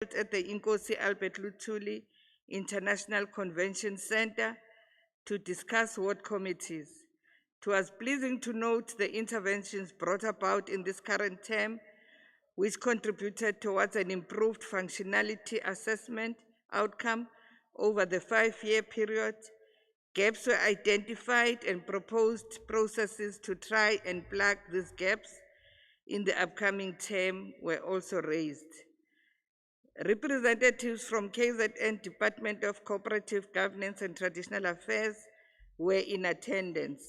at the Inkosi Albert Luthuli International Convention Center to discuss ward committees. It was pleasing to note the interventions brought about in this current term, which contributed towards an improved functionality assessment outcome over the 5-year period. Gaps were identified and proposed processes to try and plug these gaps in the upcoming term were also raised. Representatives from KZN Department of Cooperative Governance and Traditional Affairs were in attendance,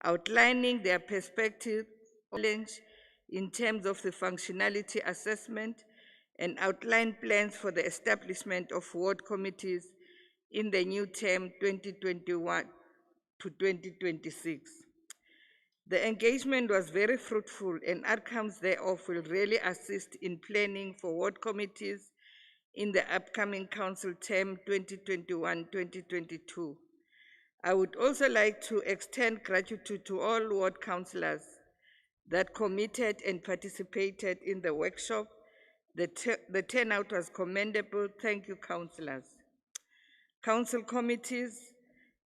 outlining their perspective in terms of the functionality assessment and outlined plans for the establishment of ward committees in the new term 2021 to 2026. The engagement was very fruitful, and outcomes thereof will really assist in planning for ward committees in the upcoming council term 2021-2022. I would also like to extend gratitude to all ward councillors that committed and participated in the workshop. The turnout was commendable. Thank you, councillors. Council committees.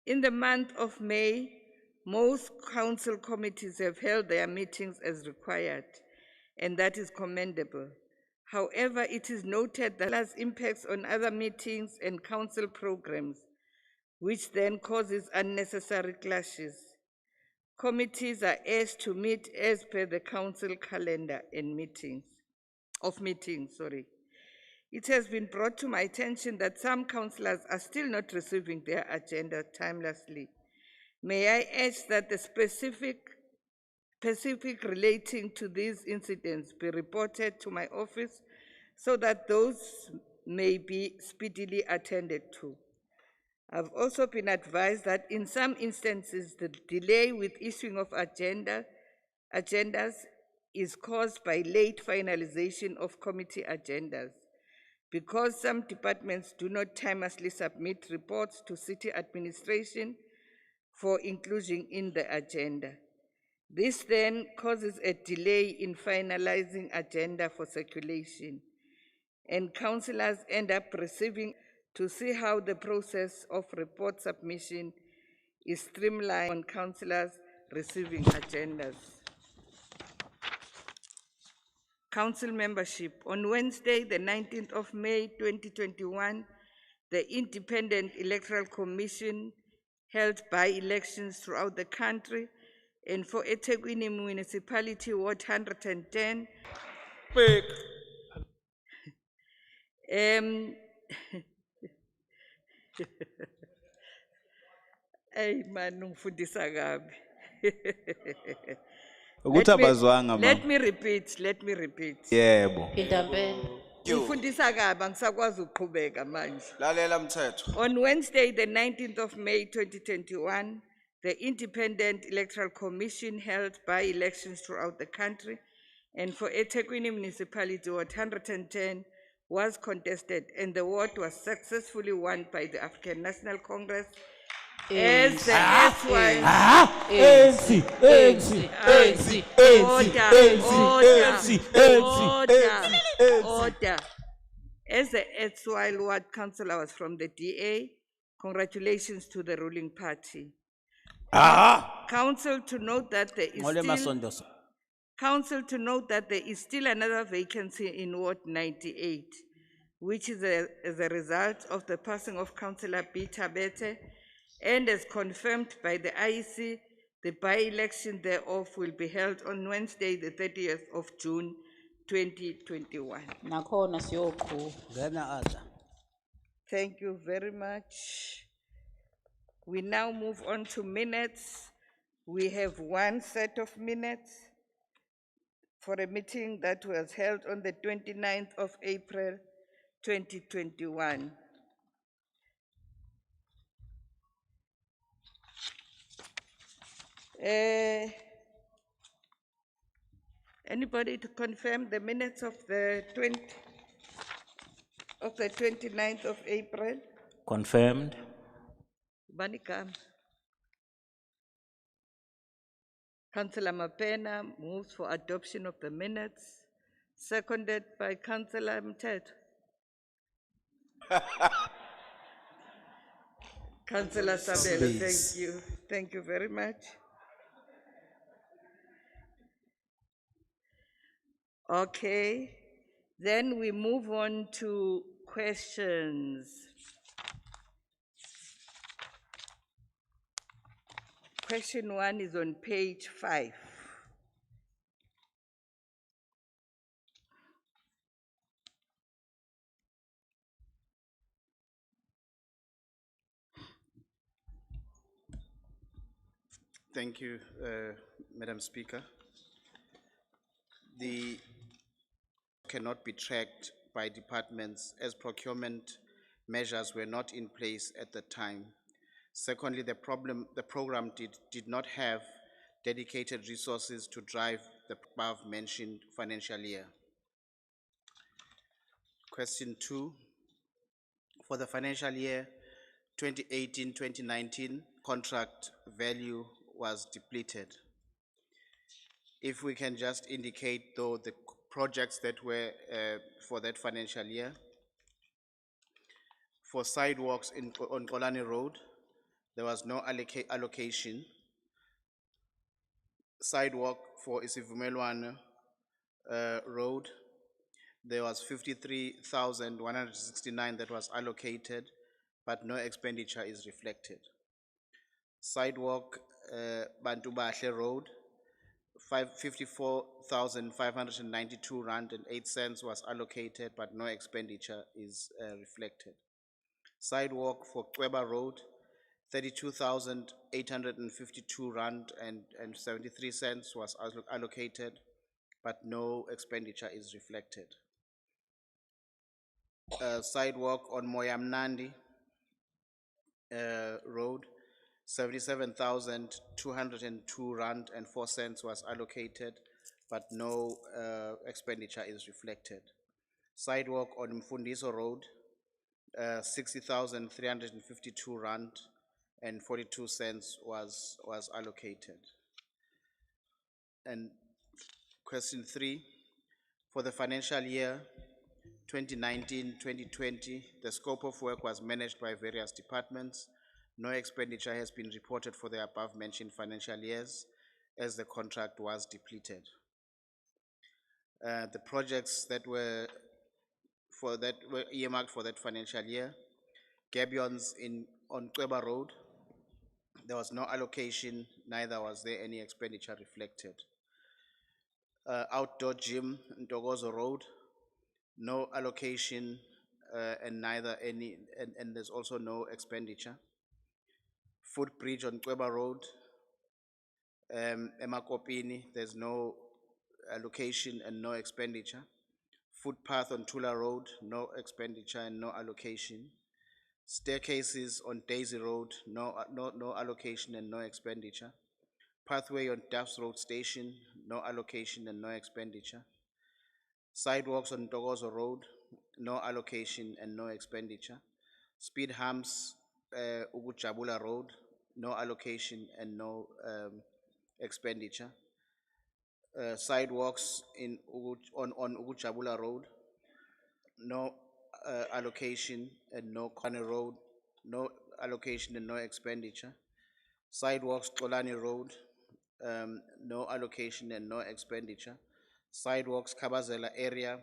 In the month of May, most council committees have held their meetings as required, and that is commendable. However, it is noted that has impacts on other meetings and council programs, which then causes unnecessary clashes. Committees are asked to meet as per the council calendar and meetings. It has been brought to my attention that some councillors are still not receiving their agenda timelessly. May I ask that the specific relating to these incidents be reported to my office so that those may be speedily attended to. I've also been advised that in some instances, the delay with issuing of agendas is caused by late finalization of committee agendas, because some departments do not timelessly submit reports to city administration for inclusion in the agenda. This then causes a delay in finalizing agenda for circulation, and councillors end up receiving to see how the process of report submission is streamlined on councillors receiving agendas. Council membership. On Wednesday, the 19th of May, 2021, the Independent Electoral Commission held by-elections throughout the country, and for eThekwini Municipality Ward 110, Hey man, ungifundisa kabi. Let me repeat. Yebo. Ungifundisa kabi, angisakwazi ukuqhubeka manje. Lalela mthetho. On Wednesday, the 19th of May, 2021, the Independent Electoral Commission held by-elections throughout the country, and for eThekwini Municipality Ward 110 was contested, and the ward was successfully won by the African National Congress as the order. As the erstwhile ward councillor was from the DA, congratulations to the ruling party. Council to note that there is still another vacancy in Ward 98, which is as a result of the passing of Councillor Peter Bete, and as confirmed by the IEC, the by-election thereof will be held on Wednesday, the 30th of June, 2021. Thank you very much. We now move on to minutes. We have one set of minutes for a meeting that was held on the 29th of April, 2021. Anybody to confirm the minutes of the 29th of April? Confirmed. Banikam. Councillor Mapena moves for adoption of the minutes, seconded by Councillor Mteto. Councillor Sabelo, Please. thank you. Thank you very much. Okay, then we move on to questions. Question 1 is on page 5. Thank you, Madam Speaker. The cannot be tracked by departments as procurement measures were not in place at the time. Secondly, the program did not have dedicated resources to drive the above mentioned financial year. Question 2, for the financial year 2018-2019, contract value was depleted. If we can just indicate though the projects that were for that financial year. For sidewalks on Kolani Road, there was no allocation. Sidewalk for Isivumelwano Road, there was 53,169 that was allocated, but no expenditure is reflected. Sidewalk Bantu Bahle Road, 54,592 rand and 8 cents was allocated, but no expenditure is reflected. Sidewalk for Kweba Road, 32,852 rand and 73 cents was allocated, but no expenditure is reflected. Sidewalk on Moyamnandi Road, 77,202 rand and 4 cents was allocated, but no expenditure is reflected. Sidewalk on Mfundiso Road, 60,352 rand and 42 cents was allocated. And question 3, for the financial year 2019-2020, the scope of work was managed by various departments. No expenditure has been reported for the above mentioned financial years as the contract was depleted. The projects that were earmarked for that financial year, gabions on Kweba Road, there was no allocation, neither was there any expenditure reflected. Outdoor gym in Ntokozo Road, no allocation and neither any, and there's also no expenditure. Footbridge on Kweba Road, Emakopini, there's no allocation and no expenditure. Footpath on Tula Road, no expenditure and no allocation. Staircases on Daisy Road, no allocation and no expenditure. Pathway on Duffs Road Station, no allocation and no expenditure. Sidewalks on Ntokozo Road, no allocation and no expenditure. Speed humps, Ugujabula Road, no allocation and no expenditure. Sidewalks on Ugujabula Road, no allocation and no corner road, no allocation and no expenditure. Sidewalks Kolani Road, no allocation and no expenditure. Sidewalks Kabazela area,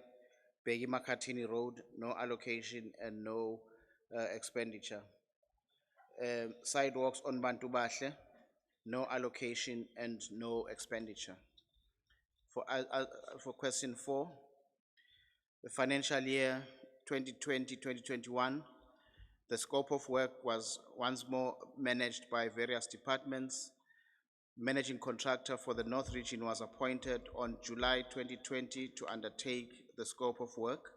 Begi Makatini Road, no allocation and no expenditure. Sidewalks on Bantu Bahle, no allocation and no expenditure. For question 4, the financial year 2020-2021, the scope of work was once more managed by various departments. Managing contractor for the North Region was appointed on July 2020 to undertake the scope of work,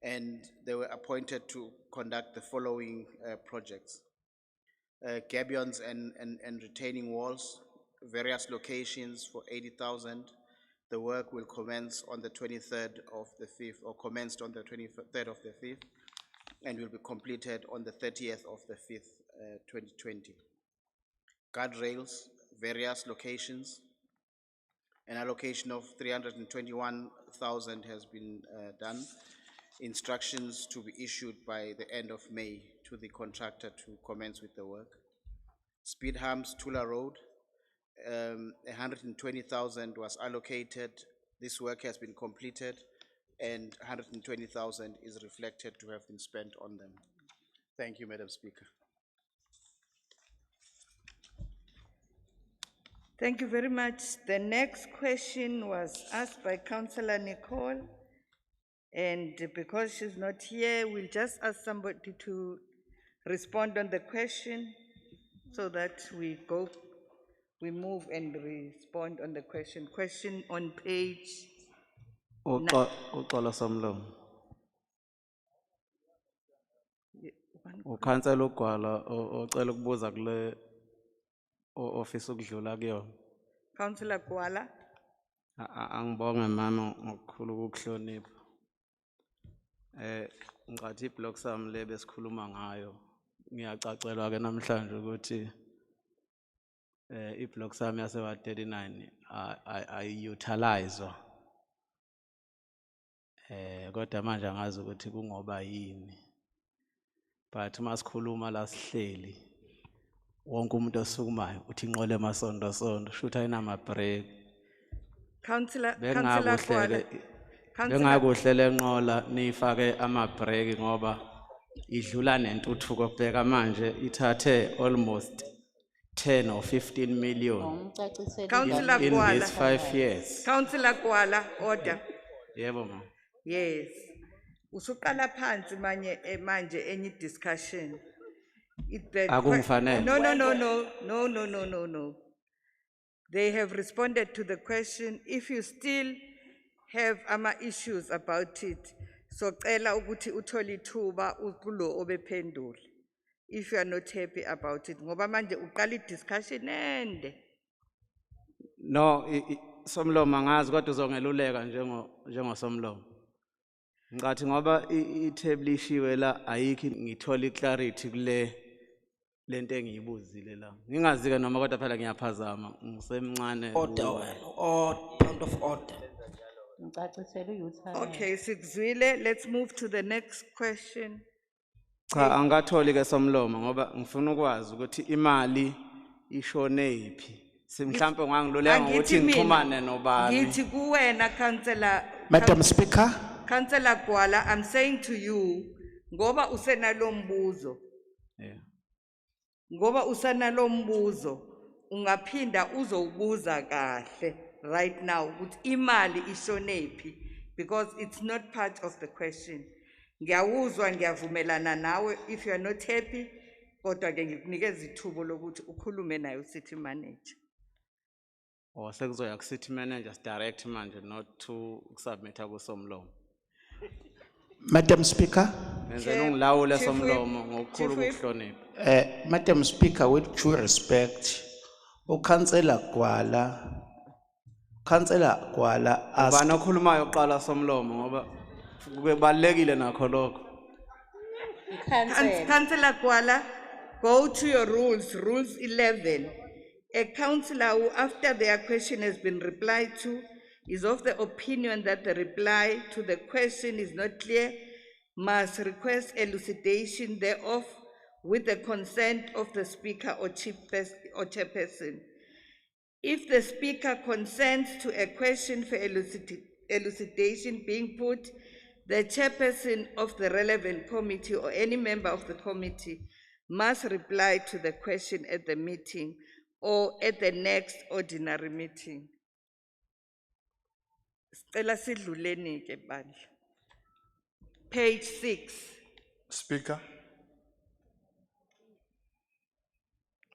and they were appointed to conduct the following projects. Gabions and retaining walls, various locations for 80,000. The work will commence on the 23rd of the 5th, or commenced on the 23rd of the 5th, and will be completed on the 30th of the 5th, 2020. Guardrails, various locations. An allocation of 321,000 has been done. instructions to be issued by the end of May to the contractor to commence with the work. Speed humps, Tula Road, 120,000 was allocated. This work has been completed and 120,000 is reflected to have been spent on them. Thank you, Madam Speaker. Thank you very much. The next question was asked by Councillor Nicole. And because she's not here, we'll just ask somebody to respond on the question so that we move and respond on the question. Question on page. Uxolo somlomo. Ukhansela ugwala ocela ukubuza kule office ukudlula kuyona. Councillor Kuala. Angibonge mama ngokukhulu ukuhlonipha. Ngicathi iblock sami le besikhuluma ngayo. Ngiyacacelwa ke namhlanje ukuthi iblock sami yase wa 39 ay utilizewa. Kodwa manje angazi ukuthi kungoba yini. But masikhuluma la sihleli wonke umuntu osukumayo uthi inqole emasondo sondo shutha inama break. Councillor Kuala. Bengakuhle lenqola nifake ama break ngoba idlula nentuthuko kubheka manje ithathe almost 10 or 15 million Councillor in Kuala. these 5 years. Councillor Kuala, order. Yebo ma. Yes. Usuqala phansi manje any discussion. Akungifanele. No. They have responded to the question. If you still have issues about it, so cela ukuthi uthole ithuba ukulo obephendula. If you are not happy about it, ngoba manje uqala discussion ende. No, somlomo angazi kodwa uzongeluleka njengo somlomo. Ngathi ngoba itable ishiwe la ayikho ngithola iclarity kule lento engiyibuzile la. Ngingazi ke noma kodwa phela ngiyaphazama ngisemncane. Point of order. Okay, sikuzwile. Let's move to the next question. Cha angatholi ke somlomo ngoba ngifuna ukwazi ukuthi imali ishone iphi. Simhlambe ngangilulela ngokuthi ngixhumane nobani. Ngithi kuwena Councillor. Madam Speaker. Councillor Kuala, I'm saying to you, ngoba usenalo mbuzo. Yeah. Ngoba usenalo mbuzo, ungaphinda uzowubuza kahle right now ukuthi imali ishonephi because it's not part of the question. Ngiyawuzwa ngiyavumelana nawe if you are not happy kodwa ke ngikunikeza ithubo lokuthi ukhulume naye city manager. Or sekuzoya ku city managers direct manje not to submit ku somlomo. Madam Speaker. Ngenzela ungilawule somlomo ngokukhulu ukuhlonipha. Madam Speaker, with due respect, Councillor Kuala asked. Ubani okhulumayo oqala somlomo ngoba kubalekile nakho lokho. Councillor Kuala, go to your rules 11. A councillor who, after their question has been replied to, is of the opinion that the reply to the question is not clear, must request elucidation thereof with the consent of the speaker or chairperson. If the speaker consents to a question for elucidation being put, the chairperson of the relevant committee or any member of the committee must reply to the question at the meeting or at the next ordinary meeting. Page 6. Speaker.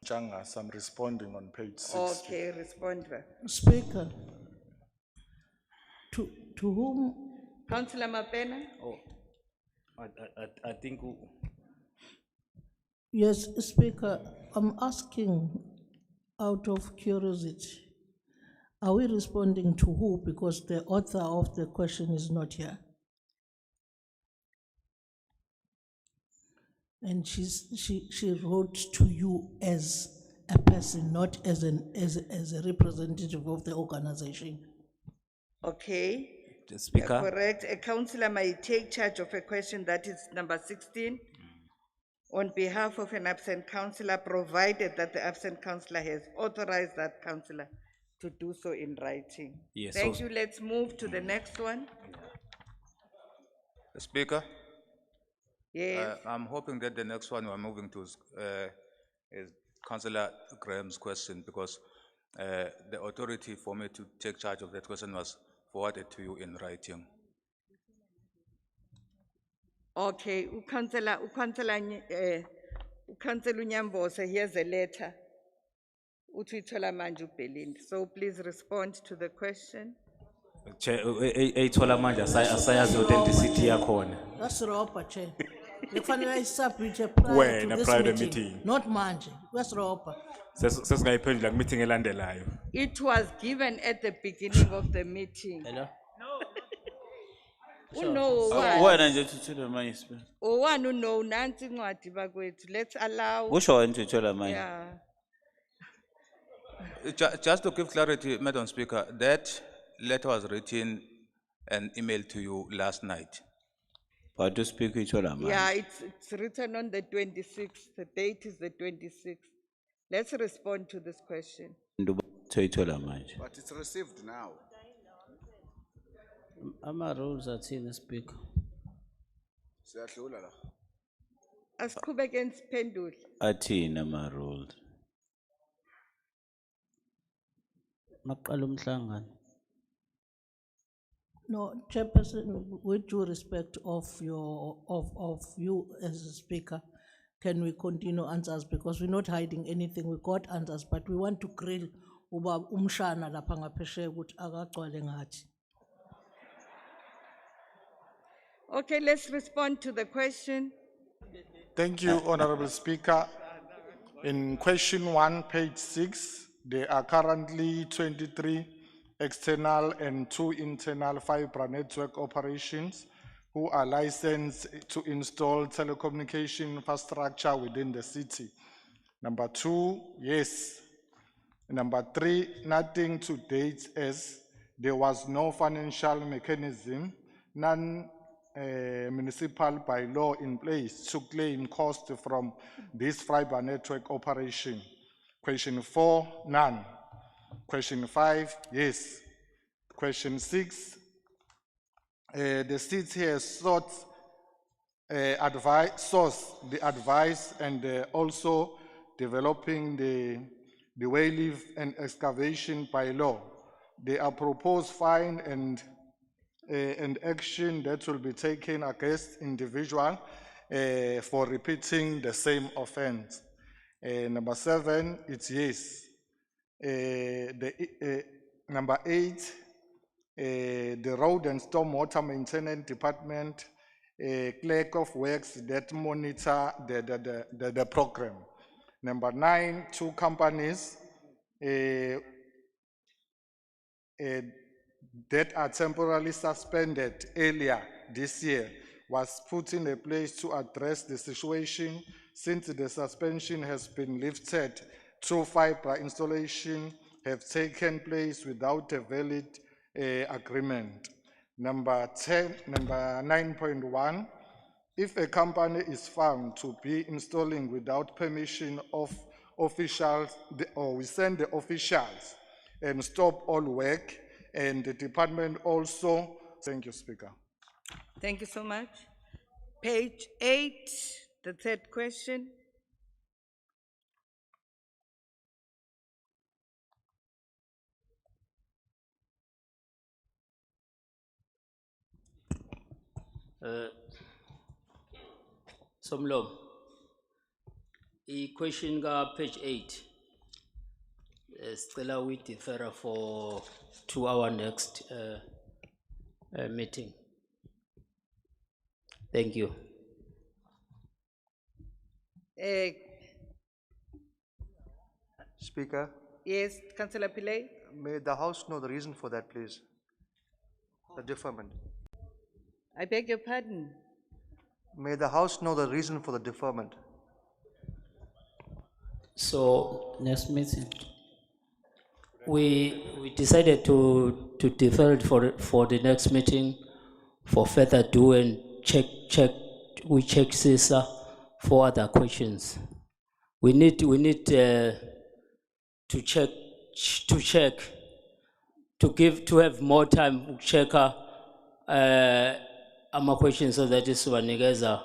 Changas, I'm responding on page 6. Okay, respond. Speaker, to whom? Councillor Mapena? Oh. I think Yes, Speaker, I'm asking out of curiosity. Are we responding to who? Because the author of the question is not here. And she wrote to you as a person, not as a representative of the organization. Okay. Speaker. Correct. A councillor may take charge of a question that is number 16 on behalf of an absent councillor, provided that the absent councillor has authorized that councillor to do so in writing. Yes, Thank so- you. Let's move to the next one. Speaker, Yes. I'm hoping that the next one we're moving to is Councillor Graham's question, because the authority for me to take charge of that question was forwarded to you in writing. Okay, Councillor Unyambose, here's a letter. Utwithola manje uBelinda. So please respond to the question. Eyithola manje asayazi authenticity yakhona. That's Ropa, Chair. You finally submit prior Wena, to this prior to meeting, meeting. not manje. Where's Ropa? Sesingayiphendula ku-meeting elandelayo. It was given at the beginning of the meeting. Hello? No, Wena nje uthuthula manje Speaker. one no, nansi incwadi bakwethu. Let's allow. Kusho wena uthuthula manje. Yeah. Just to give clarity, Madam Speaker, that letter was written and emailed to you last night. But to speak uthola manje. Yeah, it's written on the 26th. The date is the 26th. Let's respond to this question. Uthola manje. But it's received now. Ama rules athini Speaker? Siyadlula la. Asiqhubekeni siphendule. Athini ama rules? Maqala umhlangano. No, Chairperson, with due respect of you as a speaker, can we continue answers? Because we're not hiding anything, we got answers, but we want to grill uba umshana lapha ngaphesheya ukuthi akagcwale ngathi. Okay, let's respond to the question. Thank you, Honorable Speaker. In question 1, page 6, there are currently 23 external and 2 internal fiber network operations who are licensed to install telecommunication infrastructure within the city. Number 2, yes. Number 3, nothing to date, as there was no financial mechanism, municipal bylaw in place to claim cost from this fiber network operation. Question 4, none. Question 5, yes. Question 6, the city has sought the advice and also developing the waylift and excavation bylaw. There are proposed fine and action that will be taken against individual for repeating the same offense. Number 7, it's yes. Number 8, the road and stormwater maintenance department, clerk of works that monitor the program. Number 9, 2 companies that are temporarily suspended earlier this year was put in a place to address the situation, since the suspension has been lifted. 2 fiber installation have taken place without a valid agreement. Number 9.1, if a company is found to be installing without permission of officials, or we send the officials and stop all work, and the department also. Thank you, Speaker. Thank you so much. Page 8, the third question. Somlo. Question ka page 8. Stella we defer to our next meeting. Thank you. Speaker, Yes, Councillor Pillay. may the House know the reason for that, please? The deferment. I beg your pardon. May the House know the reason for the deferment? So next meeting. we decided to defer it for the next meeting for further do and we check CISA for other questions. We need to check to have more time check ama questions so that isiwanikeza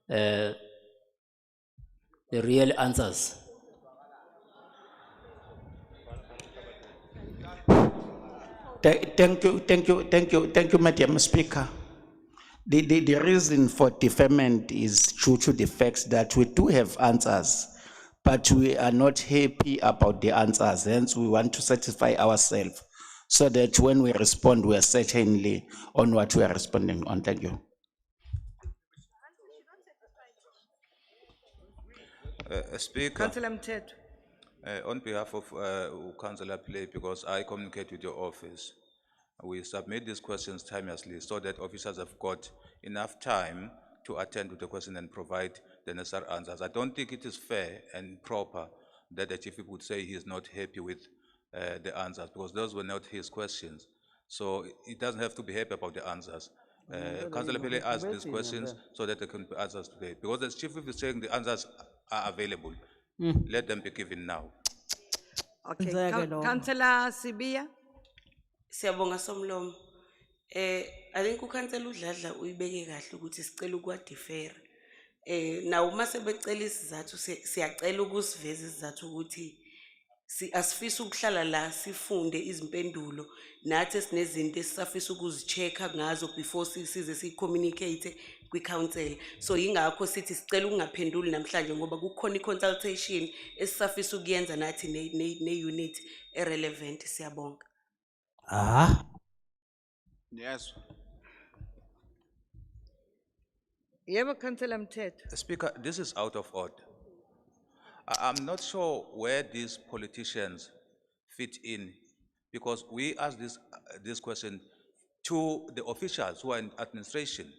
the real answers. Thank you, Madam Speaker. The reason for deferment is due to the fact that we do have answers, but we are not happy about the answers. Hence, we want to satisfy ourselves so that when we respond, we are certainly on what we are responding on. Thank you. Speaker, Councillor Mteto. on behalf of Councillor Play, because I communicate with your office, we submit these questions timelessly so that officers have got enough time to attend to the question and provide the necessary answers. I don't think it is fair and proper that the chief would say he is not happy with the answers, because those were not his questions. So he doesn't have to be happy about the answers. Councillor Pele asked these questions so that they can be answers today. Because the chief is saying the answers are available. Let them be given now. Okay, Nzeke lokho. Councillor Sibia. Siyabonga Somlomo. I think ukhansela uDladla uyibeke kahle ukuthi sicela ukwadifera. Nawo mase becela isizathu siyacela ukusiveza isizathu ukuthi asifisa ukuhlala la sifunde izimpendulo nathi esinezinto esisafisa ukuzichecka ngazo before size sicommunicate kwi-council. So yingakho sithi sicela ukungaphenduli namhlanje ngoba kukhona i-consultation esisafisa ukuyenza nathi ne-unit irrelevant. Siyabonga. Yes. Yebo, Councillor Mteto. Speaker, this is out of order. I'm not sure where these politicians fit in, because we asked this question to the officials who are in administration.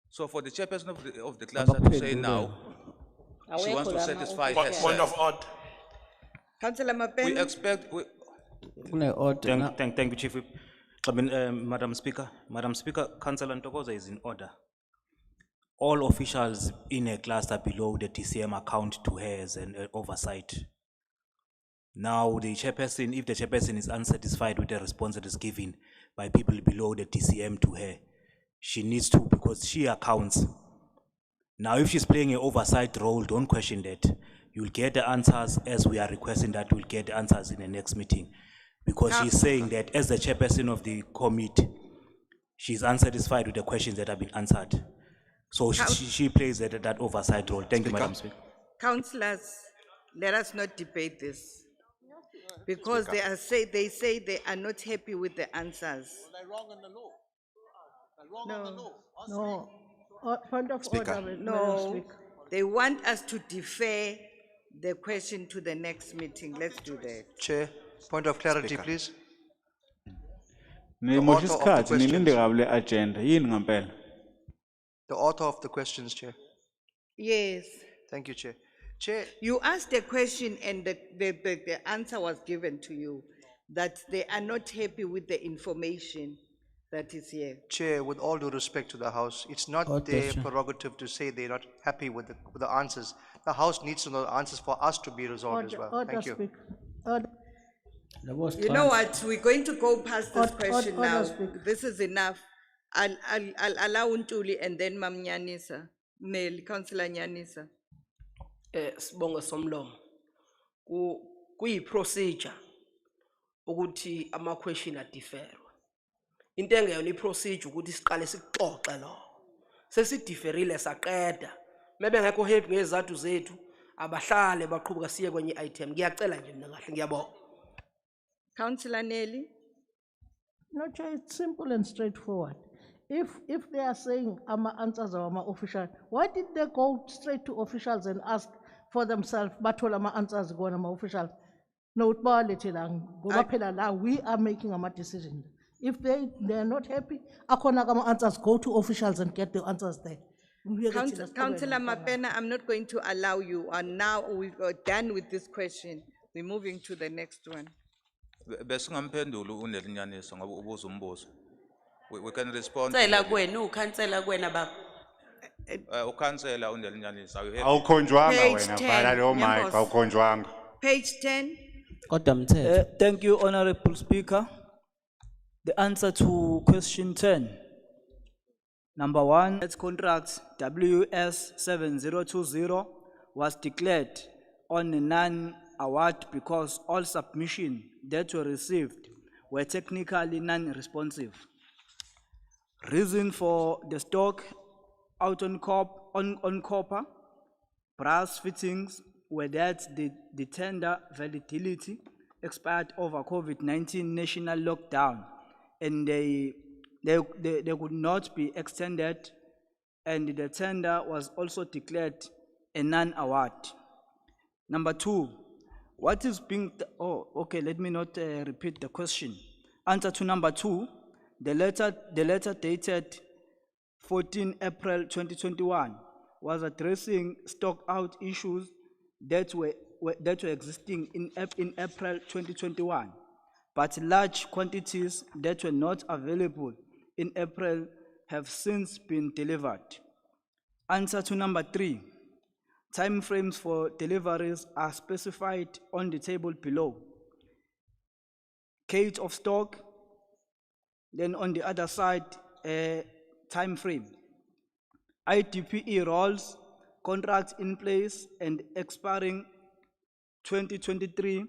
So for the chairperson of the cluster to say now, she wants to satisfy herself. Point of order. Councillor We Mapena. expect, Thank you, Chief Whip. I mean, Madam Speaker, Councillor Ntokoza is in order. All officials in a cluster below the TCM account to her as an oversight. Now, the chairperson, if the chairperson is unsatisfied with the response that is given by people below the TCM to her, she needs to, because she accounts. Now, if she's playing an oversight role, don't question that. You'll get the answers as we are requesting that we'll get the answers in the next meeting. Because she's saying that as the chairperson of the committee, she's unsatisfied with the questions that have been answered. So she plays that oversight role. Thank you, Madam Speaker. Councillors, let us not debate this. Because they say they are not happy with the answers. They're wrong on the law. They're wrong No. on the law. No, point of Speaker. order, Madam No, Speaker. they want us to defer the question to the next meeting. Let's do that. Chair, point of clarity, Speaker. please. Nimosha author of the isikhathi nilinde questions. kabi le agenda yini ngempela? The author of the questions, Chair. Yes. Thank you, Chair. Chair, You asked a question and the answer was given to you that they are not happy with the information that is here. Chair, with all due respect to the House, it's not their prerogative to say they're not happy with the answers. The House needs to know the answers for us to be resolved as well. Order, Thank you. Speaker. Order. You know what, we're going to go past this question Order, now. Speaker. This is enough. I'll allow Untuli and then Mam Nyanisa, Councillor Nyanisa. Sibonga Somlomo. Kuyi-procedure ukuthi ama-question adiferwe. Into engeyona i-procedure ukuthi siqale sikuxoxe lo. Sesidiferile saqeda. Mebe ngekho happy ngezizathu zethu, abahlale baqhubeka siye kwenye item. Ngiyacela nje mina kahle ngiyabonga. Councillor Nelly. No, Chair, it's simple and straightforward. If they are saying answers are official, why did they go straight to officials and ask for themselves? But all answers go on officials. No, we are making a decision. If they are not happy, answers go to officials and get the answers there. Councillor Mapena, I'm not going to allow you. And now we've done with this question. We're moving to the next one. Besingamphendula uNelinyaniso ngoba ubuza umbuzo. We can respond. Cela kwena ukhansela kwena baba. Ukhansela uNelinyaniso. Are you happy? Awukhonjwanga Page wena, 10, vala leyo mic, members. awukhonjwanga. Page 10. Thank you, Honorable Speaker. The answer to question 10. Number 1, that contract WS 7020 was declared on a non-award because all submissions that were received were technically non-responsive. Reason for the stock out on copper brass fittings were that the tender validity expired over COVID-19 national lockdown and they could not be extended, and the tender was also declared a non-award. Number 2, what is being, let me not repeat the question. Answer to number 2, the letter dated 14 April 2021 was addressing stock out issues that were existing in April 2021, but large quantities that were not available in April have since been delivered. Answer to number 3, timeframes for deliveries are specified on the table below. Cage of stock, then on the other side, time frame. IDPE rolls, contracts in place and expiring 2023,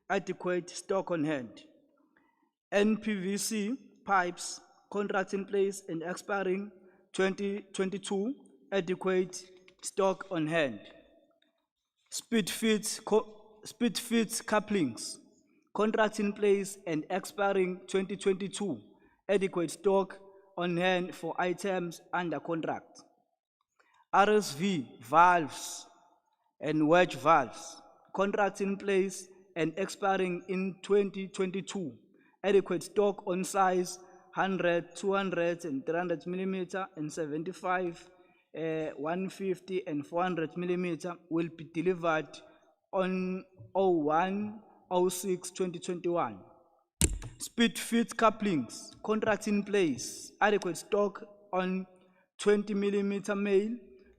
adequate stock on hand. NPVC pipes, contracts in place and expiring 2022, adequate stock on hand. Speed fits couplings, contracts in place and expiring 2022, adequate stock on hand for items under contract. RSV valves and wedge valves, contracts in place and expiring in 2022, adequate stock on size 100, 200 and 300 millimeter and 75, 150 and 400 millimeter will be delivered on 01/06/2021. Speed fit couplings, contracts in place, adequate stock on 20 millimeter male,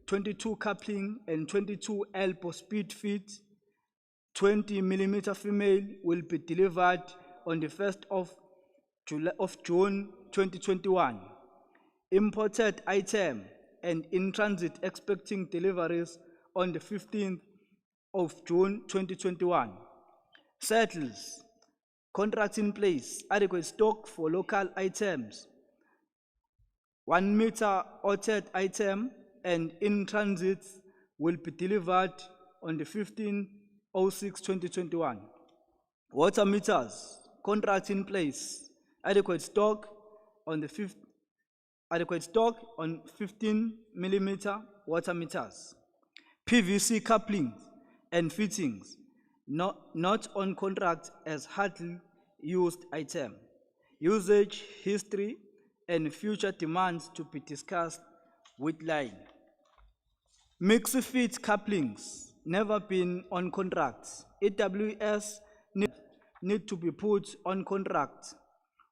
22 coupling and 22 elbow speed fit, 20 millimeter female will be delivered on the 1st of June 2021. Imported item and in transit expecting deliveries on the 15th of June 2021. Settles, contracts in place, adequate stock for local items, 1 meter ordered item and in transit will be delivered on the 15/06/2021. Water meters, contracts in place, adequate stock on 15 millimeter water meters. PVC couplings and fittings, not on contract as hardly used item. Usage history and future demands to be discussed with line. Mixed fit couplings, never been on contracts. AWS need to be put on contract,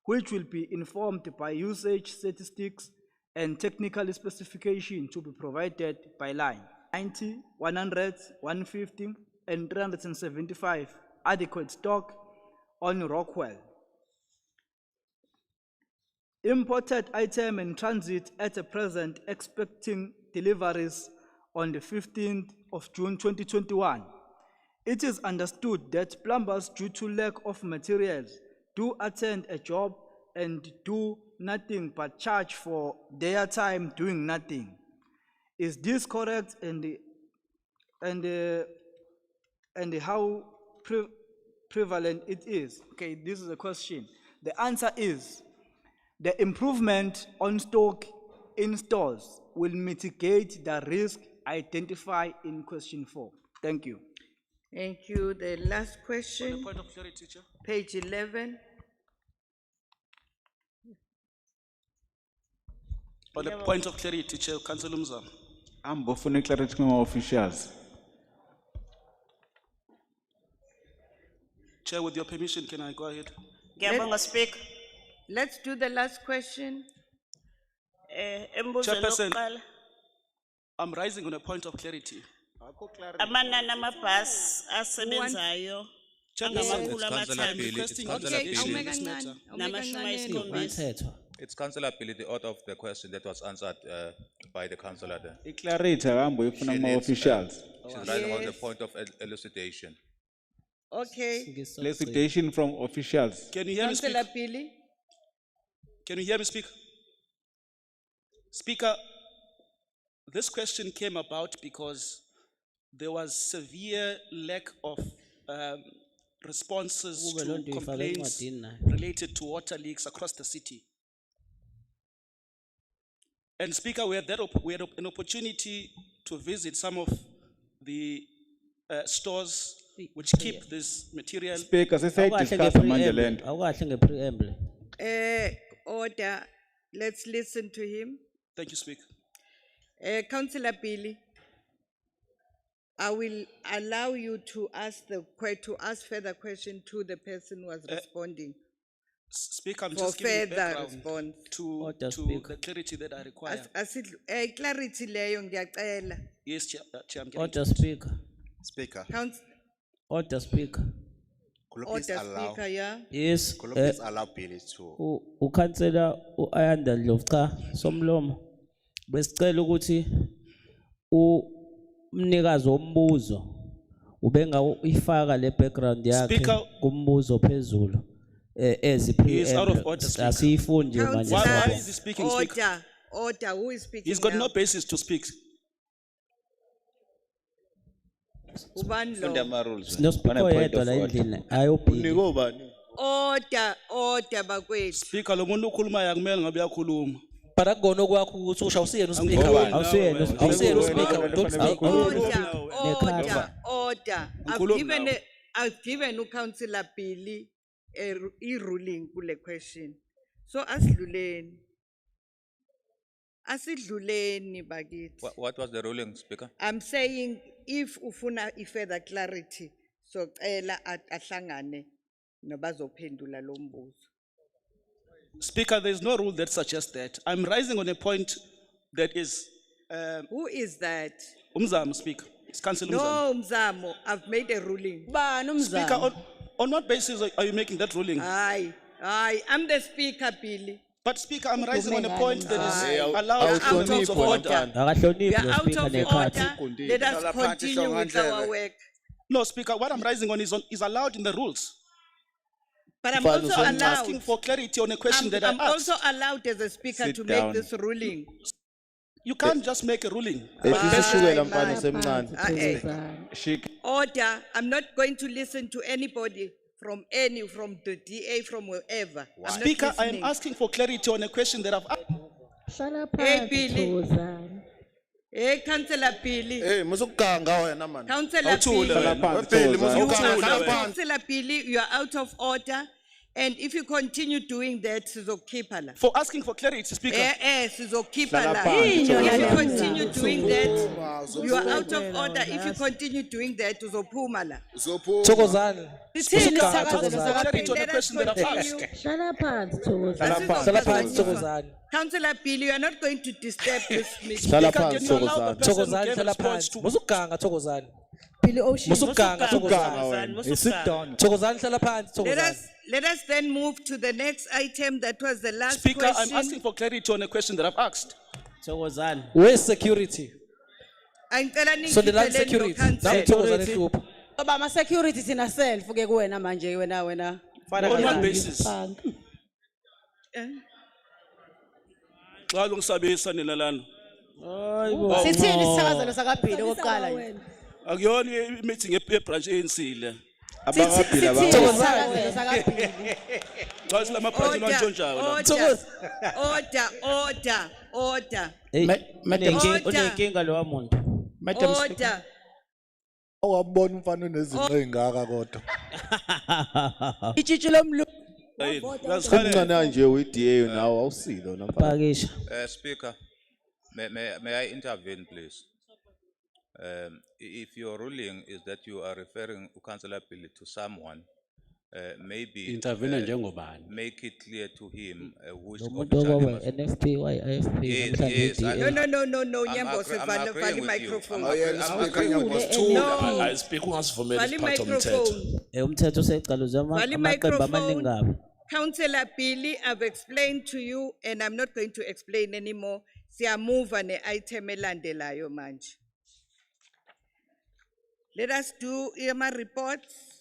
which will be informed by usage statistics and technical specification to be provided by line. 90, 100, 150, and 375 adequate stock on Rockwell. Imported item in transit at a present expecting deliveries on the 15th of June 2021. It is understood that plumbers, due to lack of materials, do attend a job and do nothing but charge for their time doing nothing. Is this correct, and how prevalent it is? Okay, this is a question. The answer is the improvement on stock in stores will mitigate the risk identified in question 4. Thank you. Thank you. The last question, Point of clarity, Chair. page 11. On the point of clarity, Chair, Councillor Mzam. I'm bofuna clarity from officials. Chair, with your permission, can I go ahead? Ngiyabonga Speaker. Let's do the last question. Embuzweni Chairperson. wokuqala, I'm rising on a point of clarity. amanani amabhasi asebenzayo Chairperson, angamakhulu Councillor amathathu Pili, it's Okay, Councillor clarification Pili. on this matter. namashumi ayisikhombisa. It's Councillor Pili, the author of the question that was answered by the councillor there. Iclarity akambo She ifuna needs, officials. She's rising on the Yes. point of elucidation. Okay, Solicitation from officials. Can you hear me, Councillor Speaker? Pili. Can you hear me, Speaker? Speaker, this question came about because there was severe lack of responses to complaints related to water leaks across the city. And Speaker, we had an opportunity to visit some of the stores which keep this material. Speaker, discuss manje lento. Awukahle nge-preamble. Order, let's listen to him. Thank you, Speaker. Councillor Pili, I will allow you to ask further question to the person who was responding Speaker, I'm for just giving further background response. to Speaker. the clarity that I require. Clarity leyo ngiyacela. Yes, Chair, I'm getting Order, to it. Speaker. Speaker, Order, Speaker. could you please Order, allow, Speaker, yeah. Yes, could you please allow Billy to, ukhansela u-Ayanda Dlovka Somlomo besicela ukuthi umnikazi wombuzo ubenga uyifaka le background yakhe Speaker, kumbuzo phezulu as He is out of order, Speaker. asiyifundi nje manje Why is he speaking, Speaker? Order, who is speaking He's got now? no basis to speak. Ubani lo? sinospeaker oyedwa la endlini ayobhili Order bakwethu. Speaker, lo muntu ukhulumayo akumele ngabe uyakhuluma. Para kugona kwakho ukuthi usho awusiyena Angiboni. uspeaker. awusiyena Awusiyena uspeaker. Don't speak. Order. Ngikhuluma I've given uCouncillor Pili a ruling kule question. So asidluleni bakithi. What was the ruling, Speaker? I'm saying if ufuna further clarity, so cela ahlangane nabazophendula lo mbuzo. Speaker, there is no rule that suggests that. I'm rising on a point that is Who is that? Umzamo, Speaker. It's Councillor Umzamo. No, Mzamo, I've made a ruling. Speaker, on what basis are you making that ruling? Aye, I'm the speaker, Billy. But Speaker, I'm rising on a point that is Aye. allowed in the rules of order. We are out of speaker order. Let us continue with our work. No, Speaker, what I'm rising on is allowed in the rules. But I'm also I'm allowed. asking for clarity on a question that I I'm asked. also allowed as a speaker Sit to down. make this ruling. You can't just make a ruling. Order. I'm not going to listen to anybody from the DA, from wherever. I'm not Speaker, I am listening. asking for clarity on a question that I've asked. Hey, Billy. Hey, Councillor Billy. Councillor Billy. Councillor Billy, you are out of order. And if you continue doing that, sizokhipa la. For asking for clarity, Speaker. Sizokhipa la. If you continue doing that, you are out of order. If you continue doing that, uzophuma la. Thokozani. Clarity on a question that I've asked. Hlala phansi Thokozani. Councillor Billy, you are not going to disturb this meeting. Hlala Speaker, can phansi you allow the person who Thokozani gave hlala response phansi. to Musukuganga Thokozani. Ocean. Musukuganga Thokozani. Sit down. Thokozani hlala phansi Thokozani. Let us then move to the next item. That was the last Speaker, question. I'm asking for clarity on a question that I've asked. Thokozani. Where's security? Angicela So the land ningipheleni security. lo-council. Naku Thokozani ehlupha. Baba ama security sina self ke kuwena manje wena. On what basis? Xa lungisabisa nina lana. Sithini isithakazelo sakaBhili oqala nje. Akuyona i-meeting ye-branch ANC le. Sithini isithakazelo sakaBhili. Xa silamabranch lwantshontshayo la. Order. Unenkinga lowa muntu. Order. Awabona umfana unezinto ezingaka kodwa. Itshitshi lomlu. Umncane nje we-DA nawo awusilo nampa. Pakisha. Speaker, may I intervene, please? If your ruling is that you are referring Councillor Pili to someone, maybe Intervene njengobani? make it clear to him which Lo muntu official he okwaba must. NFP IFP Yes, namhlanje yes, DA. No, I'm Nyambo, agreeing vali with you. microphone. I'm agreeing with you. No. I speak once for me, Vali this part of mthetho. microphone. Umthetho usecaluzwa Vali amaqembu microphone. amaningi. Councillor Billy, I've explained to you and I'm not going to explain anymore. Siyamuva ne item elandelayo manje. Let us do EMA reports.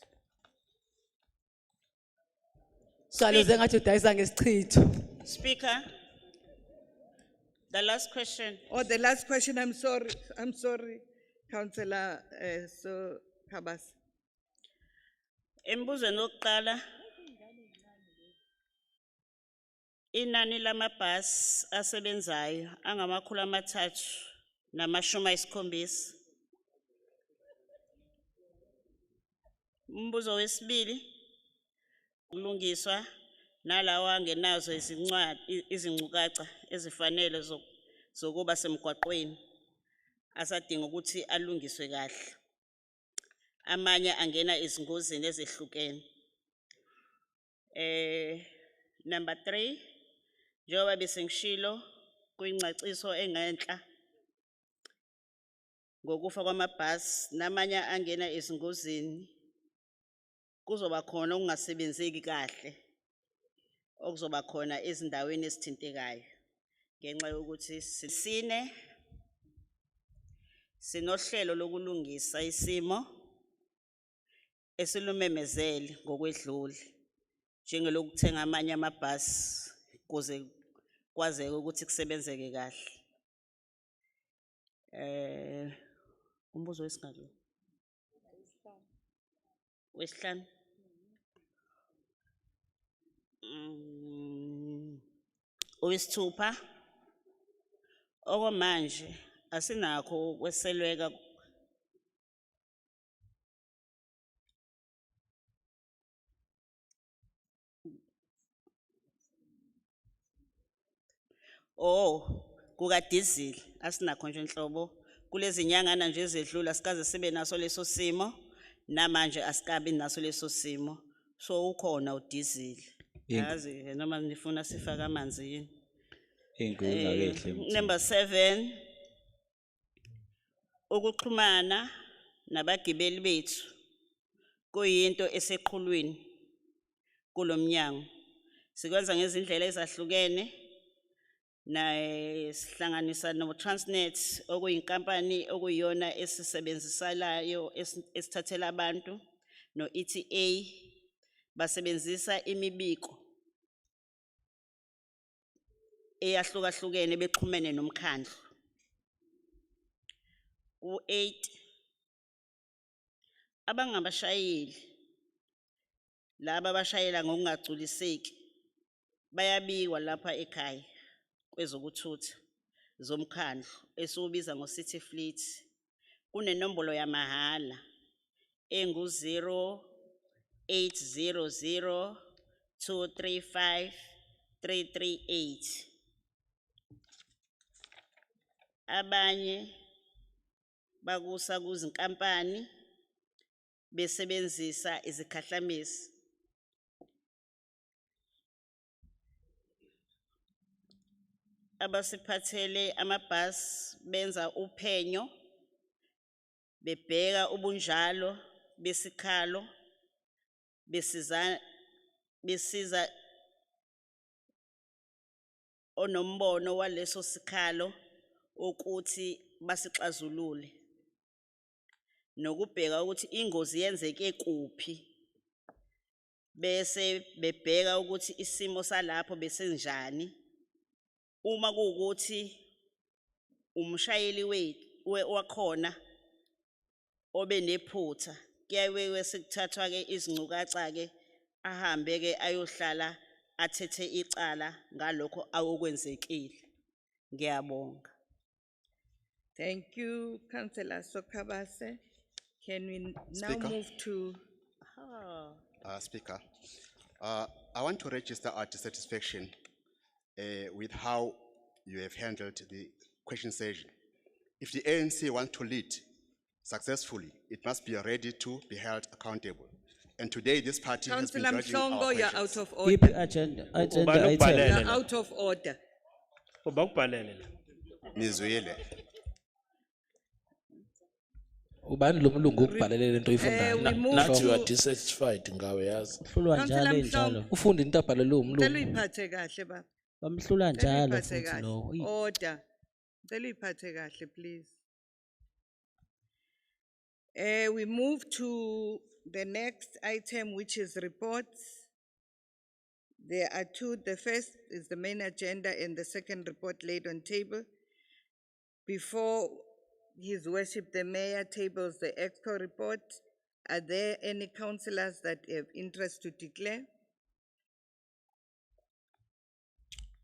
Saluze ngathi udayisa ngesichitho. Speaker, the last question. Oh, the last question, I'm sorry, Councillor so Kabas. Embuzweni wokuqala inani lamabhasi asebenzayo angamakhulu amathathu namashumi ayisikhombisa. Umbuzo wesibili kulungiswa nalawa angenazo izincukhaca ezifanele zokuba semgwaqweni asadinga ukuthi alungiswe kahle. Amanye angena ezingozini ezehlukene. Number 3, njengoba besengishilo kuyingcaciso engenhla ngokufa kwamabhasi namanye angena ezingozini kuzoba khona ukungasebenzeki kahle okuzoba khona ezindaweni ezithintekayo ngenxa yokuthi sinohlelo lokulungisa isimo esilumemezele ngokwedlule njengelokuthenga amanye amabhasi kuze kwazeke ukuthi kusebenzeke kahle. Umbuzo wesingaki? Wesihlanu. Owesithupha okwamanje asinakho ukweselweka kuka diesel asinakho nje inhlobo kulezi nyangana nje ezedlula sikaze sibe naso leso simo namanje asikabi naso leso simo so ukhona udiesel yazi noma nifuna sifaka amanzi yini. Number 7, ukuxhumana nabagibeli bethu kuyinto eseqhulwini kulomnyango. Sikwenza ngezindlela ezahlukene na sihlanganisa no Transnet okuyinkampani okuyiyona esisebenzisalayo esithathela abantu no ETA basebenzisa imibiko eyahlukahlukene bexhumene nomkhandlu. U8 abangabashayeli laba abashayela ngokungagculiseki bayabikwa lapha ekhaya kwezokuthutha zomkhandlu esiubiza ngoCity Fleet kunenombolo yamahala engu 0800 235 338. Abanye bakusa kuzinkampani besebenzisa izikhahlamezi. Abasiphathele amabhasi benza uphenyo bebheka ubunjalo besikhalo besiza onombono waleso sikhalo ukuthi basixazulule nokubheka ukuthi ingozi yenzeke kuphi bese bebheka ukuthi isimo salapho besenjani. Uma kuukuthi umshayeli wakhona obenephutha kuyawewe sekuthathwa ke izincukhaca ke ahambe ke ayohlala athethe icala ngalokho awokwenzekile. Ngiyabonga. Thank you, Councillor Sokhabase. Can we now Speaker. move to Speaker, I want to register our dissatisfaction with how you have handled the question session. If the ANC wants to lead successfully, it must be ready to be held accountable. And today, this party has been Councillor judging our Mhlongo, you're out questions. of Keep order. agenda Ubani item. ukubhalele You're la? out of order. Uba ukubhalele la. Nizwile. Ubani lo mlungu ukubhalele lento oyifundayo? We move Nathi you are to dissatisfied ngawe yazi. Mhlulwa Councillor njalo enjalo. Mhlongo. Ufunde into abhalele Ngicela umlungu. uyiphathe kahle baba. Bamhlula Ngicela njalo uyiphathe futhi kahle. lo. Eyi. Order. Ngicela uyiphathe kahle, please. We move to the next item, which is reports. There are two. The first is the main agenda and the second report laid on table. Before His Worship the Mayor tables the EXCO report, are there any councillors that have interest to declare?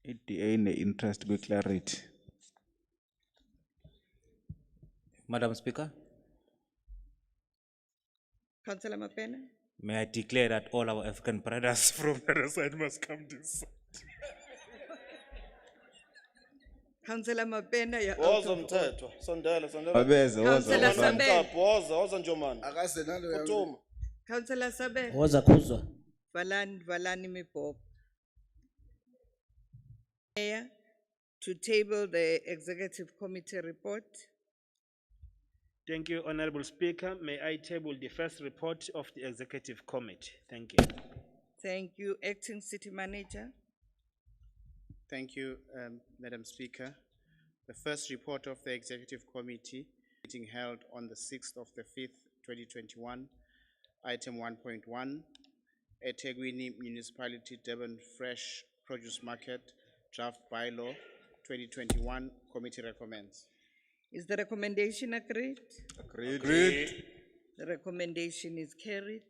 EDA ne-interest kwi-clarity. Madam Speaker, Councillor Mapena? may I declare that all our African brothers from the other side must come this side. Councillor Mapena, you're out Woza of order. mthetho. Sondela, sondela. Babeze, Councillor woza. Sabe. Woza Njomani. Uthuma. Councillor Sabe. Woza khuzwa. Valani Mipopo. Mayor, to table the executive committee report. Thank you, Honorable Speaker. May I table the first report of the Executive Committee? Thank you. Thank you. Acting City Manager. Thank you, Madam Speaker. The first report of the Executive Committee, meeting held on the 6th of the 5th, 2021, item 1.1, eThekwini Municipality Durban Fresh Produce Market, draft bylaw 2021, committee recommends. Is the recommendation agreed? Agreed. The recommendation is carried.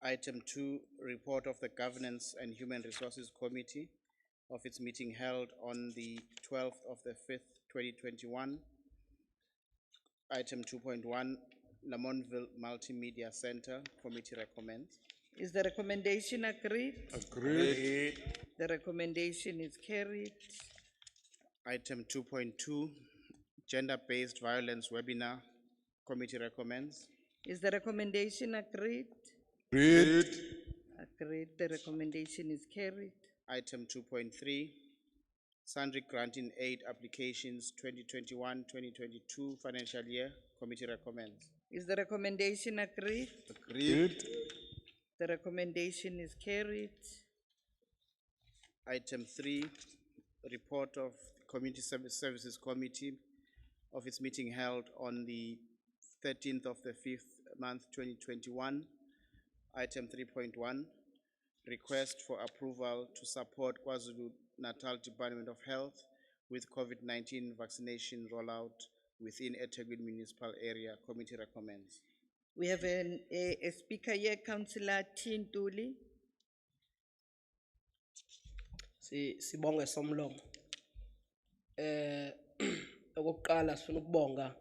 Item 2, report of the Governance and Human Resources Committee of its meeting held on the 12th of the 5th, 2021. Item 2.1, Lamontville Multimedia Center, committee recommends. Is the recommendation agreed? Agreed. The recommendation is carried. Item 2.2, gender-based violence webinar, committee recommends. Is the recommendation agreed? Agreed. Agreed. The recommendation is carried. Item 2.3, sundry granting aid applications 2021-2022 financial year, committee recommends. Is the recommendation agreed? Agreed. The recommendation is carried. Item 3, report of Community Services Committee of its meeting held on the 13th of the 5th month 2021. Item 3.1, request for approval to support KwaZulu-Natal Department of Health with COVID-19 vaccination rollout within eThekwini municipal area, committee recommends. We have a speaker here, Councillor Tintuli. Sibonge somlomo. Okokuqala sifuna ukubonga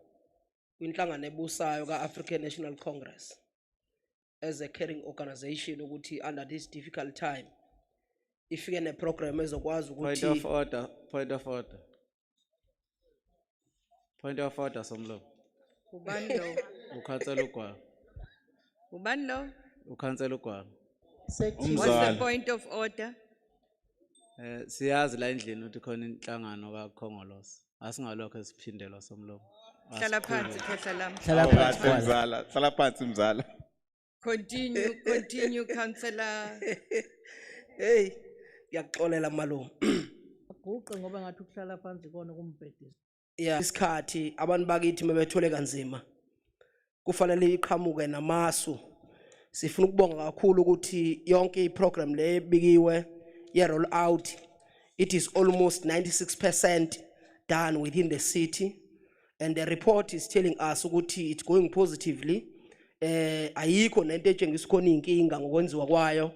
kwinhlangano ebusayo ka-African National Congress as a caring organization ukuthi under this difficult time ifike ne-program ezokwazi Point ukuthi of order, point of order. Point of order, Somlo. Ubani lo? Ukhansela ugwalo. Ubani lo? Ukhansela ugwalo. What's the point of order? Siyazi la endlini ukuthi khona inhlangano kaKhongolose. Asingalokho esiphindelwa Somlo. Hlala phansi khehla lami. Hlala phansi kwala. Mzala, hlala phansi mzala. Continue, Councillor. hey ngiyakuxolela malume. Aguqe ngoba ngathi ukuhlala phansi kona kumbhedisa. Yeah, isikhathi abantu bakithi mebethole kanzima kufanele iqhamuke namasu. Sifuna ukubonga kakhulu ukuthi yonke iprogram le ebikiwe ye roll out, it is almost 96% done within the city, and the report is telling us ukuthi it's going positively. Ayikho nento etshengisa khona inkinga ngokwenziwa kwayo.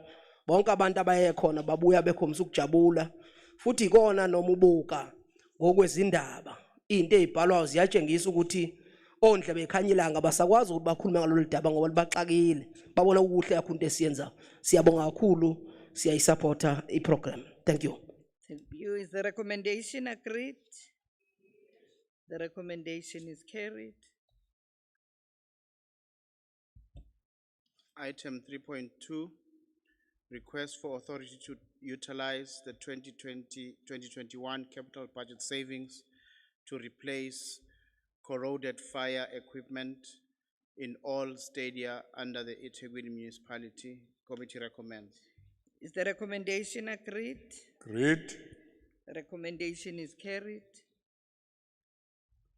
Bonke abantu abaye khona babuya bekhomisa ukujabula, futhi ikona noma ubuka ngokwezindaba into ezibhalwayo ziyatshengisa ukuthi ondle bekhanyilanga basakwazi ukuthi bakhulume ngalolu daba ngoba libaxakile, babona ukuhle kakhulu into esiyenza. Siyabonga kakhulu, siyayisupporta iprogram. Thank you. Thank you. Is the recommendation agreed? The recommendation is carried. Item 3.2, request for authority to utilize the 2020-2021 capital budget savings to replace corroded fire equipment in all stadia under the eThekwini municipality. Committee recommends. Is the recommendation agreed? Agreed. The recommendation is carried.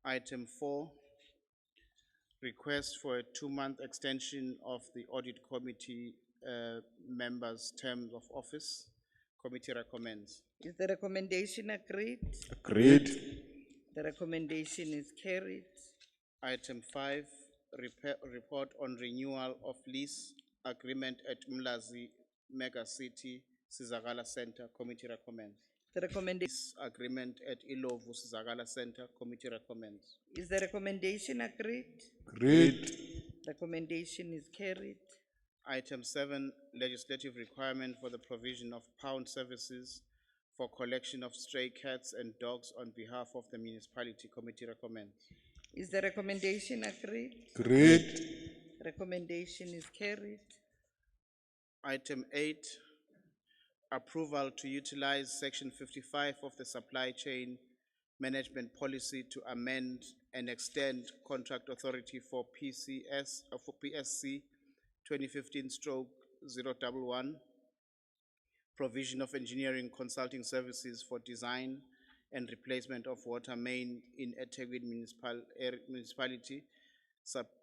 Item 4, request for a 2-month extension of the audit committee members' terms of office. Committee recommends. Is the recommendation agreed? Agreed. The recommendation is carried. Item 5, report on renewal of lease agreement at Mlazi Mega City Sizakala Center. Committee recommends. The recommendation Lease agreement at Ilovu Sizakala Center. Committee recommends. is the recommendation agreed? Agreed. Recommendation is carried. Item 7, legislative requirement for the provision of pound services for collection of stray cats and dogs on behalf of the municipality. Committee recommends. Is the recommendation agreed? Agreed. Recommendation is carried. Item 8, approval to utilize section 55 of the supply chain management policy to amend and extend contract authority for PSC 2015/011, provision of engineering consulting services for design and replacement of water main in eThekwini municipality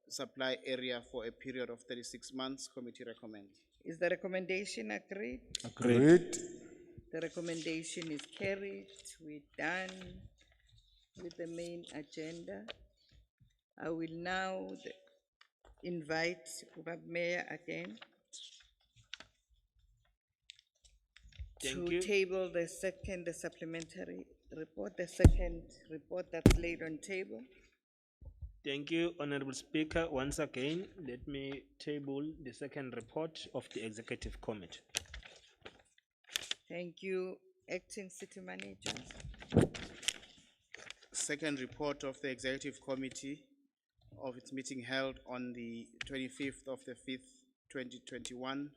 supply area for a period of 36 months. Committee recommends. Is the recommendation agreed? Agreed. The recommendation is carried. We're done with the main agenda. I will now invite Ubab Mayor again Thank to you. table the supplementary report, the second report that's laid on table. Thank you, Honorable Speaker. Once again, let me table the second report of the Executive Committee. Thank you, Acting City Manager. Second report of the Executive Committee of its meeting held on the 25th of the 5th, 2021.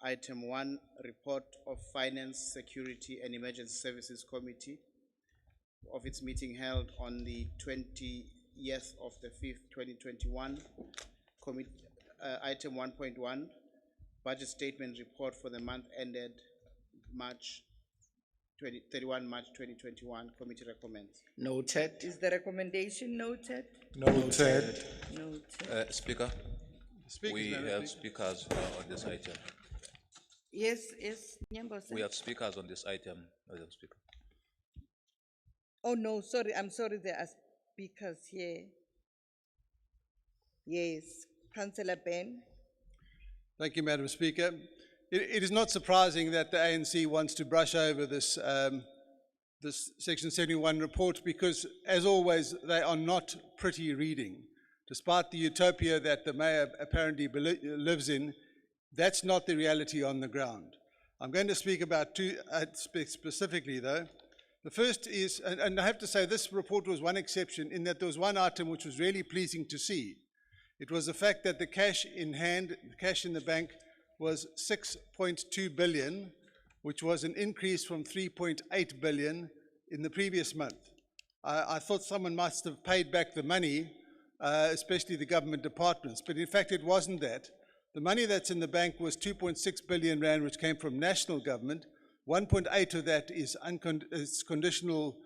Item 1, report of Finance, Security and Emergency Services Committee of its meeting held on the 20th of the 5th, 2021. Item 1.1, budget statement report for the month ended 31 March 2021. Committee recommends. Noted. Is the recommendation noted? Noted. Noted. Speaker, Speakers, we Madam have Speaker. speakers on this item. Yes, yes, Nyambo, sir. We have speakers on this item, Madam Speaker. Oh, no, sorry, I'm sorry, there are speakers here. Yes, Councillor Ben. Thank you, Madam Speaker. It is not surprising that the ANC wants to brush over this, this Section 71 report because, as always, they are not pretty reading. Despite the utopia that the Mayor apparently lives in, that's not the reality on the ground. I'm going to speak about two specifically, though. The first is, and I have to say this report was one exception in that there was one item which was really pleasing to see. It was the fact that the cash in hand, the cash in the bank, was 6.2 billion, which was an increase from 3.8 billion in the previous month. I thought someone must have paid back the money, especially the government departments, but in fact it wasn't that. The money that's in the bank was 2.6 billion rand, which came from national government. 1.8 of that is conditional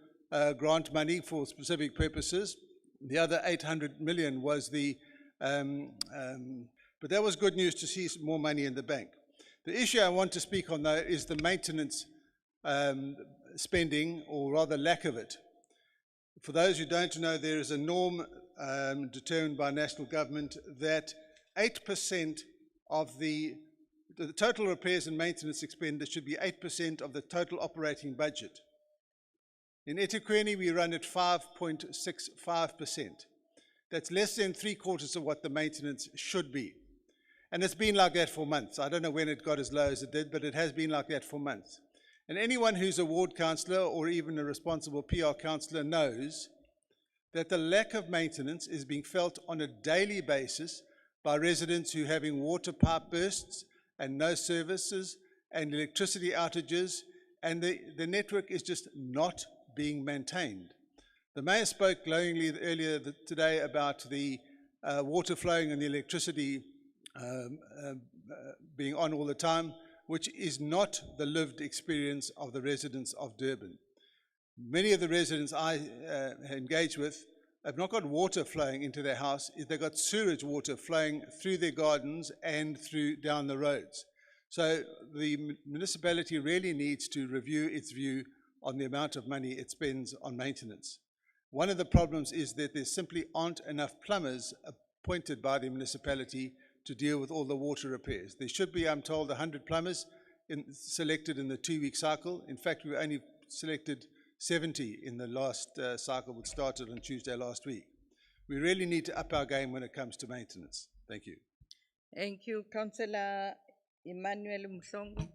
grant money for specific purposes. The other 800 million was the but that was good news to see some more money in the bank. The issue I want to speak on, though, is the maintenance spending, or rather lack of it. For those who don't know, there is a norm determined by national government that 8% of the total repairs and maintenance expenditure should be 8% of the total operating budget. In eThekwini, we run at 5.65%. That's less than 3/4 of what the maintenance should be. And it's been like that for months. I don't know when it got as low as it did, but it has been like that for months. And anyone who's a ward councillor or even a responsible PR councillor knows that the lack of maintenance is being felt on a daily basis by residents who are having water pipe bursts and no services and electricity outages, and the network is just not being maintained. The Mayor spoke glowingly earlier today about the water flowing and the electricity being on all the time, which is not the lived experience of the residents of Durban. Many of the residents I engage with have not got water flowing into their house, they've got sewage water flowing through their gardens and through down the roads. So the municipality really needs to review its view on the amount of money it spends on maintenance. One of the problems is that there simply aren't enough plumbers appointed by the municipality to deal with all the water repairs. There should be, I'm told, 100 plumbers selected in the 2-week cycle. In fact, we only selected 70 in the last cycle, which started on Tuesday last week. We really need to up our game when it comes to maintenance. Thank you. Thank you, Councillor Emmanuel Mhlongo.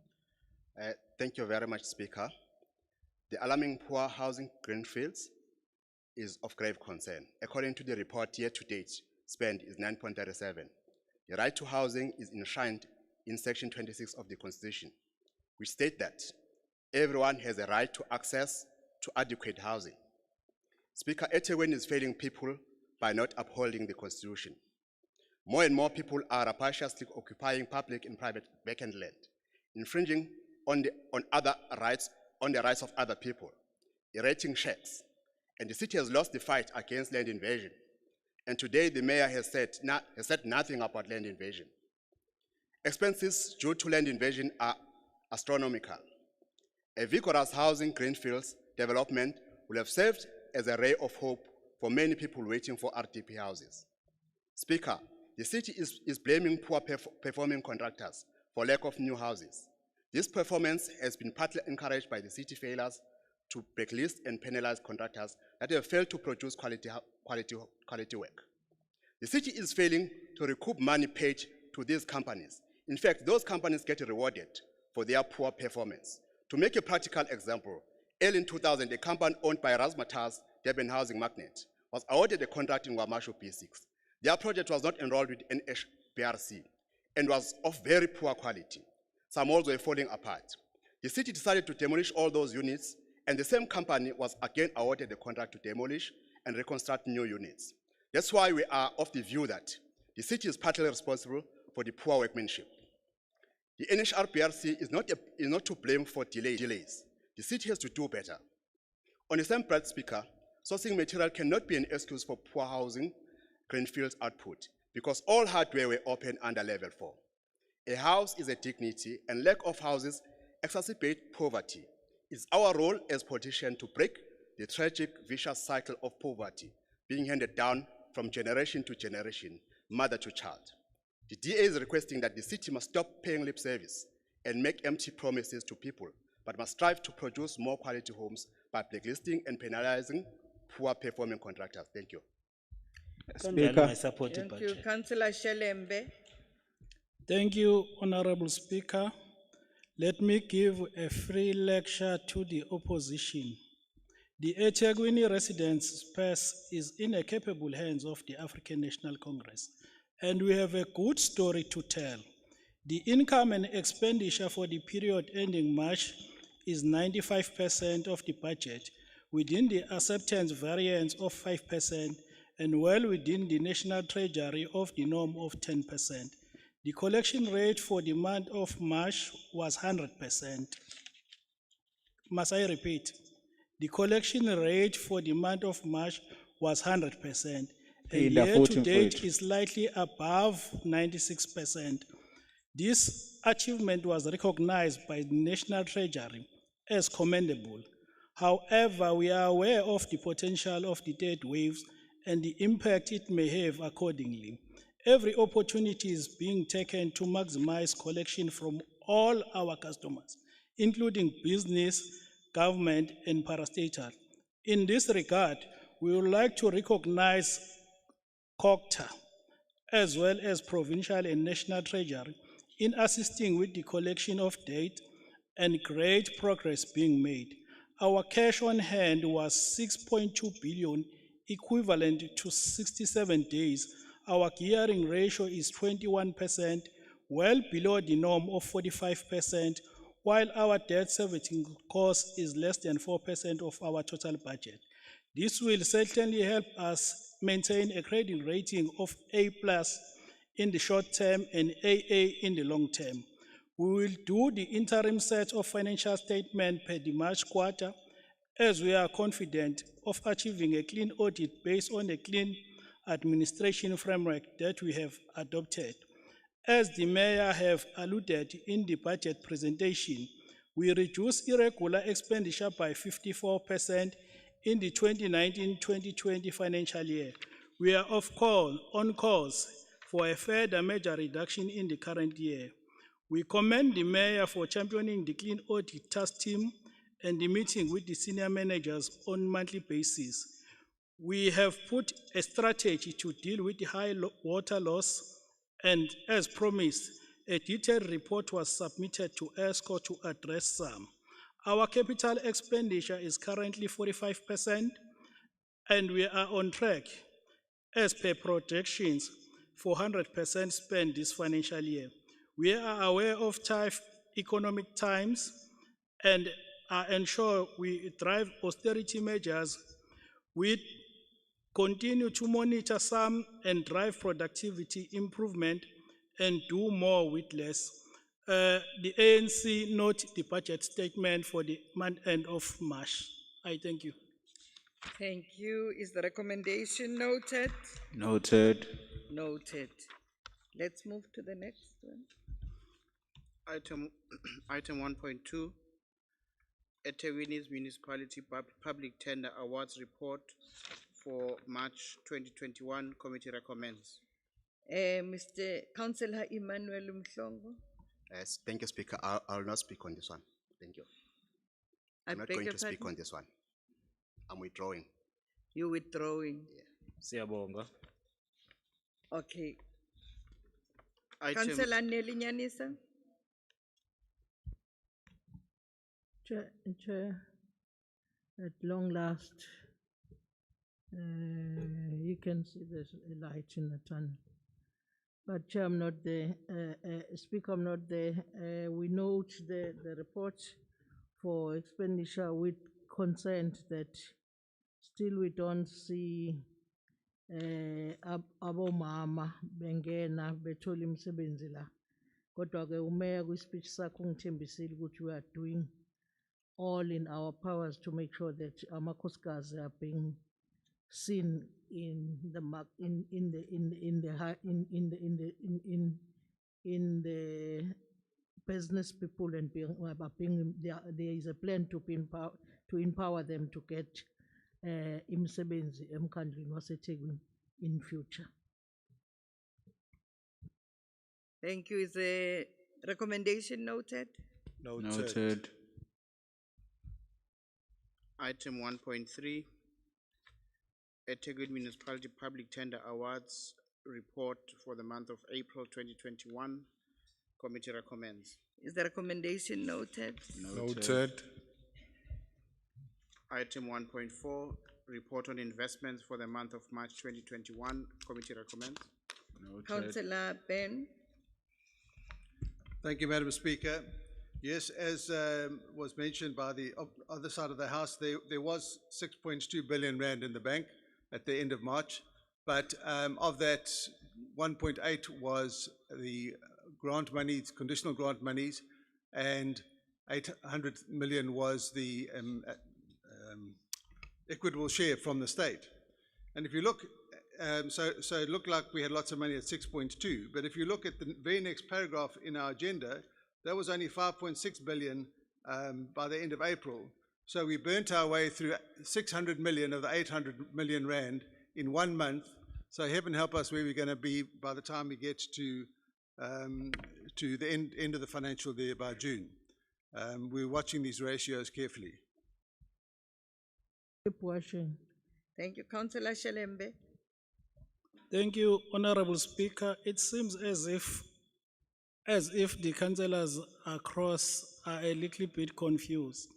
Thank you very much, Speaker. The alarming poor housing greenfields is of grave concern. According to the report, year to date, spend is 9.37. The right to housing is enshrined in Section 26 of the Constitution, which states that everyone has a right to access to adequate housing. Speaker, eThekwini is failing people by not upholding the Constitution. More and more people are rapaciously occupying public and private vacant land, infringing on the rights of other people, erecting shacks. And the city has lost the fight against land invasion. And today the mayor has said nothing about land invasion. Expenses due to land invasion are astronomical. A vigorous housing greenfields development will have served as a ray of hope for many people waiting for RDP houses. Speaker, the city is blaming poor performing contractors for lack of new houses. This performance has been partly encouraged by the city failures to blacklist and penalize contractors that have failed to produce quality work. The city is failing to recoup money paid to these companies. In fact, those companies get rewarded for their poor performance. To make a practical example, early in 2000, a company owned by Razmataz, Durban Housing Magnet, was awarded a contract in Wamashu P6. Their project was not enrolled with NHBRC and was of very poor quality. Some walls were falling apart. The city decided to demolish all those units, and the same company was again awarded the contract to demolish and reconstruct new units. That's why we are of the view that the city is partly responsible for the poor workmanship. The NHRPRC is not to blame for delays. The city has to do better. On the same breath, Speaker, sourcing material cannot be an excuse for poor housing greenfields output because all hardware were open under level 4. A house is a dignity, and lack of houses exacerbate poverty. It's our role as politicians to break the tragic, vicious cycle of poverty being handed down from generation to generation, mother to child. The DA is requesting that the city must stop paying lip service and make empty promises to people, but must strive to produce more quality homes by blacklisting and penalizing poor performing contractors. Thank you. Speaker. I support the Thank you, budget. Councillor Shelembe. Thank you, Honorable Speaker. Let me give a free lecture to the opposition. The eThekwini residents' space is in the capable hands of the African National Congress, and we have a good story to tell. The income and expenditure for the period ending March is 95% of the budget, within the acceptance variance of 5%, and well within the National Treasury of the norm of 10%. The collection rate for the month of March was 100%. Must I repeat? The collection rate for the month of March was 100%. And year to date is slightly above 96%. This achievement was recognized by the National Treasury as commendable. However, we are aware of the potential of the third waves and the impact it may have accordingly. Every opportunity is being taken to maximize collection from all our customers, including business, government, and parastatal. In this regard, we would like to recognize COCTA, as well as provincial and national treasury, in assisting with the collection of debt and great progress being made. Our cash on hand was 6.2 billion, equivalent to 67 days Our gearing ratio is 21%, well below the norm of 45%, while our debt servicing cost is less than 4% of our total budget. This will certainly help us maintain a credit rating of A+ in the short term and AA in the long term. We will do the interim set of financial statement per the March quarter, as we are confident of achieving a clean audit based on a clean administration framework that we have adopted. As the mayor have alluded in the budget presentation, we reduced irregular expenditure by 54% in the 2019-2020 financial year. We are on course for a further major reduction in the current year. We commend the mayor for championing the clean audit task team and the meeting with the senior managers on monthly basis. We have put a strategy to deal with the high water loss, and as promised, a detailed report was submitted to ESCO to address some. Our capital expenditure is currently 45%, and we are on track, as per projections, for 100% spent this financial year. We are aware of tough economic times and ensure we drive austerity measures. We continue to monitor some and drive productivity improvement and do more with less. The ANC note the budget statement for the month end of March. I thank you. Thank you. Is the recommendation noted? Noted. Noted. Let's move to the next one. Item 1.2, eThekwini's Municipality Public Tender Awards Report for March 2021, committee recommends. Mr. Councillor Emmanuel Mhlongo. Yes, thank you, Speaker. I'll not speak on this one. Thank you. I'm not going to speak on this one. I'm withdrawing. You're withdrawing? Siyabonga. Okay. Item- Councillor Nelly Nyanisa. Chair, at long last, you can see there's a light in the tunnel. But Chair, I'm not there. Speaker, I'm not there. We note the report for expenditure with consent that still we don't see abomama bengena bethola imisebenzi la. Kodwa ke umeya kwi-speech sakho ungithembisile ukuthi we are doing all in our powers to make sure that amakhosikazi are being seen in the business people and there is a plan to empower them to get imisebenzi emkhandlwini waseThekwini in future. Thank you. Is the recommendation noted? Noted. Item 1.3, eThekwini Municipality Public Tender Awards Report for the month of April 2021, committee recommends. Is the recommendation noted? Noted. Item 1.4, report on investments for the month of March 2021, committee recommends. Councillor Ben. Thank you, Madam Speaker. Yes, as was mentioned by the other side of the House, there was 6.2 billion rand in the bank at the end of March, but of that, 1.8 was the grant monies, conditional grant monies, and 800 million was the equitable share from the state. And if you look, so it looked like we had lots of money at 6.2, but if you look at the very next paragraph in our agenda, that was only 5.6 billion by the end of April. So we burnt our way through 600 million of the 800 million rand in 1 month. So heaven help us where we're going to be by the time we get to the end of the financial year by June. We're watching these ratios carefully. Keep watching. Thank you. Councillor Shelembe. Thank you, Honorable Speaker. It seems as if the councillors across are a little bit confused.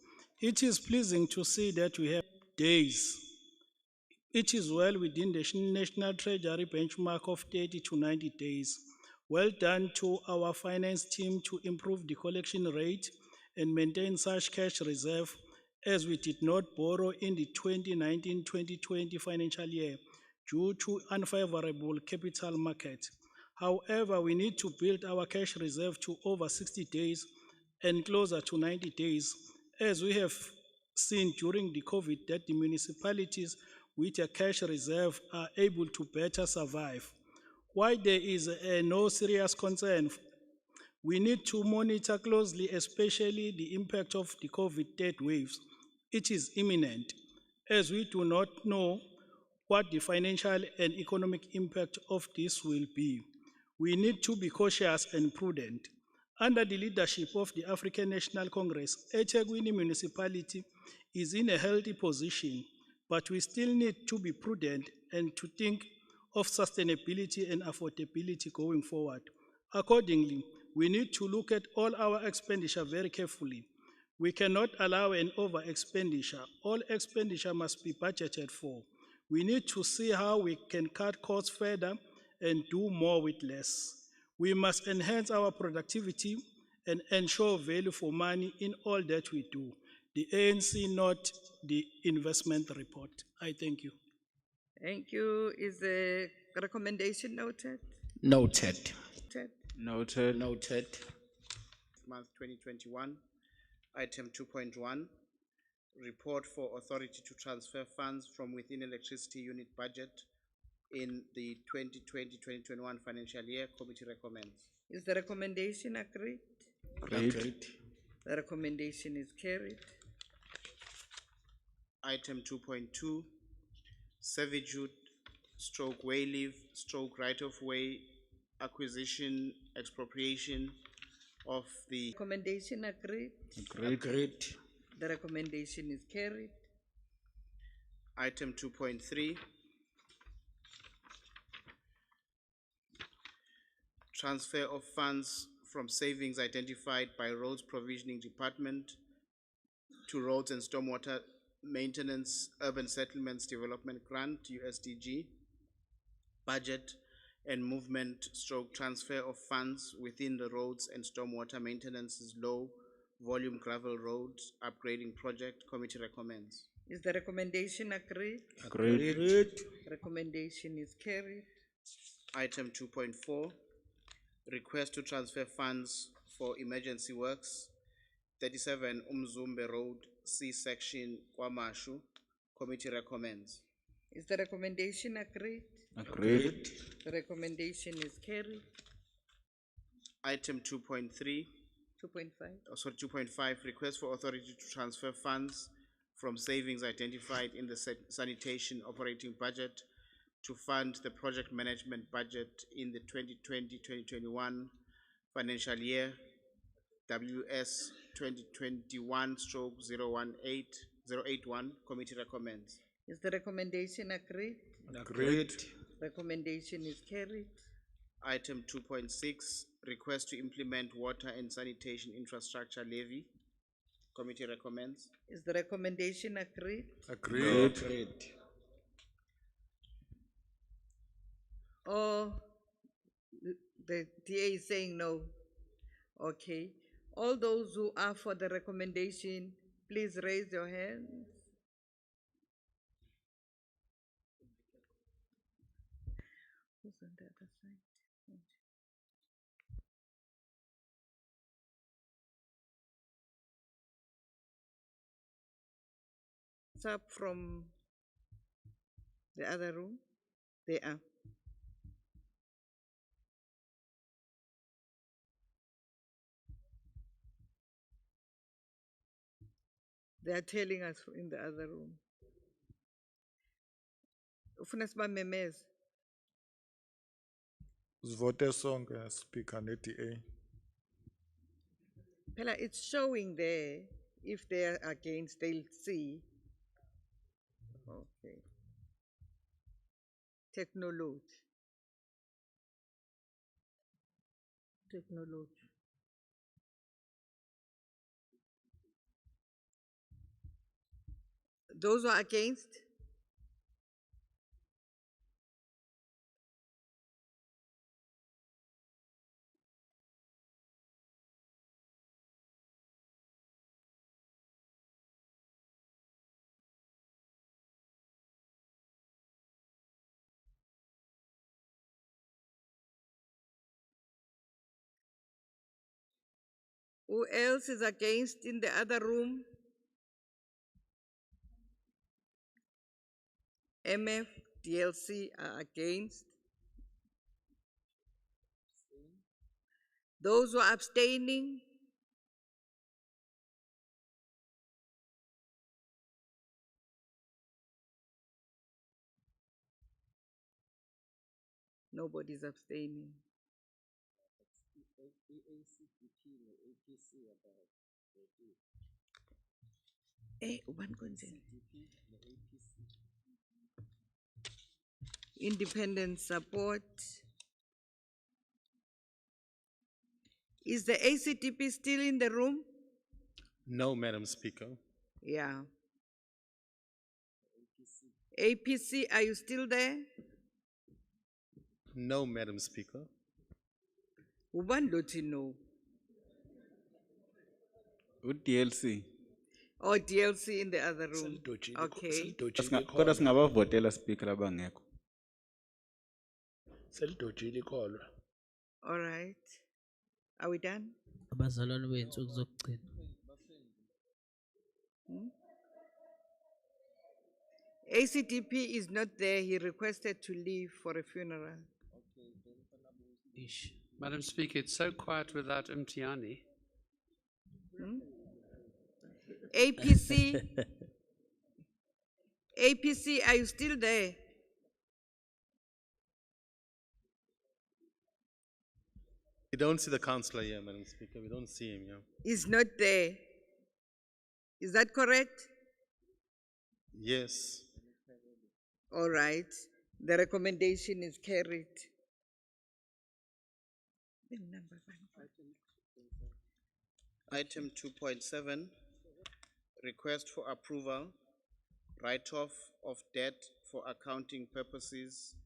It is pleasing to see that we have days It is well within the National Treasury benchmark of 30 to 90 days. Well done to our finance team to improve the collection rate and maintain such cash reserve, as we did not borrow in the 2019-2020 financial year due to unfavorable capital market. However, we need to build our cash reserve to over 60 days and closer to 90 days, as we have seen during the COVID that the municipalities with a cash reserve are able to better survive. Why there is no serious concern, we need to monitor closely, especially the impact of the COVID third waves. It is imminent, as we do not know what the financial and economic impact of this will be. We need to be cautious and prudent. Under the leadership of the African National Congress, eThekwini municipality is in a healthy position, but we still need to be prudent and to think of sustainability and affordability going forward. Accordingly, we need to look at all our expenditure very carefully. We cannot allow an over expenditure. All expenditure must be budgeted for. We need to see how we can cut costs further and do more with less. We must enhance our productivity and ensure value for money in all that we do. The ANC, not the investment report. I thank you. Thank you. Is the recommendation noted? Noted. Noted. Noted. Month 2021. Item 2.1, report for authority to transfer funds from within electricity unit budget in the 2020-2021 financial year. Committee recommends. Is the recommendation agreed? Agreed. The recommendation is carried. Item 2.2, servitude stroke way leave stroke right of way acquisition expropriation of the Recommendation agreed. Agreed. The recommendation is carried. Item 2.3, transfer of funds from savings identified by Roads Provisioning Department to Roads and Stormwater Maintenance Urban Settlements Development Grant, USDG, budget and movement stroke transfer of funds within the Roads and Stormwater Maintenance's low volume gravel roads upgrading project. Committee recommends. Is the recommendation agreed? Agreed. Recommendation is carried. Item 2.4, request to transfer funds for emergency works, 37 Umzumbe Road, C section, Kwamashu. Committee recommends. Is the recommendation agreed? Agreed. The recommendation is carried. Item 2.3, 2.5, request for authority to transfer funds from savings identified in the sanitation operating budget to fund the project management budget in the 2020-2021 financial year, WS 2021/081. Committee recommends. Is the recommendation agreed? Agreed. Recommendation is carried. Item 2.6, request to implement water and sanitation infrastructure levy. Committee recommends. Is the recommendation agreed? Agreed. Or the DA is saying no? Okay. All those who are for the recommendation, please raise your hands. Who's on the other side? What's up from the other room? They are. They are telling us in the other room. Ufuna sibamemeze. Sivote sonke speaker ne-DA. Phela, it's showing there. If they are against, they'll see. Okay. Technology. Those who are against? Who else is against in the other room? MF, DLC are against. Those who are abstaining? Nobody's abstaining. Independent support. Is the ACTP still in the room? No, Madam Speaker. Yeah. APC, are you still there? No, Madam Speaker. Ubandoti no. DLC. Or DLC in the other room? Okay. Kodwa singabavotela speaker abangekho. Selidojile ikholwa. All right. Are we done? Abazalwane beyinsuku zokugcina. ACDP is not there. He requested to leave for a funeral. Madam Speaker, it's so quiet without Mtiani. APC, APC, are you still there? We don't see the councillor here, Madam Speaker. We don't see him here. He's not there. Is that correct? Yes. All right. The recommendation is carried. Item 2.7, request for approval, write-off of debt for accounting purposes,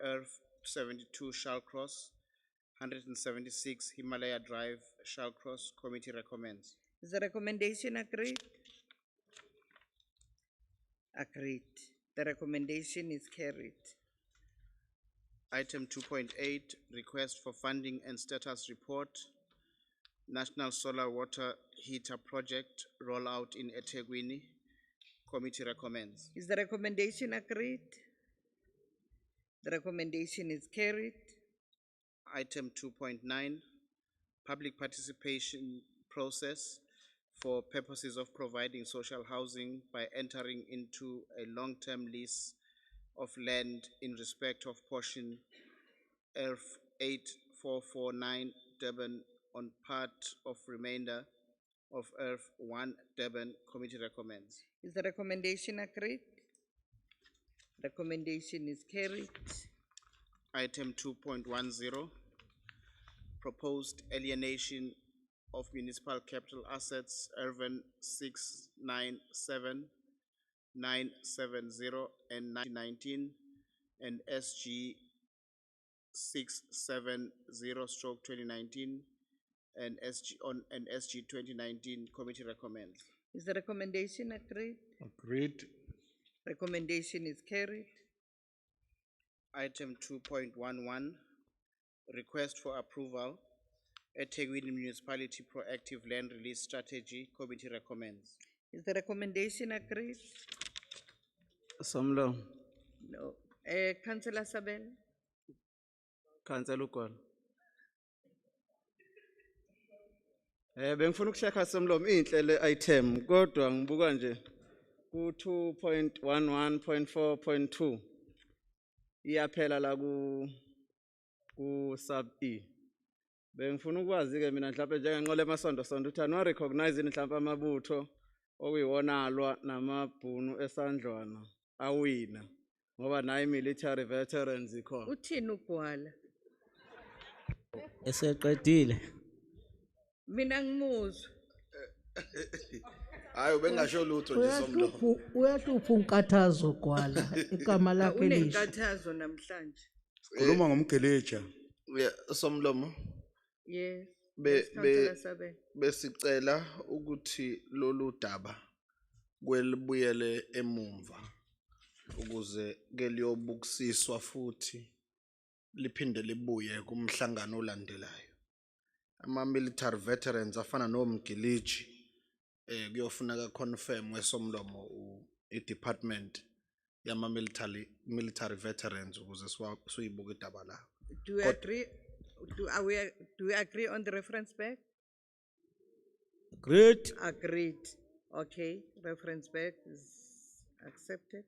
Earth 72 Shallcross, 176 Himalaya Drive, Shallcross. Committee recommends. Is the recommendation agreed? Agreed. The recommendation is carried. Item 2.8, request for funding and status report, National Solar Water Heater Project rollout in eThekwini. Committee recommends. Is the recommendation agreed? The recommendation is carried. Item 2.9, public participation process for purposes of providing social housing by entering into a long-term lease of land in respect of portion F 8449 Durban on part of remainder of Earth 1 Durban. Committee recommends. Is the recommendation agreed? Recommendation is carried. Item 2.10, proposed alienation of municipal capital assets, Irvin 697, 970 and 1919, and SG 670/2019, and SG 2019. Committee recommends. Is the recommendation agreed? Agreed. Recommendation is carried. Item 2.11, request for approval, eThekwini Municipality Proactive Land Release Strategy. Committee recommends. Is the recommendation agreed? Somlo. No. Councillor Sabel? Councillor Ukon. Bengifuna ukushekha Somlo inhle le item kodwa ngibuka nje ku 2.11.4.2 iyaphela la ku sub E. Bengifuna ukwazi ke mina mhlawumbe njengenqola emasondo sonto uthi no recognize mhlawumbe amabutho okuyiwona alwa namabhunu esandlwana awina ngoba nayi military veterans ikhona. Uthini ugwala? Eseqedile. Mina ngimuzwa. Hayi ubengasho lutho nje Somlo. Uyahlupha unkathazo gwala igama lakhe lisho. Unenkathazo namhlanje. Khuluma ngomgeleja. Somlomo. Yes. Councillor Sabel. Besicela ukuthi lolu daba kwelibuyele emumva ukuze ke liyobukisiswa futhi liphinde libuye kumhlangano olandelayo. ama-military veterans afana nomgiliji kuyofuneka confirm wesomlomo i-department military veterans ukuze siyibuke idaba la. Do we agree? Do we agree on the reference back? Agreed. Agreed. Okay, reference back is accepted.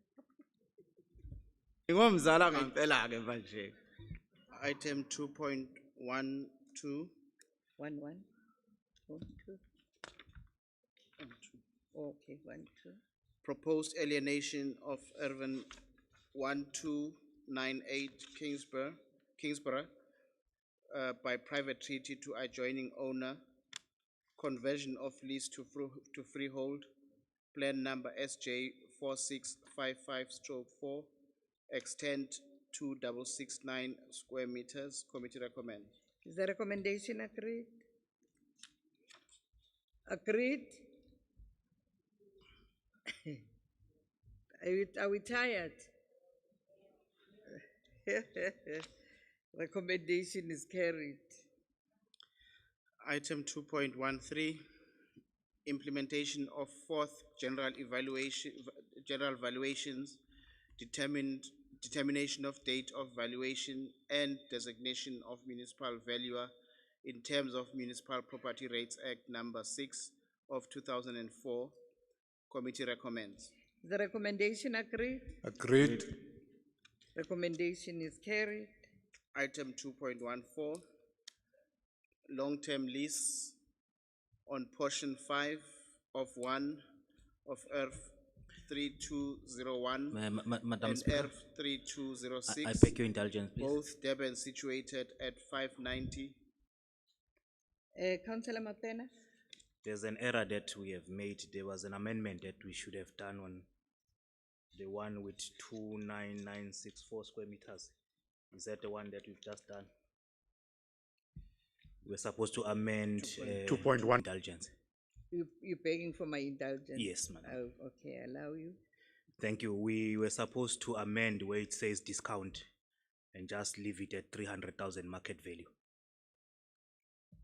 Ingomzala ngempela ke manje. Item 2.12, 1-1. 1-2. Okay, 1-2. proposed alienation of Irvin 1298 Kingsborough by private treaty to adjoining owner, conversion of lease to freehold, plan number SJ 4655/4, extent 2669 square meters. Committee recommends. Is the recommendation agreed? Agreed? Are we tired? Recommendation is carried. Item 2.13, implementation of fourth general valuations, determination of date of valuation and designation of municipal valuer in terms of Municipal Property Rates Act number 6 of 2004. Committee recommends. Is the recommendation agreed? Agreed. Recommendation is carried. Item 2.14, long-term lease on portion 5 of 1 of Earth 3201 Madam and Speaker, Earth 3206. I beg your indulgence, please. Both Durban situated at 590. Councillor Mapena? There's an error that we have made. There was an amendment that we should have done on the one with 29964 square meters. Is that the one that we've just done? We're supposed to amend 2.1. indulgence. You're begging for my indulgence? Yes, madam. Oh, okay, allow you. Thank you. We were supposed to amend where it says discount and just leave it at 300,000 market value.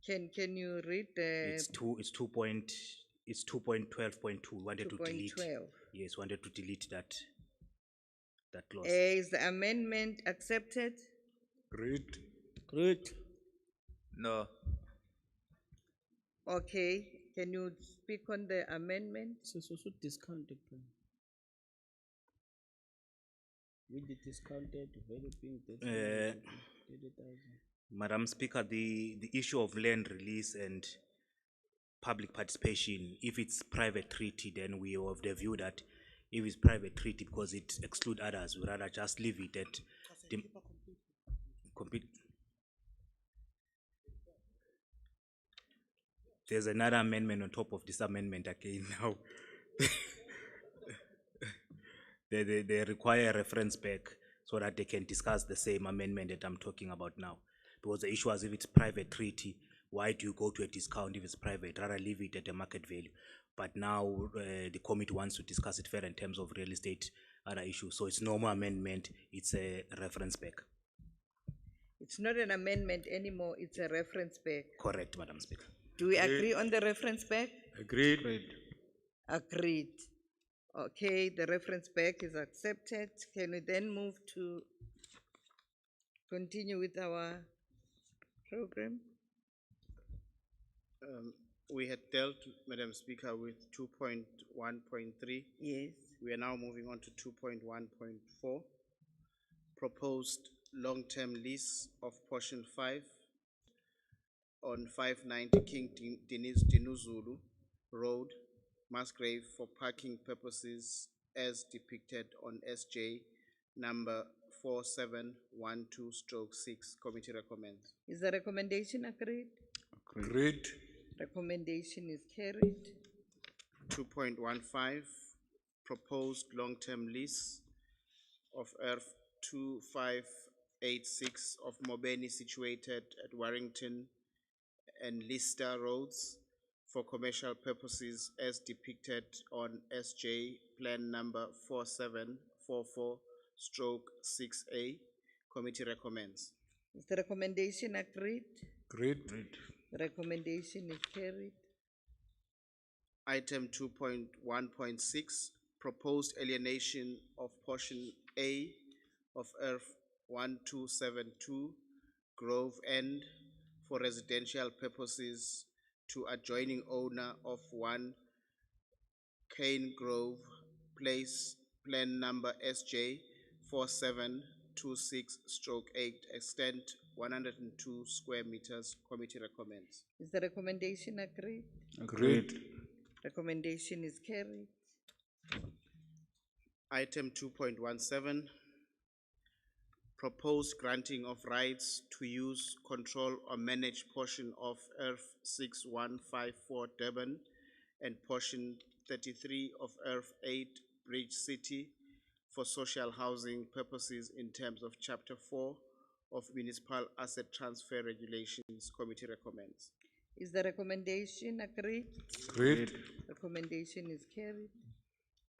Can you read the? It's 2.12.2. Wanted to delete. 2.12. Yes, wanted to delete that clause. Is the amendment accepted? Agreed. Agreed. No. Okay, can you speak on the amendment? So discounted plan. With the discounted value being 30,000. Madam Speaker, the issue of land release and public participation, if it's private treaty, then we have the view that if it's private treaty, because it excludes others, we rather just leave it at the complete. There's another amendment on top of this amendment again now. They require a reference back so that they can discuss the same amendment that I'm talking about now. Because the issue is, if it's private treaty, why do you go to a discount if it's private? Rather leave it at the market value. But now the committee wants to discuss it further in terms of real estate other issues. So it's no more amendment, it's a reference back. It's not an amendment anymore, it's a reference back. Correct, Madam Speaker. Do we agree on the reference back? Agreed. Agreed. Okay, the reference back is accepted. Can we then move to continue with our program? We had dealt, Madam Speaker, with 2.1.3. Yes. We are now moving on to 2.1.4. Proposed long-term lease of portion 5 on 590 King Dinuzulu Road, Musgrave, for parking purposes as depicted on SJ number 4712/6. Committee recommends. Is the recommendation agreed? Agreed. Recommendation is carried. 2.15, proposed long-term lease of Earth 2586 of Mobeni situated at Warrington and Lister Roads for commercial purposes as depicted on SJ plan number 4744/6A. Committee recommends. Is the recommendation agreed? Agreed. The recommendation is carried. Item 2.1.6, proposed alienation of portion A of Earth 1272 Grove End for residential purposes to adjoining owner of 1 Cane Grove Place, plan number SJ 4726/8, extent 102 square meters. Committee recommends. Is the recommendation agreed? Agreed. Recommendation is carried. Item 2.17, proposed granting of rights to use, control or manage portion of Earth 6154 Durban and portion 33 of Earth 8 Bridge City for social housing purposes in terms of Chapter 4 of Municipal Asset Transfer Regulations. Committee recommends. Is the recommendation agreed? Agreed. Recommendation is carried.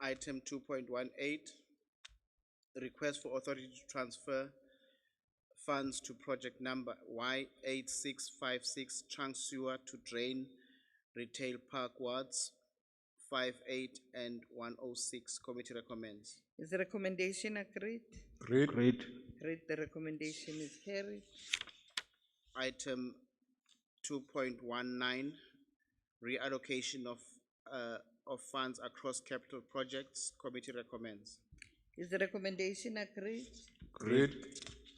Item 2.18, request for authority to transfer funds to project number Y8656 trunk sewer to drain retail park wards 58 and 106. Committee recommends. Is the recommendation agreed? Agreed. Agreed. The recommendation is carried. Item 2.19, reallocation of funds across capital projects. Committee recommends. Is the recommendation agreed? Agreed.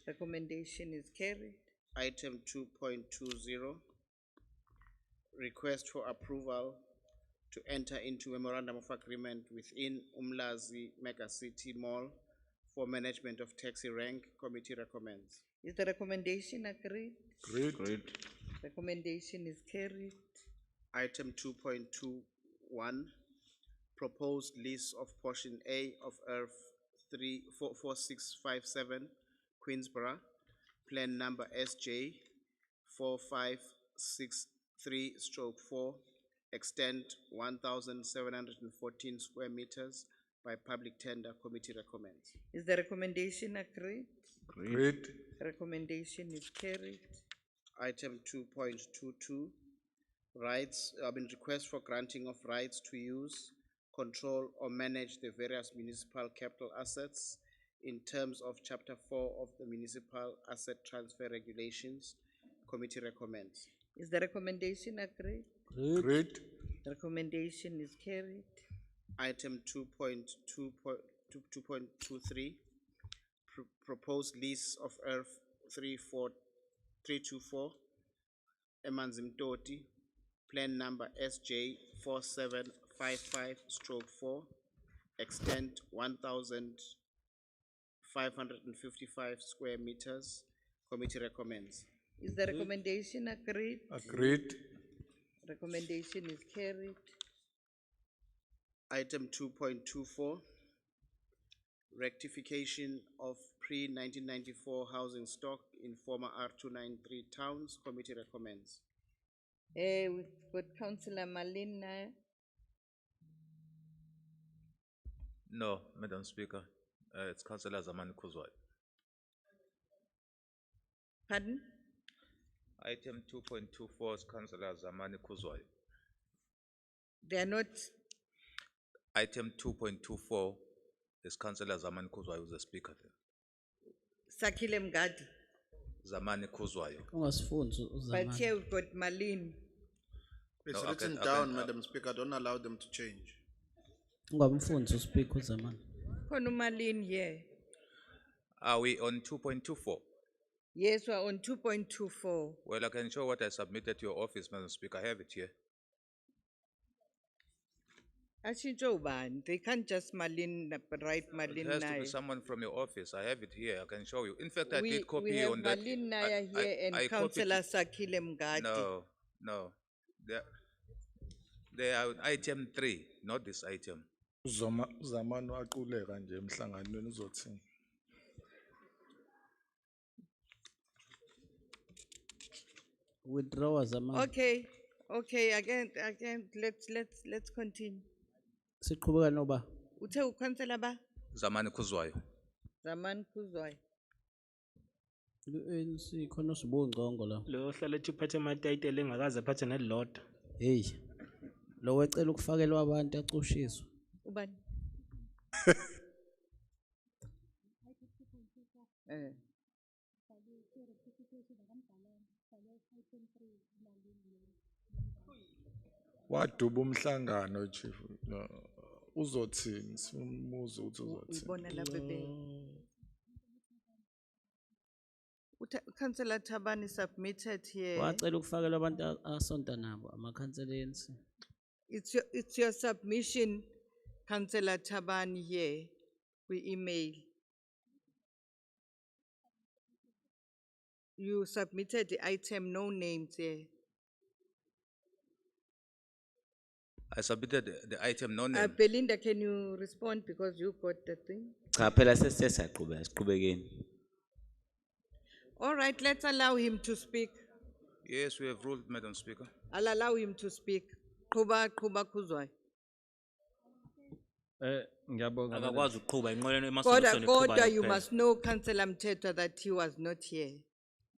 Recommendation is carried. Item 2.20, request for approval to enter into memorandum of agreement within Umlazi Mega City Mall for management of taxi rank. Committee recommends. Is the recommendation agreed? Agreed. Recommendation is carried. Item 2.21, proposed lease of portion A of Earth 4657 Queensborough, plan number SJ 4563/4, extent 1,714 square meters by public tender. Committee recommends. Is the recommendation agreed? Agreed. Recommendation is carried. Item 2.22, request for granting of rights to use, control or manage the various municipal capital assets in terms of Chapter 4 of the Municipal Asset Transfer Regulations. Committee recommends. Is the recommendation agreed? Agreed. Recommendation is carried. Item 2.23, proposed lease of Earth 324 Emanzimtoti, plan number SJ 4755/4, extent 1,555 square meters. Committee recommends. Is the recommendation agreed? Agreed. Recommendation is carried. Item 2.24, rectification of pre-1994 housing stock in former R293 towns. Committee recommends. We've got Councillor Malina. No, Madam Speaker, it's Councillor Zamani Kuzwai. Pardon? Item 2.24 is Councillor Zamani Kuzwai. They are not. Item 2.24 is Councillor Zamani Kuzwai who's the speaker there. Sakile Mgadi. Zamani Kuzwai. But here we've got Malin. It's No, written okay, down, okay, Madam Speaker. Don't allow them to change. Ungamfunzi uspeak uzamani. Khona Malin here. Are we on 2.24? Yes, we're on 2.24. Well, I can show what I submitted to your office, Madam Speaker. I have it here. Ashintsho ubani? They can't just Malin write It Malin has to be Naya. someone from your office. I have it here. I can show you. In fact, I We did copy have on that. Malin Naya here and I copied Councillor it. Sakile Mgadi. No. They are on item 3, not this item. Zamani waquleka nje emhlanganweni uzothini. Withdraw zamani. Okay, again, let's continue. Siqhubeka noba. Uthe Councillor ba? Zamani Kuzwayo. Zaman Kuzwai. ANC khona sibongcongo la. Lo hlala ethi uphethe amatayitela engakaze aphathe nelilodwa. Hey. Lo wecela ukufakelwa abantu acushiswe. Ubani? Waduba umhlangano chief. No. Uzothini simubuza ukuthi uzothini. Ubona la bebe. Councillor Thabani submitted here. Wacela ukufakelwa abantu asonta nabo amakhanselens. It's your submission, Councillor Thabani here. We email. You submitted the item, no names here. I submitted the item, no name. Belinda, can you respond because you got the thing? Cha phela sesiyaqhubeka siqhubekeni. All right, let's allow him to speak. Yes, we have ruled, Madam Speaker. I'll allow him to speak. Qhuba Kuzwai. Ngiyabonga. Akakwazi ukuqhuba inqoleni Kodwa you must know, Councillor Mthethwa, that he was not here.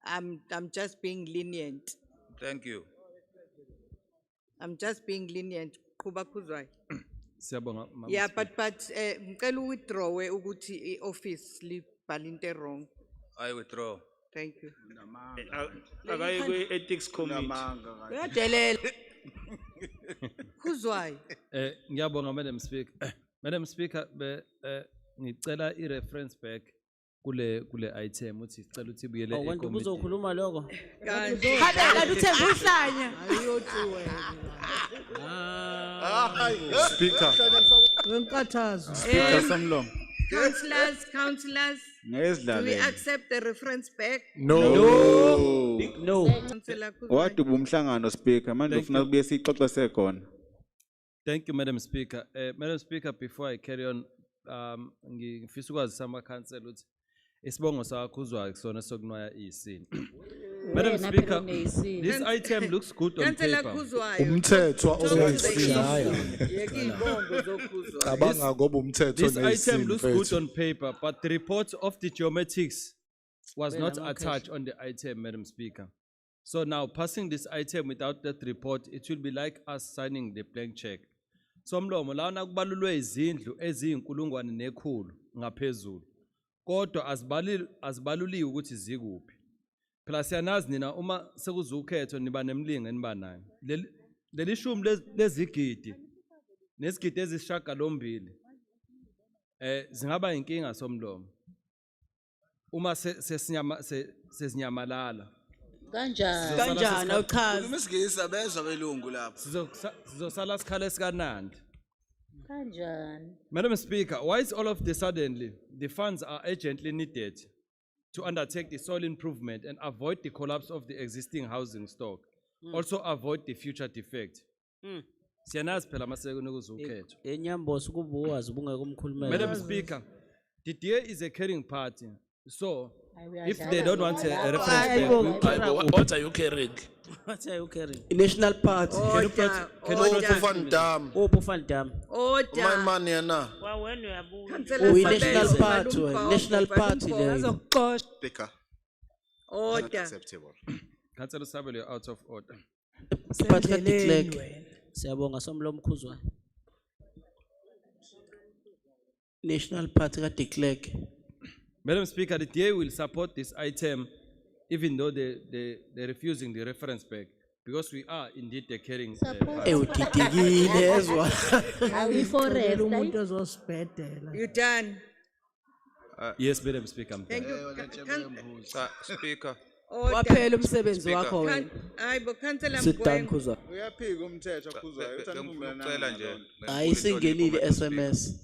I'm just being lenient. Thank you. I'm just being lenient. Qhuba Kuzwai. Siyabonga. Yeah, but ngicela withdraw ukuthi office libhale into wrong. I withdraw. Thank you. Akayi kwi-ethics committee. Uyadelela. Kuzwai. Ngiyabonga Madam Speaker. Madam Speaker, ngicela i-reference back kule item uthi sicela ukuthi ibuyele Awukanti uzokhuluma lokho. Hada uthemba uhlanya. Speaker. Wenkathazo. Speaker Samlo. Councillors. Do we Ngezidlale. accept the reference back? No. No. Councillor Kuzwai. Waduba umhlangano speaker manje ufuna kubuye sixoxe sekhona. Thank you, Madam Speaker. Madam Speaker, before I carry on, ngifisa ukwazisa ama-council ukuthi isibongo sakho uzwayo kusona sokunwaya iyisini. Madam Speaker, this item looks good on Councillor paper. Kuzwai. Umthethwa This item looks good on paper, but the report of the geomatics was not attached on the item, Madam Speaker. So now, passing this item without that report, it will be like us signing the blank check. Somlomo lana kubalulwe izindlu eziyinkulungwane nekhulu ngaphezulu. Kodwa azibaluliwe ukuthi zikuphi. Phela siyanazi nina uma sekuzukhetho niba nemlingo eniba nayo. Leli shumi lezigidi nesigidi ezisishagalombili zingaba inkinga Somlomo. Uma sesinyamalala. Kanjani awuchazi. Umesigisa bezwa belungu lapho. Sizosala sikhala esikanandi. Kanjani. Madam Speaker, why is all of the suddenly the funds are urgently needed to undertake the soil improvement and avoid the collapse of the existing housing stock? Also avoid the future defect. Siyanazi phela maseko nokuzukhetho. Enyambosi kubuwazi ubungeke umkhulumela. Madam Speaker, the DA is a caring party. So if they don't want a reference back, What are you carrying? What are you carrying? National Party. Order. Van Dam. Van Dam. Order. My man yana. National Party. National Party leyo. Speaker. Order. Unacceptable. Councillor Sabelo, you're out of order. Party declare. Siyabonga Somlomo Khuzwayo. National Party ka declare. Madam Speaker, the DA will support this item even though they're refusing the reference back because we are indeed the caring party. You done? Yes, Madam Speaker. Thank you. Speaker. Waphela umsebenzi wakho wena. Hayibo Councillor Sit-down Mgwengwe. Khuzwayo. Uyaphika umthetho Khuzwayo Bengicela nje. Ayisingenile SMS.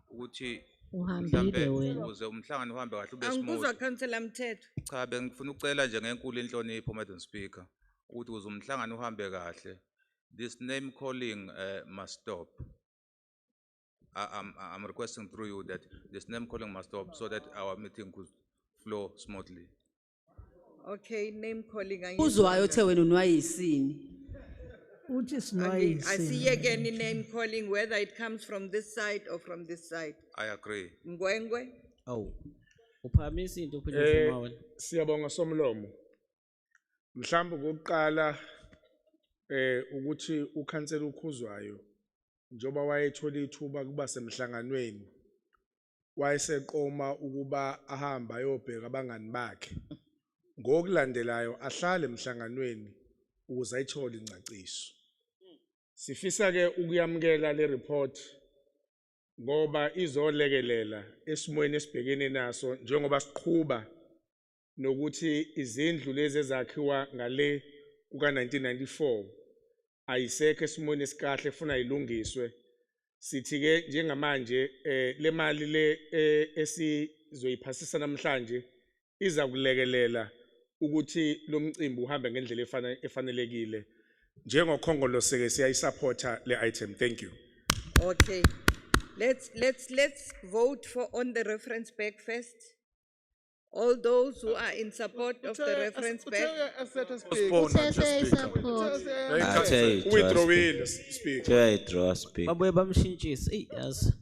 Ukuthi Uhambile wena. Uze umhlangano uhambe kahle ube Angikuzwa smooth. Councillor Mthethwa. Cha bengifuna ukucela nje ngenkulu inhlonipho Madam Speaker ukuthi uze umhlangano uhambe kahle. This name calling must stop. I'm requesting through you that this name calling must stop so that our meeting could flow smoothly. Okay, name calling. Uzwayo othe wena unwayisini. I see again in name calling, whether it comes from this side or from this side. I agree. Mgwengwe. Oh. Uphakamisa into uphinde uvuma wena. Siyabonga Somlomo. Mhlawumbe kokuqala ukuthi ukhansela ukhuzwayo njoba wayethola ithuba kuba semhlanganweni wayeseqoma ukuba ahamba ayobheka abangani bakhe ngokulandelayo ahlale emhlanganweni ukuze ayithole ingcaciso. Sifisa ke ukuyamkela le report ngoba izolekelela esimweni esibhekene naso njengoba siqhubha nokuthi izindlu lezi ezakhiwa ngale kuka 1994 ayisekho esimweni esikahle efuna ilungiswe. Sithi ke njengamanje le mali le esizoyiphasisa namhlanje iza kulekelela ukuthi lo mcimbi uhambe ngendlela efanelekile. Njengokhongolose ke siyayisupporta le item. Thank you. Okay. Let's vote on the reference back first. All those who are in support of the reference back. Withdrawing, Speaker. Withdraw, Speaker. Babuye bamshintshise. Yazi.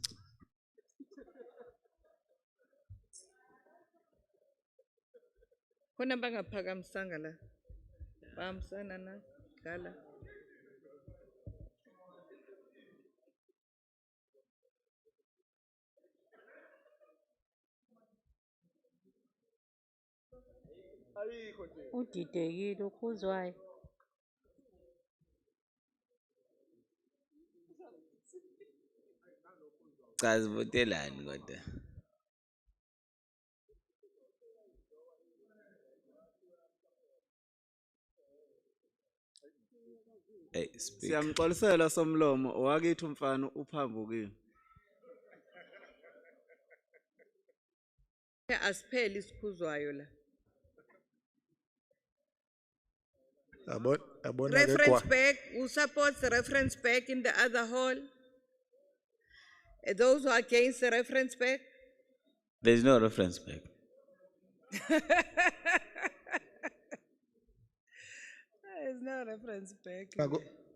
Khona bangaphakamisanga la. Bamsana na gala. Udidekile ukhuzwayo. Cha zivotelani kodwa. Hey, Speaker. Siyamxolisela Somlomo owakithi umfana uphambukile. Asipheli isikhuzwayo la. Reference back, who supports the reference back in the other hall? Those who are against the reference back? There's no reference back. There's no reference back.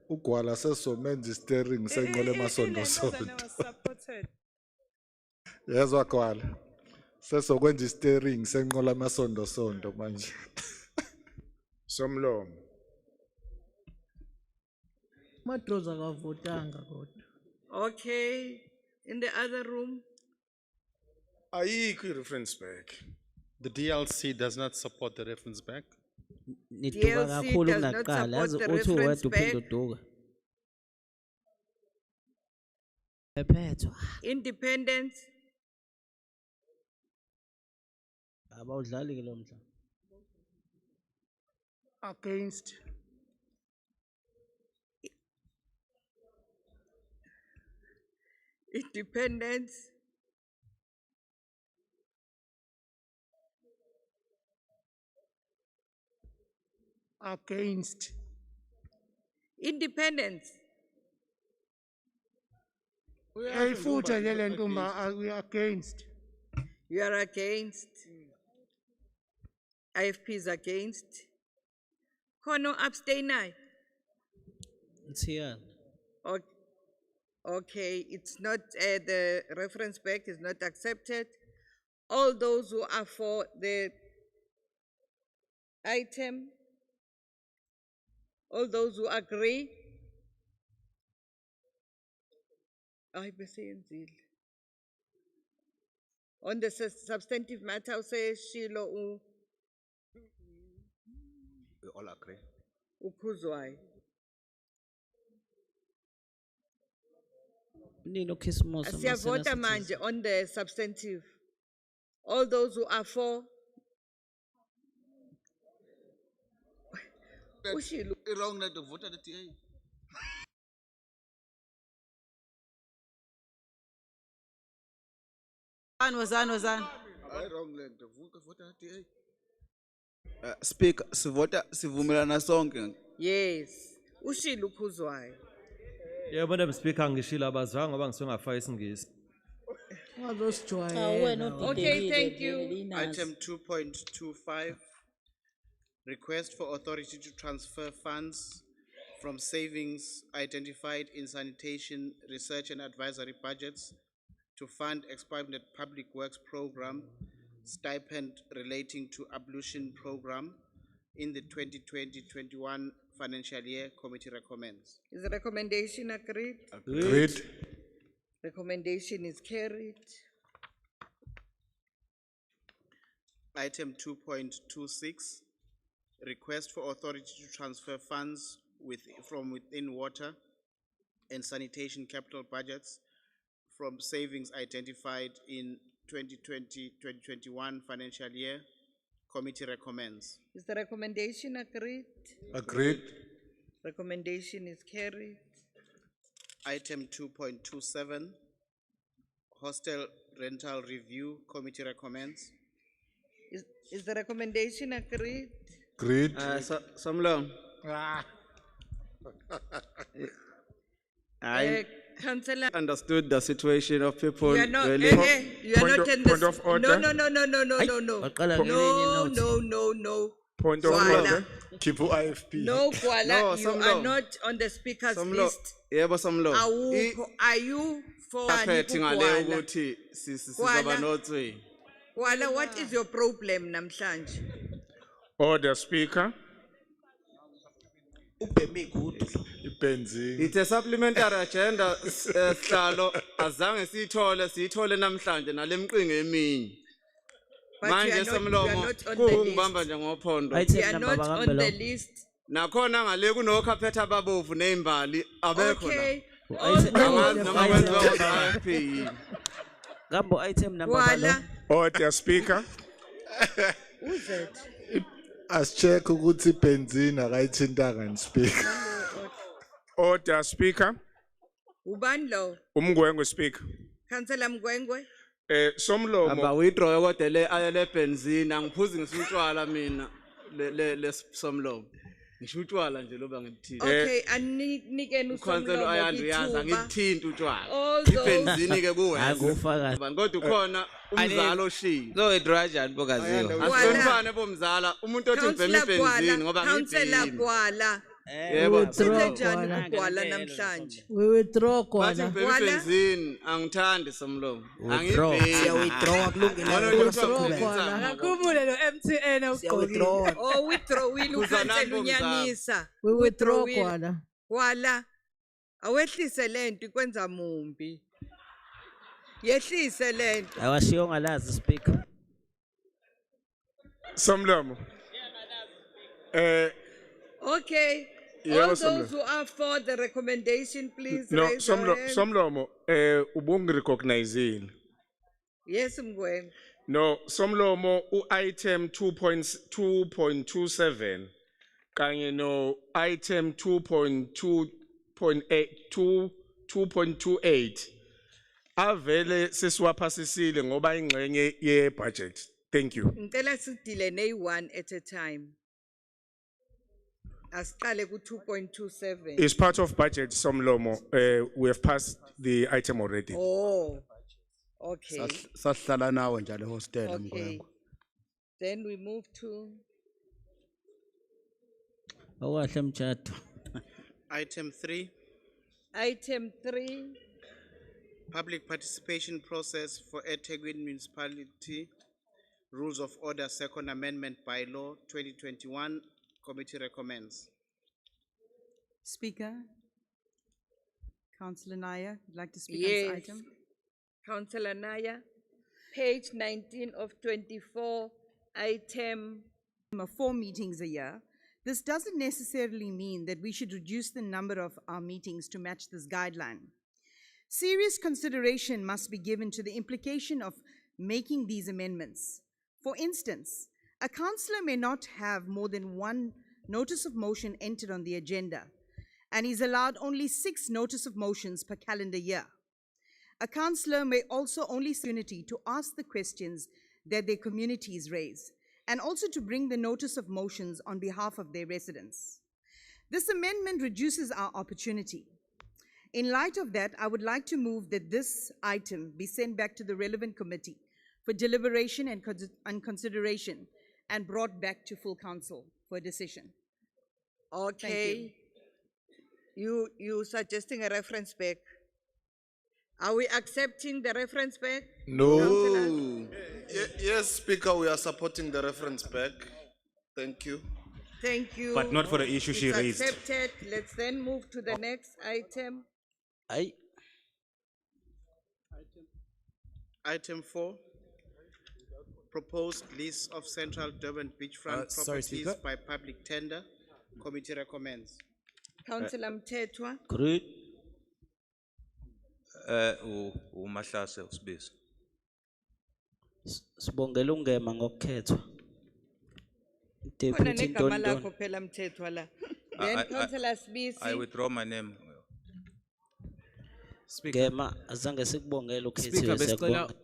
Ugwala sesomenza steering senqola emasondo sonto. Yezwa Gwala. Sesokwenza steering senqola emasondo sonto manje. Somlomo. Matroza akavotanga kodwa. Okay. In the other room? Ayikho reference back. The DLC does not support the reference back. Niduka kakhulu kunaqala yazi uthi wedwa uphinde uduka. Ephethwa. Independence? Abawudlali ke lo mdla. Against. Independence? Against. Independence? We are against. You are against? IFP is against? Kono abstain? Ntiyana. Okay, it's not, the reference back is not accepted. All those who are for the item, all those who agree. On the substantive matter, say Shilo We all agree. Ukhuzwayo. Nino Kismos. Siyavota manje on the substantive. All those who are for. Wrong that the voter the TA. Wazan. Wrong like the voter TA. Speaker, sivumelana sonke. Yes. Ushilo Ukhuzwayo. Yeah, Madam Speaker, ngishila abazwanga ngoba ngisongafaka isingisi. Okay, thank you. Item 2.25, request for authority to transfer funds from savings identified in sanitation, research and advisory budgets to fund expanded public works program stipend relating to ablution program in the 2020-21 financial year. Committee recommends. Is the recommendation agreed? Agreed. Recommendation is carried. Item 2.26, request for authority to transfer funds from within water and sanitation capital budgets from savings identified in 2020-2021 financial year. Committee recommends. Is the recommendation agreed? Agreed. Recommendation is carried. Item 2.27, hostel rental review. Committee recommends. Is the recommendation agreed? Agreed. Somlo. I Councillor, understood the situation of people. you are not, really- you are Point not of- in the. point of order. No. Point of Kuala. order. Kipu IFP. No, Kuala, No, you are Somlo. not on the speaker's Somlo. list. Yebo Somlo. Are you for Aphethe ngale Kuala? ukuthi sizaba Kuala. notswe. Kuala, what is your problem namhlanje? Order, Speaker. It's a supplementary agenda sihlalo azange siyithole namhlanje nalemqingo eminye. But you Manje are not Somlomo on the kungibamba list. nje ngophondo. You are not on the list. Nakhona ngale kunokaphethe ababovu nezimbali abekho la. Okay. Angazi noma kwenziwa ngo-IFP yini. Gambo item number Kuala. Order, Speaker. Who's that? As-check ukuthi benzine akayithintanga ni Speaker. Order, Speaker. Ubani lo? Umgwengwe, Speaker. Councillor Mgwengwe. Somlomo. Aba withdraw kodwa le ayele benzine angiphuzi ngisutshwala mina le Somlomo. Ngishutshwala nje loba ngikuthini. Okay, anikeni Council uSomlomo ayanda uyazi ithuba. angikuthinta utshwala. All those- Ibenzini ke kuwena. Akufaka. Kodwa ukhona umzalo oshiya. So withdraw kanjani bokaziwa? Asihloniphane bomzala umuntu othi ngibhema ibenzini ngoba Councillor ngibhemi. Kuala. Yebo. Uthethe njani uKuala namhlanje? We withdraw Bathi Kuala. ngibhema ibenzini angithandi Somlomo. Withdraw. Withdraw kulungile. Akakhumule lo MTN awugqokile. Oh, withdrawile ukhansela unyanisa. We withdraw Withdrawile. Kuala. Kuala. Awehlise lento ikwenza mumbi. Yehlise lento. Awashiyo ngalazi speaker. Somlomo. Okay. Yebo, All Somlomo. those who are for the recommendation, please No, raise your hand. Somlomo, ubungirecognizile. Yes, Mgwengwe. No, Somlomo, item 2.27, kanye no item 2.28, avele sesiwaphasisile ngoba ingxenye ye budget. Thank you. Ngicela sidile nay1 at a time. Asiqale ku 2.27. It's part of budget, Somlomo. We have passed the item already. Oh. Okay. Sahlala nawe njalo hostel Okay. Mgwengwe. Then we move to Owahle mchato. Item 3, item 3. public participation process for eThekwini Municipality Rules of Order Second Amendment by Law 2021. Committee recommends. Speaker. Councillor Naya, would like to speak on Yes. this item? Councillor Naya, page 19 of 24, item. Of 4 meetings a year. This doesn't necessarily mean that we should reduce the number of our meetings to match this guideline. Serious consideration must be given to the implication of making these amendments. For instance, a councillor may not have more than 1 notice of motion entered on the agenda, and is allowed only 6 notice of motions per calendar year. A councillor may also only see opportunity to ask the questions that their communities raise, and also to bring the notice of motions on behalf of their residents. This amendment reduces our opportunity. In light of that, I would like to move that this item be sent back to the relevant committee for deliberation and consideration, and brought back to full council for a decision. Okay. You suggesting a reference back? Are we accepting the reference back? No. Yes, Speaker, we are supporting the reference back. Thank you. Thank you. But not for the issue she It's raised. accepted. Let's then move to the next item. Item 4, proposed lease of Central Durban beachfront sorry, properties Speaker. by public tender. Committee recommends. Councillor Mthethwa. Agreed. Umahlase usibisi. Sibongela ungema ngokukhethwa. Khona Deputy negama Ntoni. lakho phela Mthethwa la. Then Councillor Sibisi. I withdraw my name. Ngema azange sikubongela Speaker, ukhethiwe besicela siyakubonga.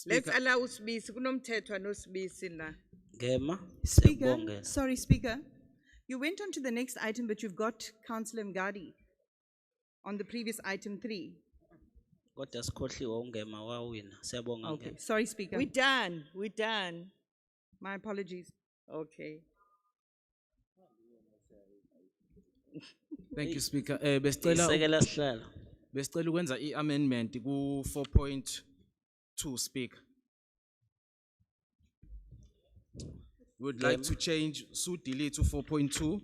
Let's allow Sibisi kunomthethwa noSibisi la. Ngema Speaker, siyakubongela. sorry, Speaker. You went on to the next item, but you've got Councillor Mgadi on the previous item 3. Kodwa sikhohliwe ungema wawina. Siyabonga Okay, ngema. sorry, Speaker. We're done. My apologies. Okay. Thank you, Speaker. Isekela sihlalo. Besicela ukwenza i-amendment ku 4.2, Speaker. We would like to change, delete to 4.2,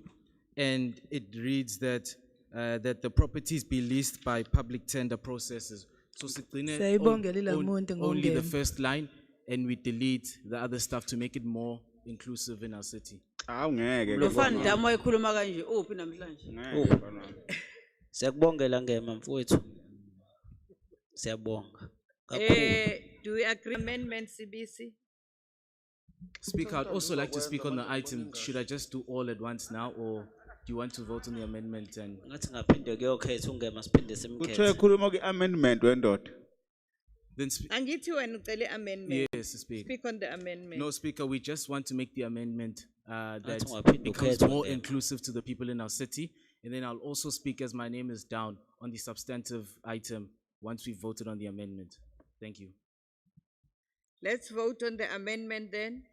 and it reads that that the properties be leased by public tender processes. So sigcine Siyayibongela ilamuntu only the ngongema. first line, and we delete the other stuff to make it more inclusive in our city. Lofani damo ekhuluma kanje uphi namhlanje. Siyakubongela ngema mfowethu. Siyabonga. Kakhulu. Do we agree amendment Sibisi? Speaker, I'd also like to speak on the item. Should I just do all at once now, or do you want to vote on the amendment? And Ngathi ngaphinde kuyokhetha ungema siphinde Kuthiwe simkhethe. khuluma ku-amendment wendoda. then Angithi wena ucele amendment. yes, Speaker. Speak on the amendment. No, Speaker, we just want to make the amendment that ungaphinde becomes ukhethwe more ngema. inclusive to the people in our city. And then I'll also speak as my name is down on the substantive item once we've voted on the amendment. Thank you. Let's vote on the amendment then.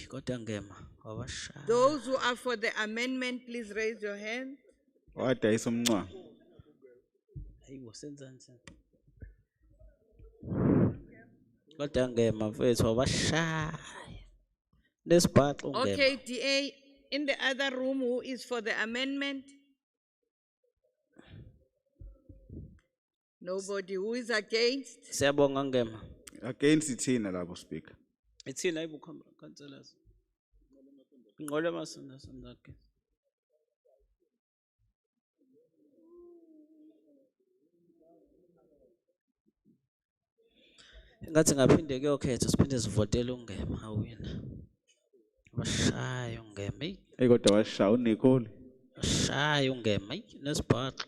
Kodwa ngema wabashaya. Those who are for the amendment, please raise your hand. Wadayisa umncwa. Hayibo senzani sana. Kodwa ngema mfowethu wabashaya. Lesibhaxo ngema. Okay, DA, in the other room, who is for the amendment? Nobody. Who is against? Siyabonga ngema. Against ithina lapho, Speaker. Ithina ayibo councillors. Ingqole masonda sondake. Ngathi ngaphinde kuyokhetha siphinde sivotele ungema awina. Washaya ungema. Kodwa washaya uNicole. Washaya ungema. Nesibhaxo.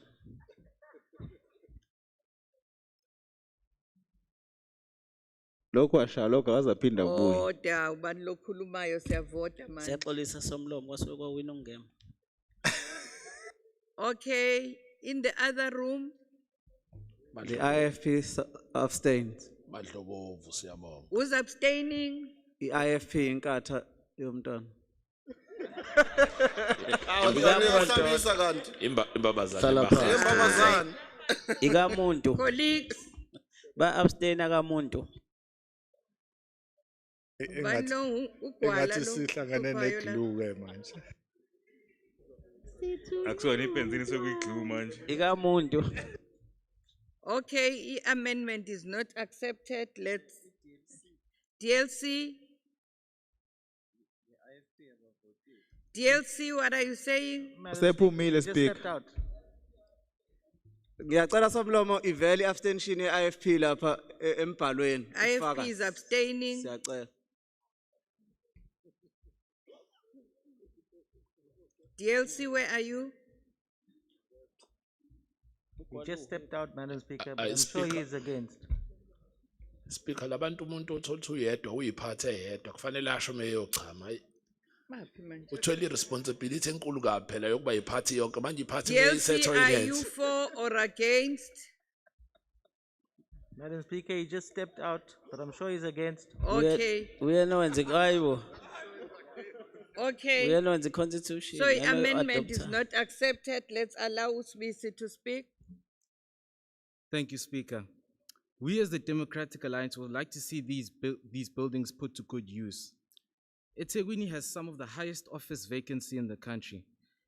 Lokho washaya lokho akazaphinda kubuye. Order, ubani lokhulumayo siyavota manje. Siyaxolisa somlomo kwasuke kwawina ungema. Okay, in the other room, The IFP abstains. Madlobovu siyabonga. who's abstaining? The IFP inkatha yomntwana. Awuyasabisa kanti. Hlala phansi. Imbabazana. Ikamuntu. Colleagues, Ba abstaina kamuntu. ubani lo ugwala Engathi lo sihlangane uhluphayo la? neglue manje. Akusiwona ibenzini sekuyiglue manje. Ikamuntu. Okay, amendment is not accepted. Let's DLC. DLC, what are you saying? Sephumile, Speaker. Ngiyacela somlomo ivele abstention ye-IFP lapha embhalweni. IFP is abstaining. Siyacela. DLC, where are you? He just stepped out, Madam Speaker, but Aye, I'm sure he Speaker. is against. Speaker, labantu umuntu othola ukuthi uyedwa uyiphathe yedwa kufanele asho meyochama. Hayi. Maphi manje? Uthwele responsibility enkulu kabi phela yokuba iphathi yonke manje iphathi DLC, meyisetho are you ilenze. for or against? Madam Speaker, he just stepped out, but I'm sure he's against. Okay. Uyena wenze ayibo. Okay. Uyena wenze constitution. So Uyena amendment is adopter. not accepted. Let's allow Usbisi to speak. Thank you, Speaker. We as the Democratic Alliance would like to see these buildings put to good use. eThekwini has some of the highest office vacancy in the country,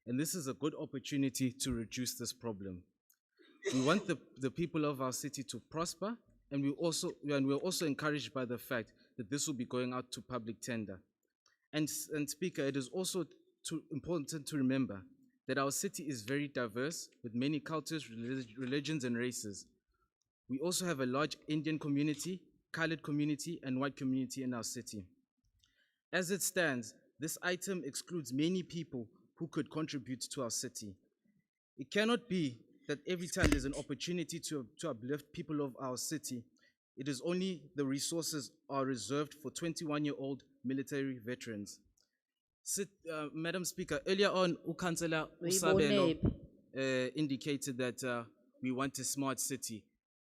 and this is a good opportunity to reduce this problem. We want the people of our city to prosper, and we're also encouraged by the fact that this will be going out to public tender. And Speaker, it is also important to remember that our city is very diverse with many cultures, religions, and races. We also have a large Indian community, colored community, and white community in our city. As it stands, this item excludes many people who could contribute to our city. It cannot be that every time there's an opportunity to uplift people of our city, it is only the resources are reserved for 21-year-old military veterans. Madam Speaker, earlier on, Councillor Usabelo indicated that we want a smart city,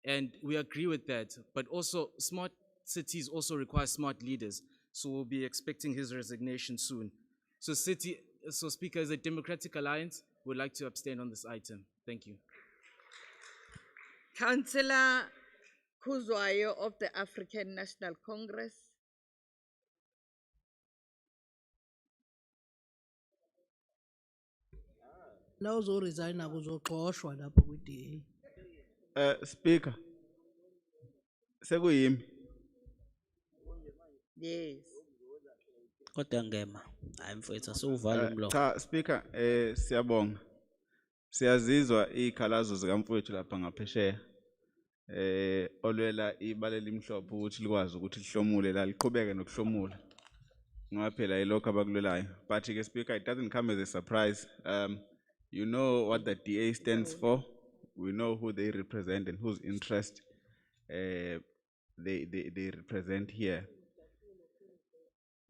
and we agree with that, but also smart cities also require smart leaders, so we'll be expecting his resignation soon. So Speaker, as a Democratic Alliance, would like to abstain on this item. Thank you. Councillor Kuzwayo of the African National Congress. La uzoresigna kuzoxoshwa lapho kwi-DA. Speaker, sekuyimi. Yes. Kodwa ngema. Hayi mfowethu asuvala umlomo. Cha Speaker, siyabonga. Siyazizwa ikhalazo zikamfowethu lapha ngaphesheya. Olwela ibale limhlophe ukuthi likwazi ukuthi lihlomule la liqhubeke nokuhlomula. Ngoba phela yilokho abakulelayo. But ke Speaker, it doesn't come as a surprise. You know what the DA stands for. We know who they represent and whose interest they represent here.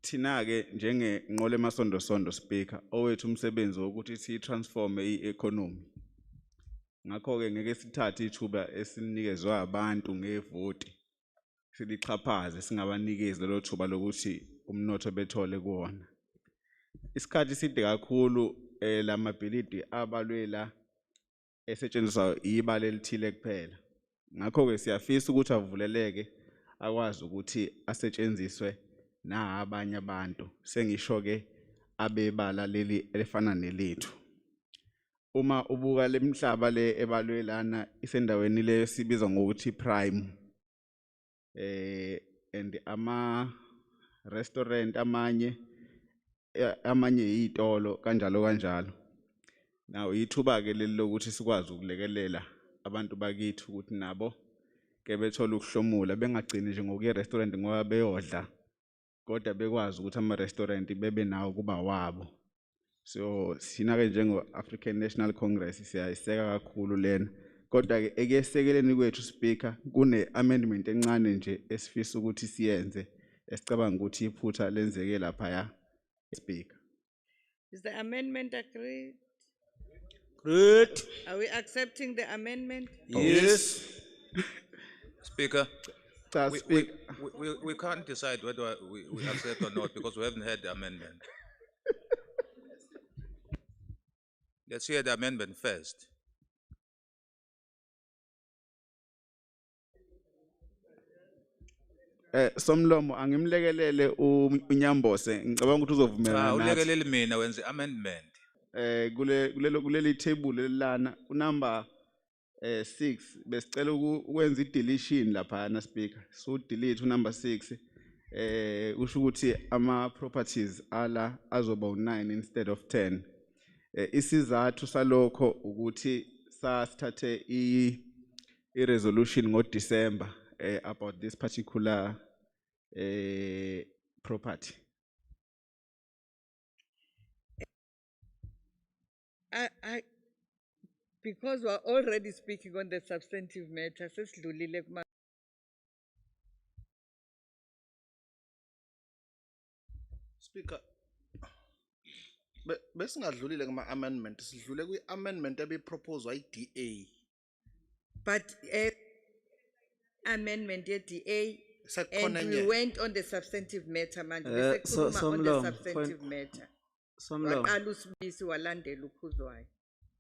Thina ke njenge nqole masondo Speaker, owethu umsebenzi ukuthi si transform i-economy. Ngakho ke ngeke sithathe ithuba esinikezwe abantu ngevoti. Silixhaphaze singabanikezi lelo thuba lokuthi umnotho bethole kuona. Isikhathi side kakhulu lamabhilidi abalwela esetshenziswa ibale elithile kuphela. Ngakho ke siyafisa ukuthi avuleleke akwazi ukuthi asetshenziswe na abanye abantu. Sengisho ke abebala leli elifana nelethu. Uma ubuka lemhlaba le ebalwelana isendaweni le sibiza ngokuthi prime. And ama restaurant amanye izitolo kanjalo. Now ithuba ke leli lokuthi sikwazi ukulekelela abantu bakithi ukuthi nabo ke bethola ukuhlomula bengagcini nje ngokuya restaurant ngoba beyodla kodwa bekwazi ukuthi ama restaurant bebe nawo kuba wabo. So sina ke njengo African National Congress siyayiseka kakhulu lena kodwa ke ekesekeleni kwethu Speaker kune amendment encane nje esifisa ukuthi siyenze esicabanga ukuthi iphutha lenzeke lapha ya Speaker. Is the amendment agreed? Good. Are we accepting the amendment? Yes. Speaker, Speaker. we can't decide whether we accept or not because we haven't heard the amendment. Let's hear the amendment first. Somlomo angimlekelele uNyambose ngicabanga ukuthi uzovumelana nathi. Ulekelele mina wenze amendment. Kuleli table lelana unumber 6 besicela ukwenza ideletion lapha na Speaker. So delete unumber 6 usho ukuthi ama properties ala azoba u9 instead of 10. Isizathu salokho ukuthi sasithathe i-resolution ngoDecember about this particular property. Because we're already speaking on the substantive matter, sesidlulile kuma. Speaker, besingadlulile kuma amendment, sidlule kwi amendment ebiproposed yi-DA. But amendment ye-DA and we went on the substantive matter manje bese on the substantive matter. Waqala uSibisi walandela uKhuzwayo.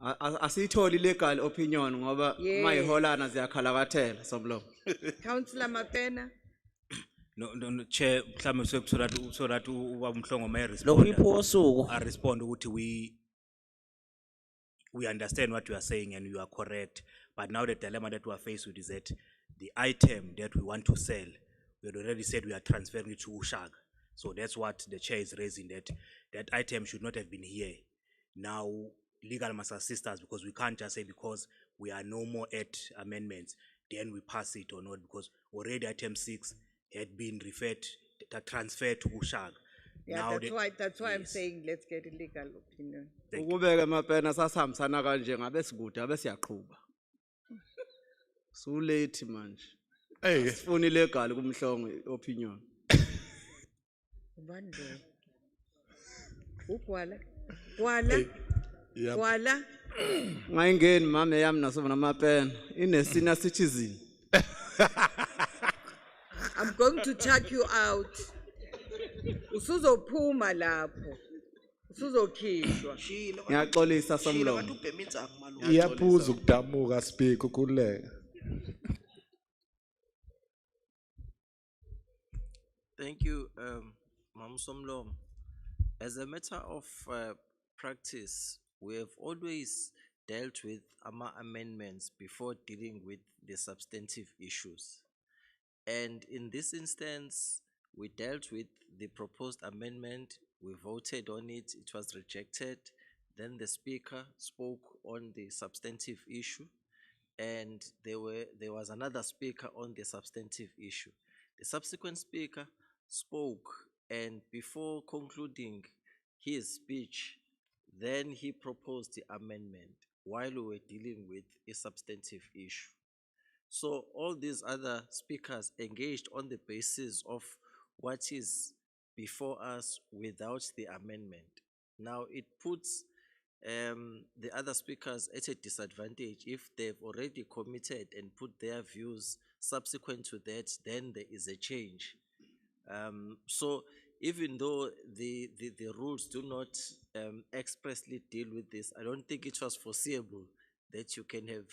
Asiyitholi legal opinion ngoba Yes. mayiholana ziyakhalakathela somlomo. Councillor Mapena. No, Chair, mhlawumbe so that ubaba Mhlongo may Lokwipho wosuku. I respond ukuthi we understand what you are saying and you are correct. But now the dilemma that we are faced with is that the item that we want to sell, we had already said we are transferring it to Ushaga. So that's what the chair is raising, that item should not have been here. Now, legal must assist us because we can't just say because we are no more at amendments, then we pass it or not, because already item 6 had been transferred to Ushaga. Yeah, Now that's why I'm saying let's get a legal opinion. Ukubeka mapena sasihambisana kanje ngabe sikude abe siyaqhubha. So late manje. Hey, Sifuni legal kumhlongo opinion. Ubani lo? Ugwala? Gwala? Yep. Gwala? Ngayingeni mama yami naso namapena ine senior citizen. I'm going to chuck you out. Usuzophuma lapho. Usuzokhishwa. Ngiyaxolisa somlomo. iyaphuza ukudamuka speak ukhuleka. Thank you, Mam Somlom. As a matter of practice, we have always dealt with amendments before dealing with the substantive issues. And in this instance, we dealt with the proposed amendment, we voted on it, it was rejected. Then the speaker spoke on the substantive issue, and there was another speaker on the substantive issue. The subsequent speaker spoke, and before concluding his speech, then he proposed the amendment while we were dealing with a substantive issue. So all these other speakers engaged on the basis of what is before us without the amendment. Now it puts the other speakers at a disadvantage. If they've already committed and put their views subsequent to that, then there is a change. So even though the rules do not expressly deal with this, I don't think it was foreseeable that you can have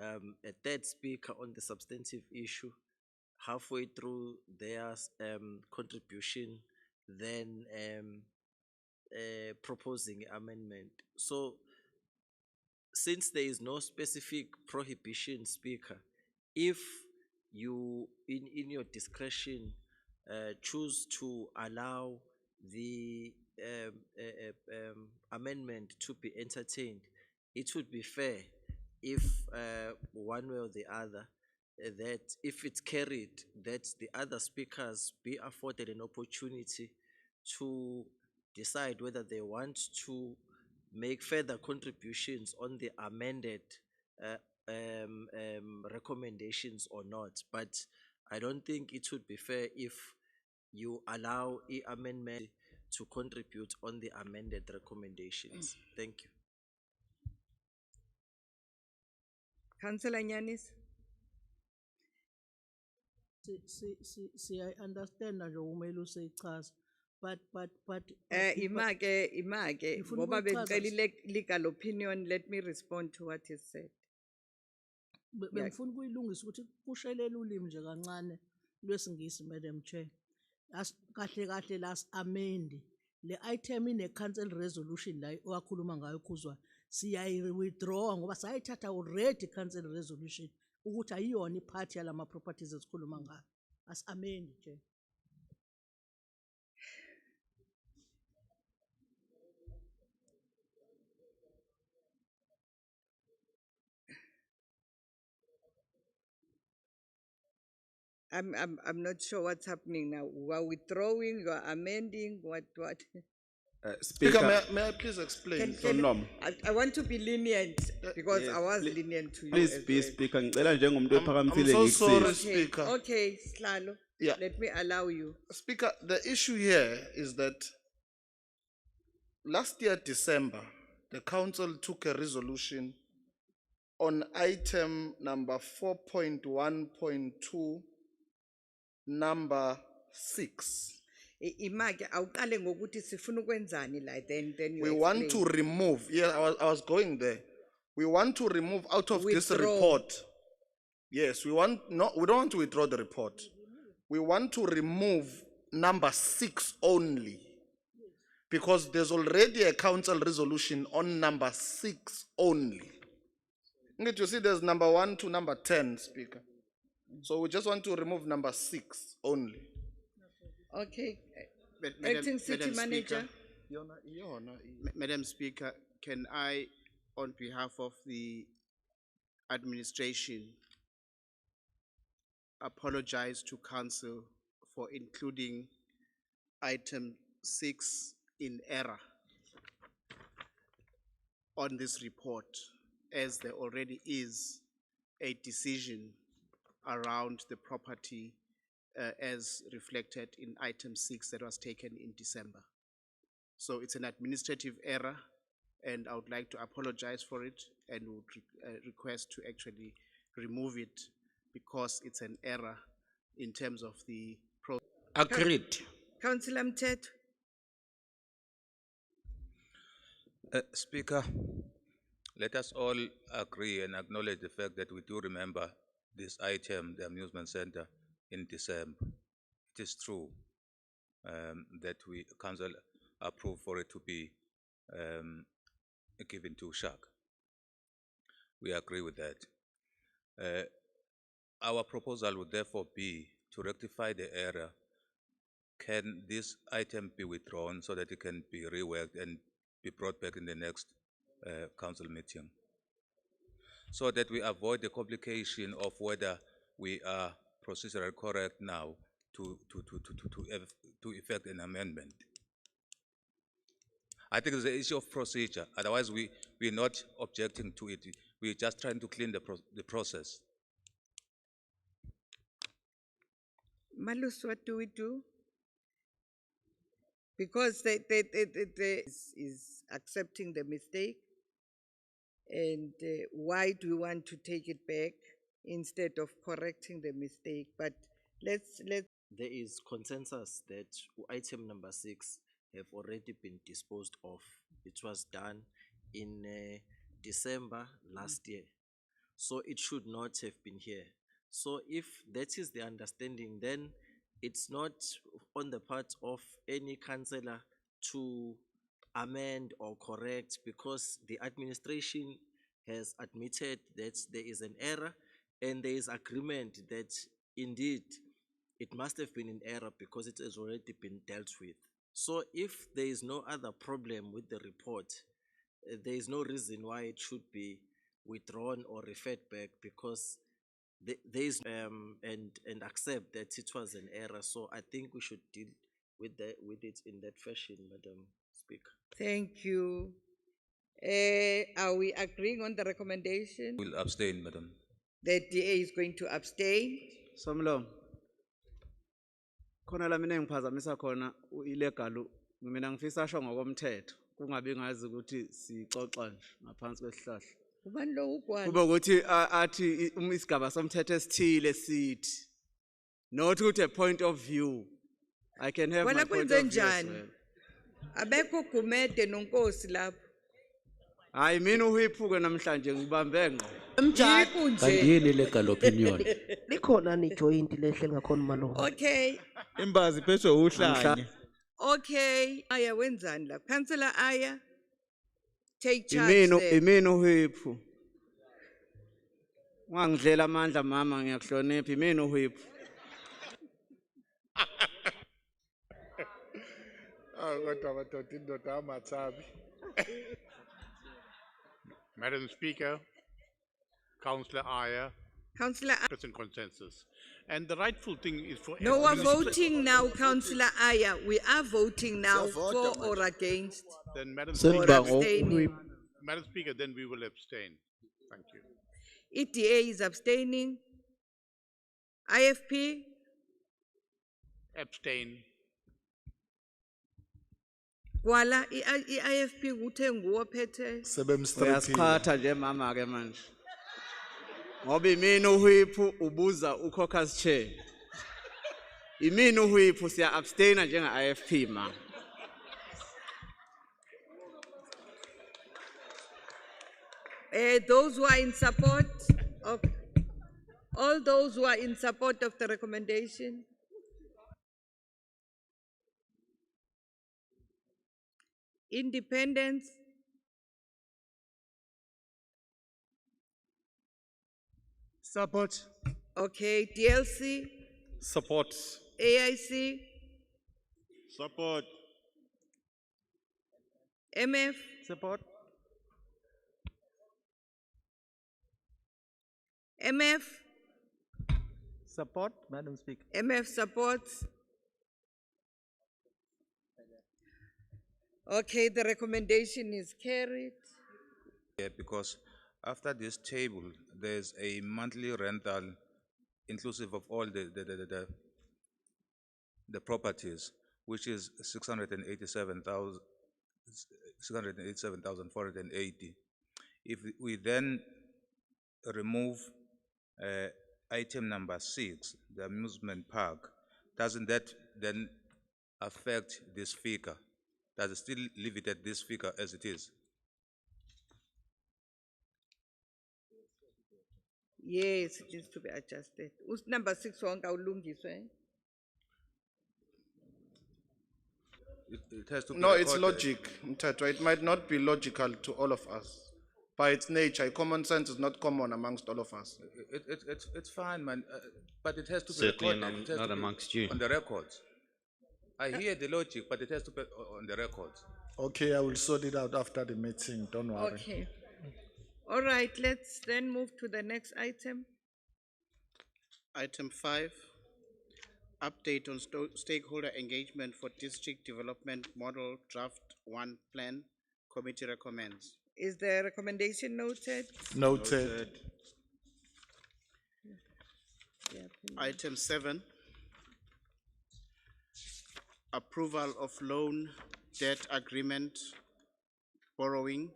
a third speaker on the substantive issue halfway through their contribution, then proposing amendment. So since there is no specific prohibition speaker, if you in your discretion choose to allow the amendment to be entertained, it would be fair if one way or the other, that if it's carried, that the other speakers be afforded an opportunity to decide whether they want to make further contributions on the amended recommendations or not. But I don't think it would be fair if you allow the amendment to contribute on the amended recommendations. Thank you. Councillor Nyanis. I understand nje umele useyichaza but Imake Ngifuna ngoba ukuchaza- bengicela legal opinion, let me respond to what is said. bengifuna ukuyilungisa ukuthi kushelela ulimi nje kancane lwesingisi Madam Chair. Kahle kahle las amend le item ine council resolution la owakhuluma ngayo khuzwa siyayi withdraw ngoba sayithatha already council resolution ukuthi ayiyona iphathi yalama properties esikhuluma ngayo. As amend nje. I'm not sure what's happening now. We are withdrawing, you are amending, what? Speaker, may I please explain? I want to be lenient because yes, I was lenient to you. Please as be well. speaker ngicela njengomuntu ephakamisile I'm so sorry, ngikusile. Speaker. Okay, Slalo. Yeah. Let me allow you. Speaker, the issue here is that last year, December, the council took a resolution on item number 4.1.2, number 6. Imake awuqale ngokuthi sifuna ukwenzani la then you We want to explain. remove, yeah, I was going there. We want to remove out of this Withdraw. report. Yes, we don't want to withdraw the report. We want to remove number 6 only. Because there's already a council resolution on number 6 only. You see, there's number 1 to number 10, Speaker. So we just want to remove number 6 only. Okay. Madam- Acting City Madam Speaker. Manager. Madam Speaker, can I, on behalf of the administration, apologize to council for including item 6 in error on this report, as there already is a decision around the property as reflected in item 6 that was taken in December. So it's an administrative error, and I would like to apologize for it and would request to actually remove it because it's an error in terms of the process. Agreed. Councillor Mthetho. Speaker, let us all agree and acknowledge the fact that we do remember this item, the amusement center, in December. It is true that we council approved for it to be given to Shak. We agree with that. Our proposal would therefore be to rectify the error. Can this item be withdrawn so that it can be reworked and be brought back in the next council meeting, so that we avoid the complication of whether we are procedurally correct now to effect an amendment. I think it's an issue of procedure. Otherwise, we're not objecting to it. We're just trying to clean the process. Malus, what do we do? Because they is accepting the mistake, and why do we want to take it back instead of correcting the mistake? But let's. There is consensus that item number 6 have already been disposed of. It was done in December last year, so it should not have been here. So if that is the understanding, then it's not on the part of any councillor to amend or correct, because the administration has admitted that there is an error and there is agreement that indeed it must have been an error because it has already been dealt with. So if there is no other problem with the report, there is no reason why it should be withdrawn or referred back, because there is and accept that it was an error. So I think we should deal with it in that fashion, Madam Speaker. Thank you. Are we agreeing on the recommendation? We'll abstain, Madam. The DA is going to abstain. Somlo. Khona la mina ngiphazamisa khona illegal mina ngifisa asho ngokomthetho kungabi ngazi ukuthi sixoxa nje ngaphansi kwesihlahla. Ubani lo ugwala? Kuba ukuthi athi isigaba somthetho esithile sithi not ukuthi a point of view. I can have my point of view as well. Abekho Gumede nonkosi lapho. Hayi mina uhiphuke namhlanje ngibambe ngqo. Kandiyeni legal opinion. Likhona ni joint lehle ngakhona malo. Okay. Imbazi phethwe uhlanye. Okay. Aya wenzani la? Councillor Aya. Take charge. Imino uhiphu. Ungangidlela amandla mama ngiyakuhlonipha imino uhiphu. Madam Speaker, Councillor Aya. Councillor Aya. Present consensus. And the rightful thing is for No, we're voting now, Councillor Aya. We are voting now for or against. Then Madam Or abstaining. Madam Speaker, then we will abstain. Thank you. ETA is abstaining. IFP? Abstain. Wala, IFP guthe nguwe phethe. Uyasiphatha nje mama ke manje. Ngoba imini uhiphu ubuza ucaucus chair. Imini uWhip siya abstaina njenga IFP ma. Those who are in support of, all those who are in support of the recommendation. Independence. Support. Okay, DLC, Support. AIC, Support. MF, Support. MF, Support, Madam Speaker. MF supports. Okay, the recommendation is carried. Yeah, because after this table, there's a monthly rental inclusive of all the properties, which is 687,480. If we then remove item number 6, the amusement park, doesn't that then affect this figure? Does it still leave it at this figure as it is? Yes, it is to be adjusted. Number 6 wonke awulungiswe. It has to be No, it's recorded. logic, Mthetho. It might not be logical to all of us. By its nature, common sense is not common amongst all of us. It's fine, man, but it has to be Certainly recorded. It has not to be amongst you. on the records. I hear the logic, but it has to be on the records. Okay, I will sort it out after the meeting, don't worry. Okay. All right, let's then move to the next item. Item 5, update on stakeholder engagement for district development model draft 1 plan. Committee recommends. Is the recommendation noted? Noted. Item 7, approval of loan debt agreement borrowing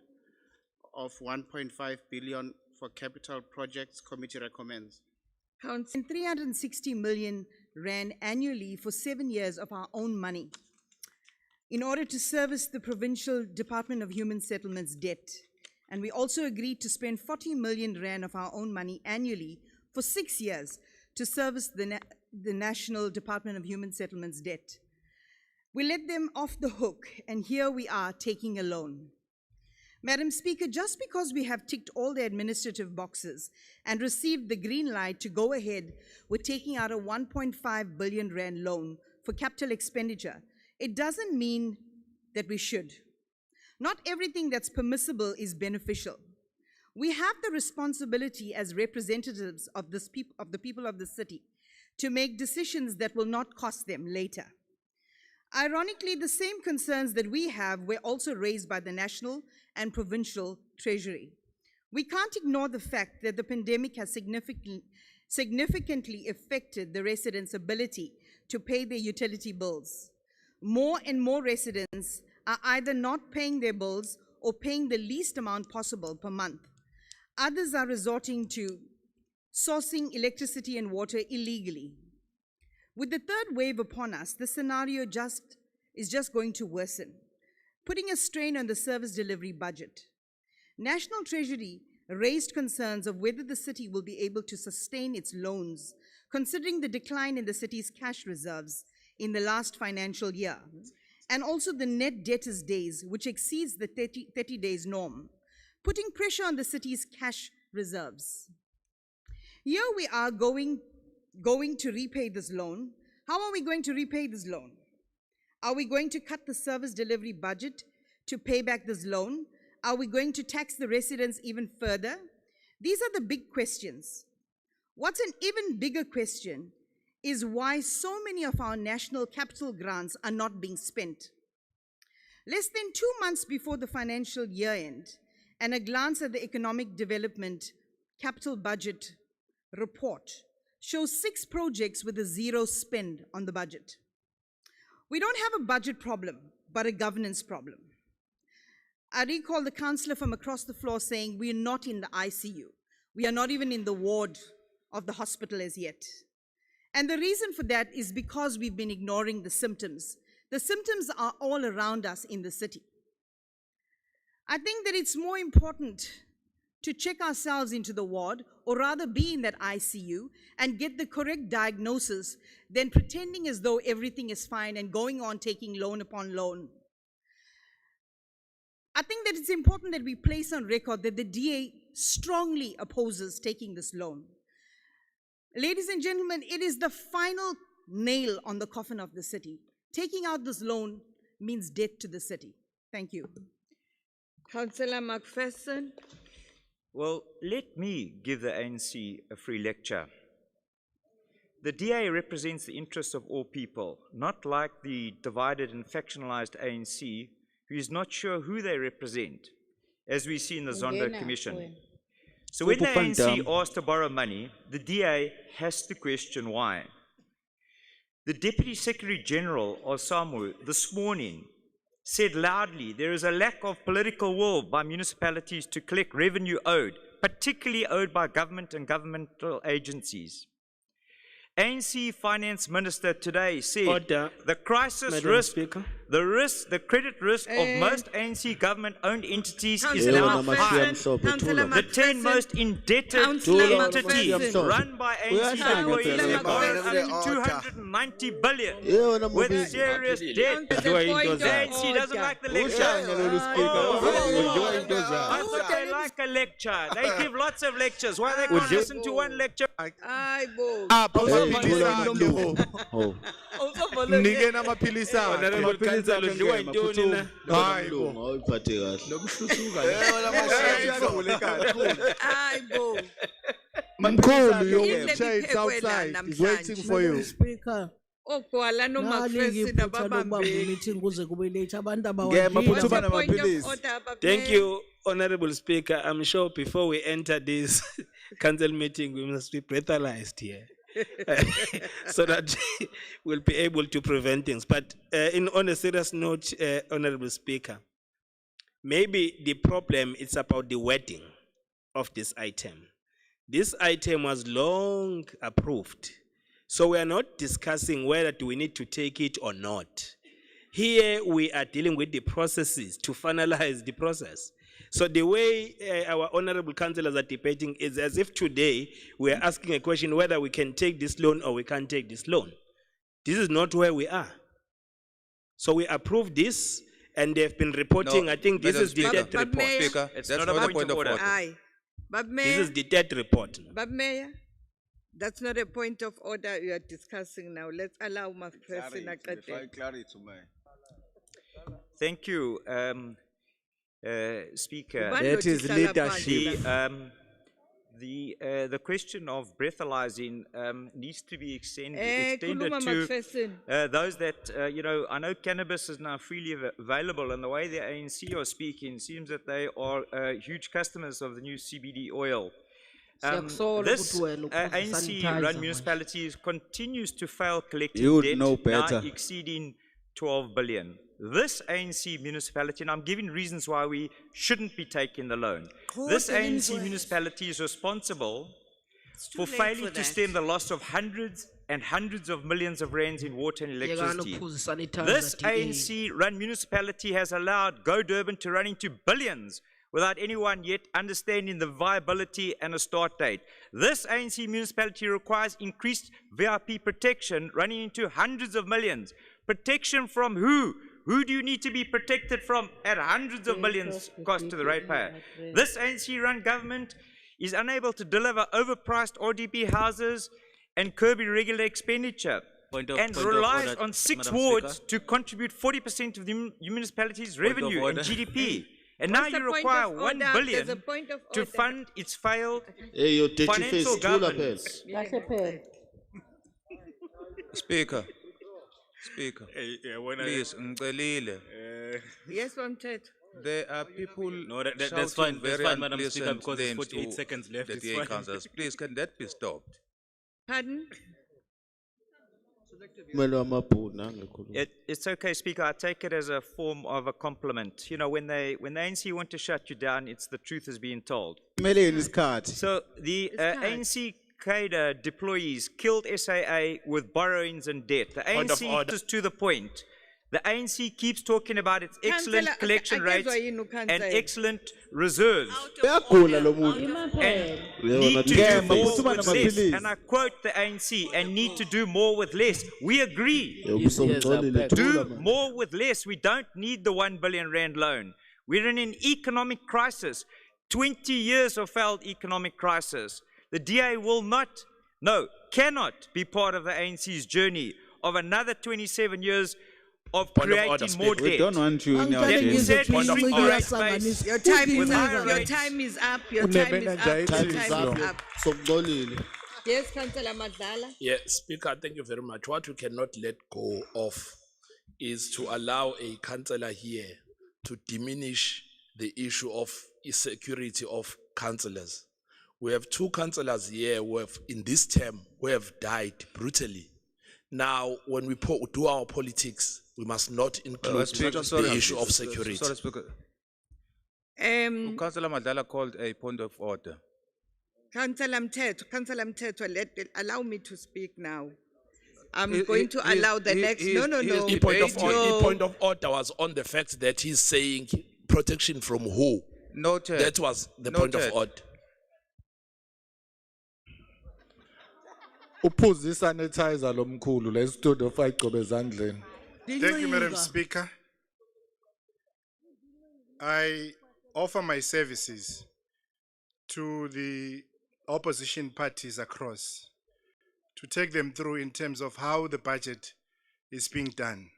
of 1.5 billion for capital projects. Committee recommends. And 360 million rand annually for 7 years of our own money in order to service the Provincial Department of Human Settlements debt. And we also agreed to spend 40 million rand of our own money annually for 6 years to service the National Department of Human Settlements debt. We let them off the hook, and here we are taking a loan. Madam Speaker, just because we have ticked all the administrative boxes and received the green light to go ahead with taking out a 1.5 billion rand loan for capital expenditure, it doesn't mean that we should. Not everything that's permissible is beneficial. We have the responsibility as representatives of the people of the city to make decisions that will not cost them later. Ironically, the same concerns that we have were also raised by the national and provincial treasury. We can't ignore the fact that the pandemic has significantly affected the residents' ability to pay their utility bills. More and more residents are either not paying their bills or paying the least amount possible per month. Others are resorting to sourcing electricity and water illegally. With the third wave upon us, the scenario is just going to worsen, putting a strain on the service delivery budget. National Treasury raised concerns of whether the city will be able to sustain its loans, considering the decline in the city's cash reserves in the last financial year, and also the net debtors days, which exceeds the 30 days norm, putting pressure on the city's cash reserves. Here we are going to repay this loan. How are we going to repay this loan? Are we going to cut the service delivery budget to pay back this loan? Are we going to tax the residents even further? These are the big questions. What's an even bigger question is why so many of our national capital grants are not being spent. Less than 2 months before the financial year end, and a glance at the economic development capital budget report shows 6 projects with a 0 spend on the budget. We don't have a budget problem, but a governance problem. I recall the councillor from across the floor saying we are not in the ICU. We are not even in the ward of the hospital as yet. And the reason for that is because we've been ignoring the symptoms. The symptoms are all around us in the city. I think that it's more important to check ourselves into the ward, or rather be in that ICU and get the correct diagnosis than pretending as though everything is fine and going on taking loan upon loan. I think that it's important that we place on record that the DA strongly opposes taking this loan. Ladies and gentlemen, it is the final nail on the coffin of the city. Taking out this loan means death to the city. Thank you. Councillor McPherson. Well, let me give the ANC a free lecture. The DA represents the interests of all people, not like the divided and factionalized ANC, who is not sure who they represent, as we see in the Zondo Commission. So when the ANC asks to borrow money, the DA has to question why. The Deputy Secretary General of SAMU this morning said loudly there is a lack of political will by municipalities to collect revenue owed, particularly owed by government and governmental agencies. ANC Finance Minister today said the crisis risk, the credit risk of most ANC government-owned entities is now high. The 10 most indebted entities run by ANC employees borrowed up to 290 billion with serious debt. The ANC doesn't like the lecture. I thought they like a lecture. They give lots of lectures. Why they can't listen to one lecture? Mnikena amaphilisi Mkhulu, your chair is outside. He's waiting for you. Speaker. Ogwala no McPherson ababambe. Meeting kuze kube late abantu Thank you, Honorable Speaker. I'm sure before we enter this council meeting, we must be breathalyzed here. So that we'll be able to prevent things. But on a serious note, Honorable Speaker, maybe the problem is about the wording of this item. This item was long approved. So we are not discussing whether do we need to take it or not. Here we are dealing with the processes to finalize the process. So the way our honorable councillors are debating is as if today we are asking a question whether we can take this loan or we can't take this loan. This is not where we are. So we approve this, and they've been reporting. No, I think this is the third report. Speaker, it's that's not not a point of order. Aye. But Mayor, this is the third report. But Mayor, that's not a point of order you are discussing now. Let's allow McPherson to Thank you, Speaker. That is leadership. The question of breathalyzing needs to be extended to those that, you know, I know cannabis is now freely available, and the way the ANC are speaking seems that they are huge customers of the new CBD oil. This ANC-run municipalities continues to fail collecting debt now exceeding 12 billion. This ANC municipality, and I'm giving reasons why we shouldn't be taking the loan. This ANC municipality is responsible for failing to stem the loss of hundreds and hundreds of millions of rands in water and electricity. This ANC-run municipality has allowed Go Durban to run into billions without anyone yet understanding the viability and a start date. This ANC municipality requires increased VIP protection running into hundreds of millions. Protection from who? Who do you need to be protected from at hundreds of millions cost to the ratepayer? This ANC-run government is unable to deliver overpriced RDP houses and curb irregular expenditure and relies on 6 wards to contribute 40% of the municipality's revenue and GDP. And now you require 1 billion to fund its failed financial governance. Speaker. Please, Ngcelile. Yes, Ted. There are people that's fine, Madam Speaker, because there's 48 to seconds left. the DA councillors. Please, can that be stopped? Pardon? It's okay, Speaker. I take it as a form of a compliment. You know, when the ANC want to shut you down, it's the truth is being told. So the ANC cadre deployees killed SAA with borrowings and debt. The Point of ANC order. is to the point. The ANC keeps talking about its excellent Councillor, collection rates akezwa yini and ukhansela? excellent reserves. Uyagula lo muntu. And Uyabona need to Yeah, do more maphuthuma with less. namaphilisi. And I quote the ANC, and need to do more with less. We agree. Ubusomgcolile, Do thula man. more with less. We don't need the 1 billion rand loan. We're in an economic crisis. 20 years of failed economic crisis. The DA will not, no, cannot be part of the ANC's journey of another 27 years of Point of creating order, more Speaker. debt. We don't want you in our That being agenda. said, Point of we order. raise base Your time with is higher up. Your rates. time is up. Your time is up. Your time is up. Somgcolile. Yes, Councillor Madlala. Yeah, Speaker, thank you very much. What we cannot let go of is to allow a councillor here to diminish the issue of security of councillors. We have two councillors here who have, in this term, who have died brutally. Now, when we do our politics, we must not include the issue of security. Sorry, Speaker. Councillor Madlala called a point of order. Councillor Mteto, allow me to speak now. I'm going to allow the next. No. The point of order was on the fact that he's saying protection from who? Noted. That was the point of Noted. order. Uphuza isanitizer lo mkhulu le studio fayigcobe ezandleni. Thank you, Madam Speaker. I offer my services to the opposition parties across to take them through in terms of how the budget is being done.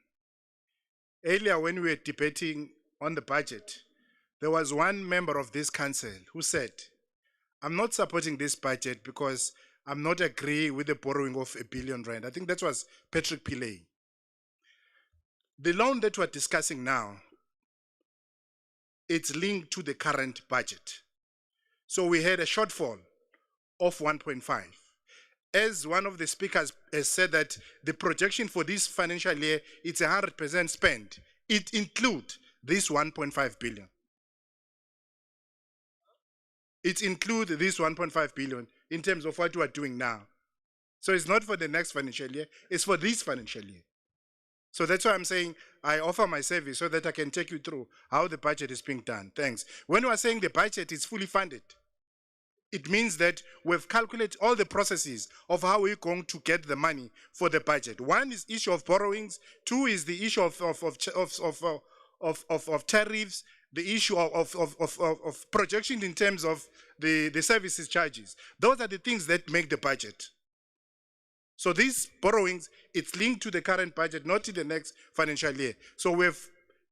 Earlier, when we were debating on the budget, there was one member of this council who said, I'm not supporting this budget because I'm not agree with the borrowing of R1 billion. I think that was Patrick Pillay. The loan that we're discussing now, it's linked to the current budget. So we had a shortfall of 1.5. As one of the speakers has said that the projection for this financial year, it's 100% spent. It includes this 1.5 billion. It includes this 1.5 billion in terms of what we are doing now. So it's not for the next financial year, it's for this financial year. So that's why I'm saying I offer my service so that I can take you through how the budget is being done. Thanks. When we are saying the budget is fully funded, it means that we've calculated all the processes of how we're going to get the money for the budget. One is issue of borrowings. Two is the issue of tariffs. The issue of projection in terms of the services charges. Those are the things that make the budget. So these borrowings, it's linked to the current budget, not to the next financial year. So we've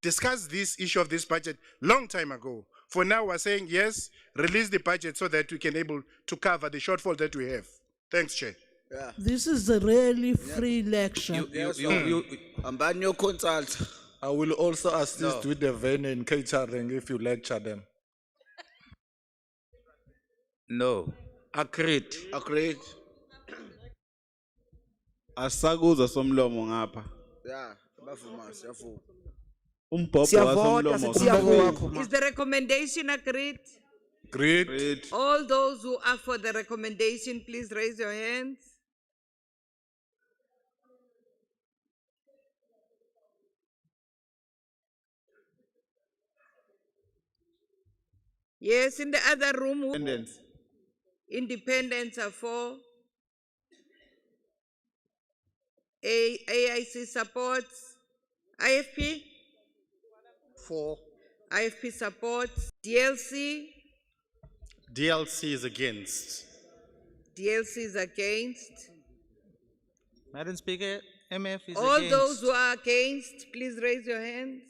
discussed this issue of this budget long time ago. For now, we're saying, yes, release the budget so that we can able to cover the shortfall that we have. Thanks, Chair. Yeah. This is a really free lecture. You consult. I will also assist with the venue and catering if you lecture them. No. Agreed. Agreed. Asakuza somlomo ngapha. Yeah, bavuma siyavuma. Umbhobho wasomlomo. Is the recommendation agreed? Agreed. All those who are for the recommendation, please raise your hands. Yes, in the other room. Independents are for. AIC supports. IFP? For. IFP supports. DLC? DLC is against. DLC is against. Madam Speaker, MF is All against. those who are against, please raise your hands.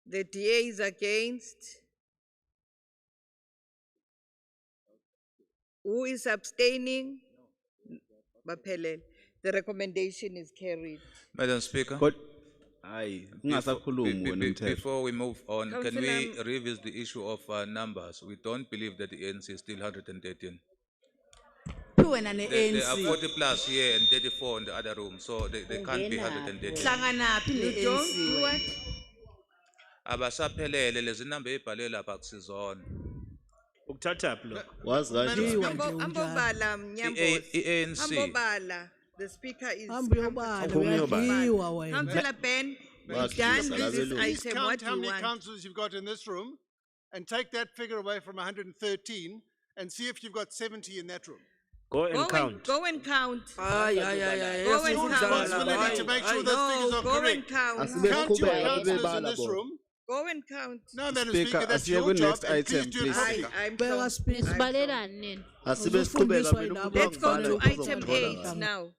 The DA is against. Who is abstaining? Baphelele. The recommendation is carried. Madam Speaker. Before we move on, can we revisit the issue of numbers? We don't believe that the ANC is still 113. There are 40 plus here and 34 in the other room, so they can't be 113. You don't do what? abasaphelele lezi number ebhalwe lapha akusizona. Ukuthatha phi lokho? Ambobala Mnyambozi. ANC. Ambobala. The speaker is Ambobala, comfortable. uyadliwa wena. Councillor Ben, we've Please, done with this Please item. What count do how you many want? councillors you've got in this room and take that figure away from 113 and see if you've got 70 in that room. Go and count. Go and count. Aye. Go and Your count. responsibility to make sure those figures are Go and correct. count. Count your councillors in this room. Go and count. No, Madam Speaker, Speaker, that's asiye your job, ku-next and please item, do it please. properly. I'm Beka sorry. speaker. Asibe siqhubeka mina umuntu Let's go ongibhala to ukuthi item uzongithola 8 ngani. now.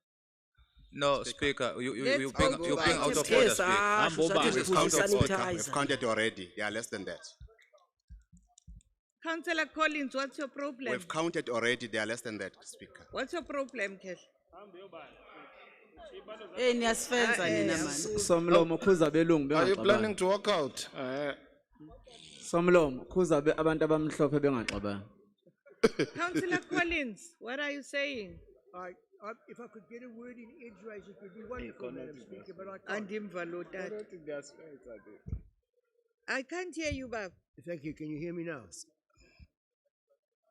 No, Speaker, you Let's bring go to out of item order, eight. Speaker. We've We've counted already. They are less than that. Councillor Collins, what's your problem? We've counted already. They are less than that, Speaker. What's your problem, Kesh? Somlomo khuza belungu Are you bengaxabani. planning to walk out? Somlomo khuza abantu abamhlophe bengaxabani. Councillor Collins, what are you saying? If I could get a word in edgeways, it would be wonderful, Madam Speaker, but I can't. I can't hear you, Bab. Thank you. Can you hear me now?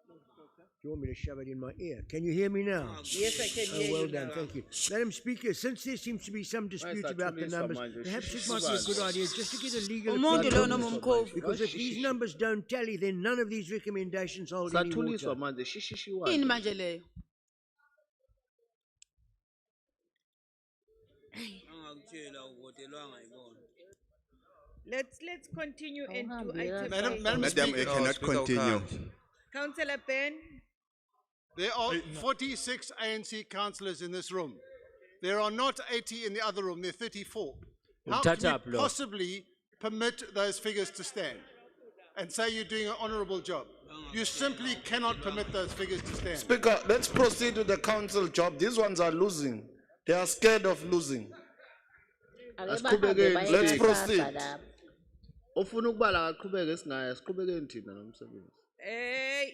Do you want me to shove it in my ear? Can you hear me now? Yes, I can hear Well you done, now. thank you. Madam Speaker, since there seems to be some dispute about the numbers, perhaps it might be a good idea just to get a legal opinion. Because if these numbers don't tally, then none of these recommendations hold any Sathuliswa water. manje shishishwa. Let's continue into item Madam Madam, Speaker, you cannot continue. Councillor Ben, there are 46 ANC councillors in this room. There are not 80 in the other room. There are 34. How can you possibly permit those figures to stand and say you're doing an honourable job? You simply cannot permit those figures to stand. Speaker, let's proceed with the council job. These ones are losing. They are scared of losing. Let's proceed. Ofuna ukubala aqhubeke singaye siqhubekeni thina nomsebenzi.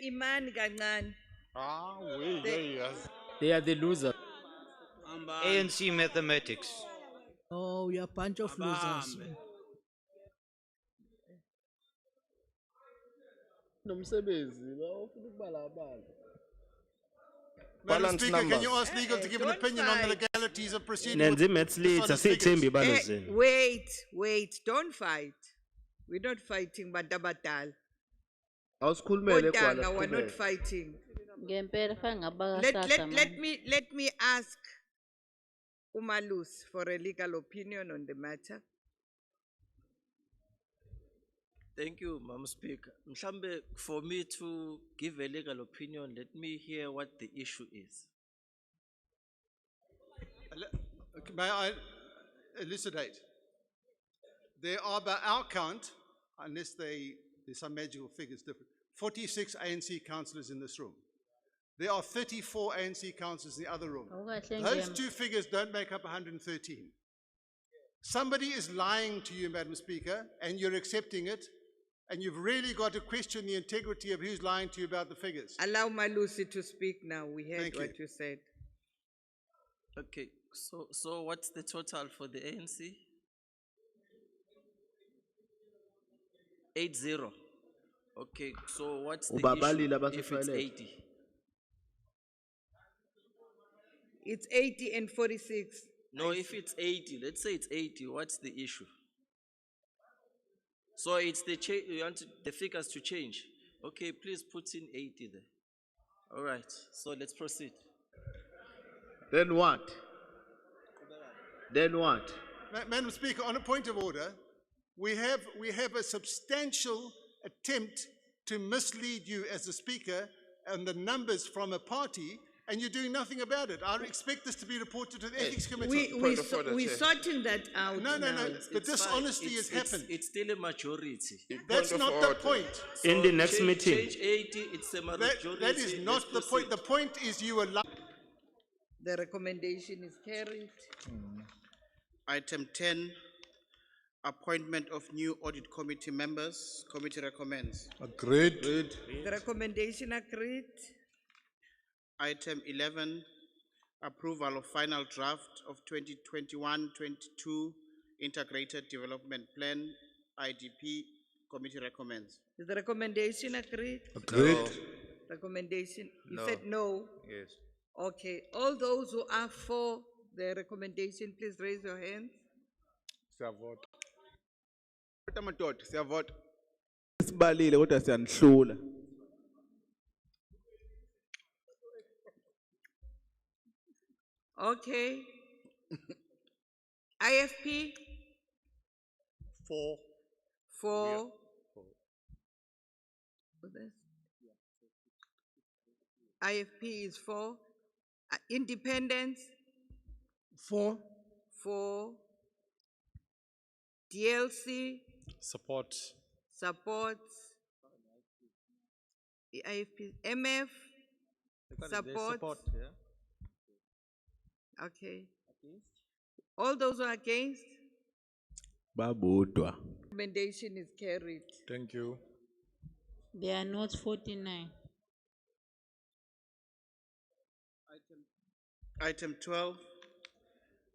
imani kancane. They are the loser. ANC mathematics. Oh, you're a bunch of losers. Nomsebenzi bafuna ukubala abantu. Madam Speaker, can you ask legal to give an opinion on the legalities of proceeding Nenzi with maths dishonest later sithembi figures? ibalo zenu. Wait, don't fight. We're not fighting Badabadal. Awusikhulumele We're egwala not fighting. Ngempela fanele ngabaka Let me ask Umalus for a legal opinion on the matter. Thank you, Madam Speaker. Mhlambe, for me to give a legal opinion, let me hear what the issue is. May I elucidate? There are, by our count, unless there's some magical figures different, 46 ANC councillors in this room. There are 34 ANC councillors in the other room. Those two figures don't make up 113. Somebody is lying to you, Madam Speaker, and you're accepting it, and you've really got to question the integrity of who's lying to you about the figures. Allow Malusi to speak now. We heard Thank what you said. Okay, so what's the total for the ANC? 80. Okay, so what's the issue if it's 80? It's 80 and 46. No, if it's 80, let's say it's 80, what's the issue? So it's you want the figures to change. Okay, please put in 80 there. All right, so let's proceed. Then what? Then what? Madam Speaker, on a point of order, we have a substantial attempt to mislead you as a speaker and the numbers from a party, and you're doing nothing about it. I expect this to be reported to the Ethics Committee. We're sorting that out. No. The It's dishonesty fine. has happened. It's still a majority. That's not the point. In the next meeting. Change 80, it's a majority. That is not the point. The point is you allow. The recommendation is carried. Item 10, appointment of new audit committee members. Committee recommends. Agreed. The recommendation agreed. Item 11, approval of final draft of 2021-22 integrated development plan IDP, committee recommends. Is the recommendation agreed? Agreed. Recommendation, you No. said no? Yes. Okay, all those who are for the recommendation, please raise your hands. Siyavota. Kodwa madoda siyavota. Sibalile kodwa siyanihlula. Okay. IFP? Four. Four. What's this? IFP is four. Independence? Four. Four. DLC? Support. Support. IFP. MF? Support. Yeah. Okay. All those who are against? Babodwa. Recommendation is carried. Thank you. There are not 49. Item 12,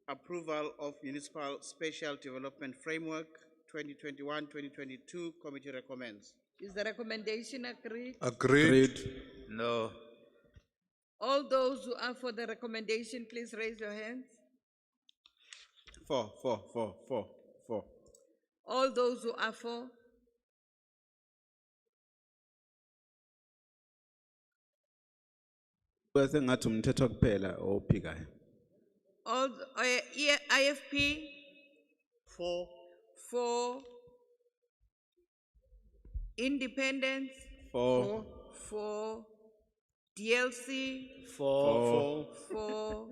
approval of municipal special development framework 2021-2022, committee recommends. Is the recommendation agreed? Agreed. No. All those who are for the recommendation, please raise your hands. Four. All those who are for? Bese ngathi umthetho kuphela ophikayo. All, IFP? Four. Four. Independence? Four. Four. DLC? Four. Four.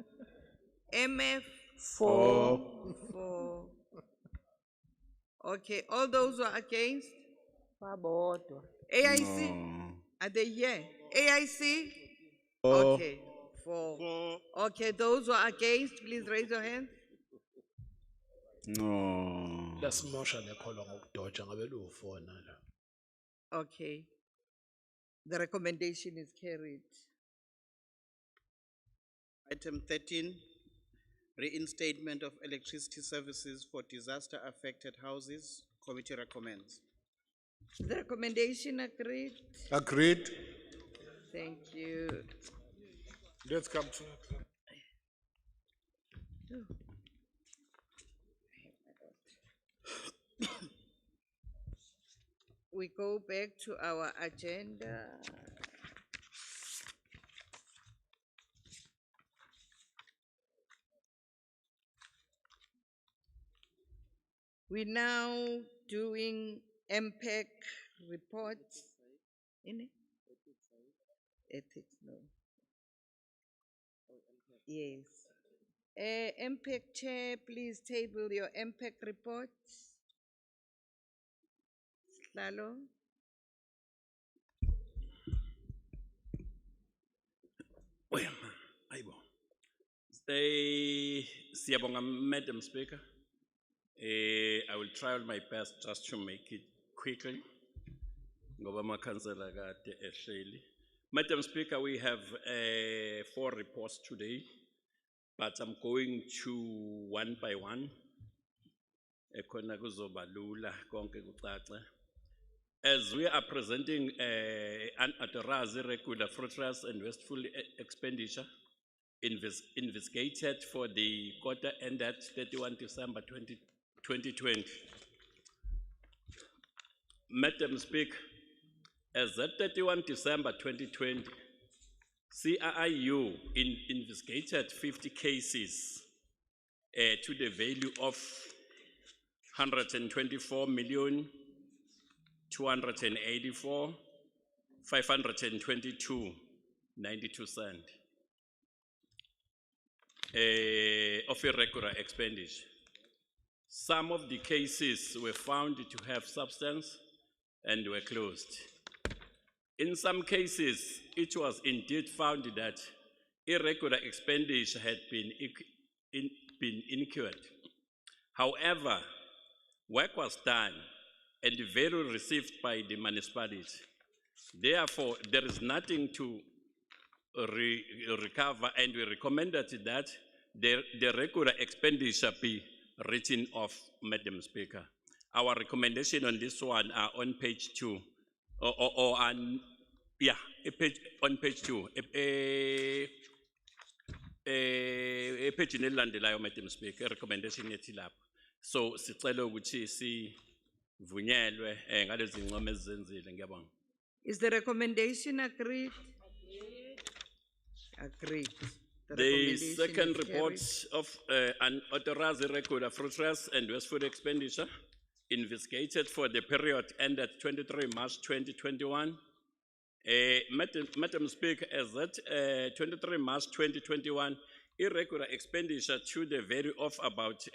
MF? Four. Four. Okay, all those who are against? AIC? No. Are they here? AIC? Four. Okay, four. Okay, those who are against, please raise your hand. No. Lasimosha nekholwa ngokudoja ngabe lu-4 nalo. Okay. The recommendation is carried. Item 13, reinstatement of electricity services for disaster affected houses, committee recommends. Is the recommendation agreed? Agreed. Thank you. Let's come to. We go back to our agenda. We're now doing MPEC reports. In it? Ethics, no. Yes. MPEC chair, please table your MPEC reports. Lalo. Siyabonga, Madam Speaker. I will try my best just to make it quickly. Ngoba amakhansela kade ehleli. Madam Speaker, we have 4 reports today, but I'm going to one by one. Ekhona kuzoba lula konke kucace. As we are presenting unauthorized, irregular, fraudulent and wasteful expenditure investigated for the quarter ended 31 December 2020. Madam Speaker, as at 31 December 2020, CIU investigated 50 cases to the value of 124,284,522.92 cents of irregular expenditure. Some of the cases were found to have substance and were closed. In some cases, it was indeed found that irregular expenditure had been incurred. However, work was done and the value received by the municipality. Therefore, there is nothing to recover, and we recommended that the regular expenditure be written off, Madam Speaker. our recommendation on this one are on page 2, or on, yeah, on page 2. Page nelandelayo, Madam Speaker, recommendation yethi lapho. So sicela ukuthi sivunyelwe ngalezi zincomo ezenzile, ngiyabonga. Is the recommendation agreed? Agreed. The recommendation second is report carried. of unauthorized irregular fruitless and wasteful expenditure investigated for the period ended 23 March 2021. Madam Speaker, as at 23 March 2021, irregular expenditure to the value of about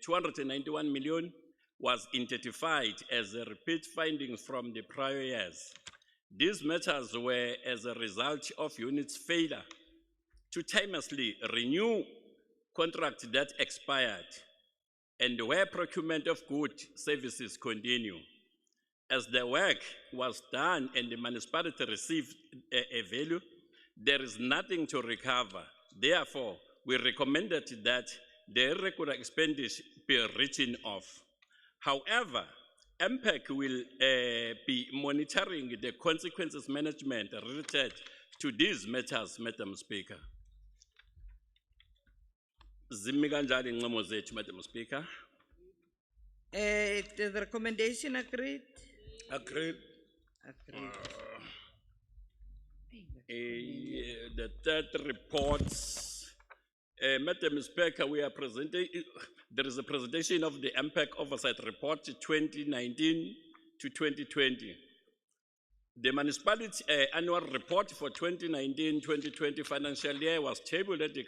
291 million was identified as a repeat findings from the prior years. These matters were as a result of units' failure to timelessly renew contracts that expired and where procurement of goods services continue. As the work was done and the municipality received a value, there is nothing to recover. Therefore, we recommended that the irregular expenditure be written off. However, MPEC will be monitoring the consequences management related to these matters, Madam Speaker. Zimi kanjani inqomo zethu, Madam Speaker? The recommendation agreed? Agreed. Agreed. The third report, Madam Speaker, we are presenting, there is a presentation of the MPEC Oversight Report 2019 to 2020. The municipality annual report for 2019-2020 financial year was tabled at the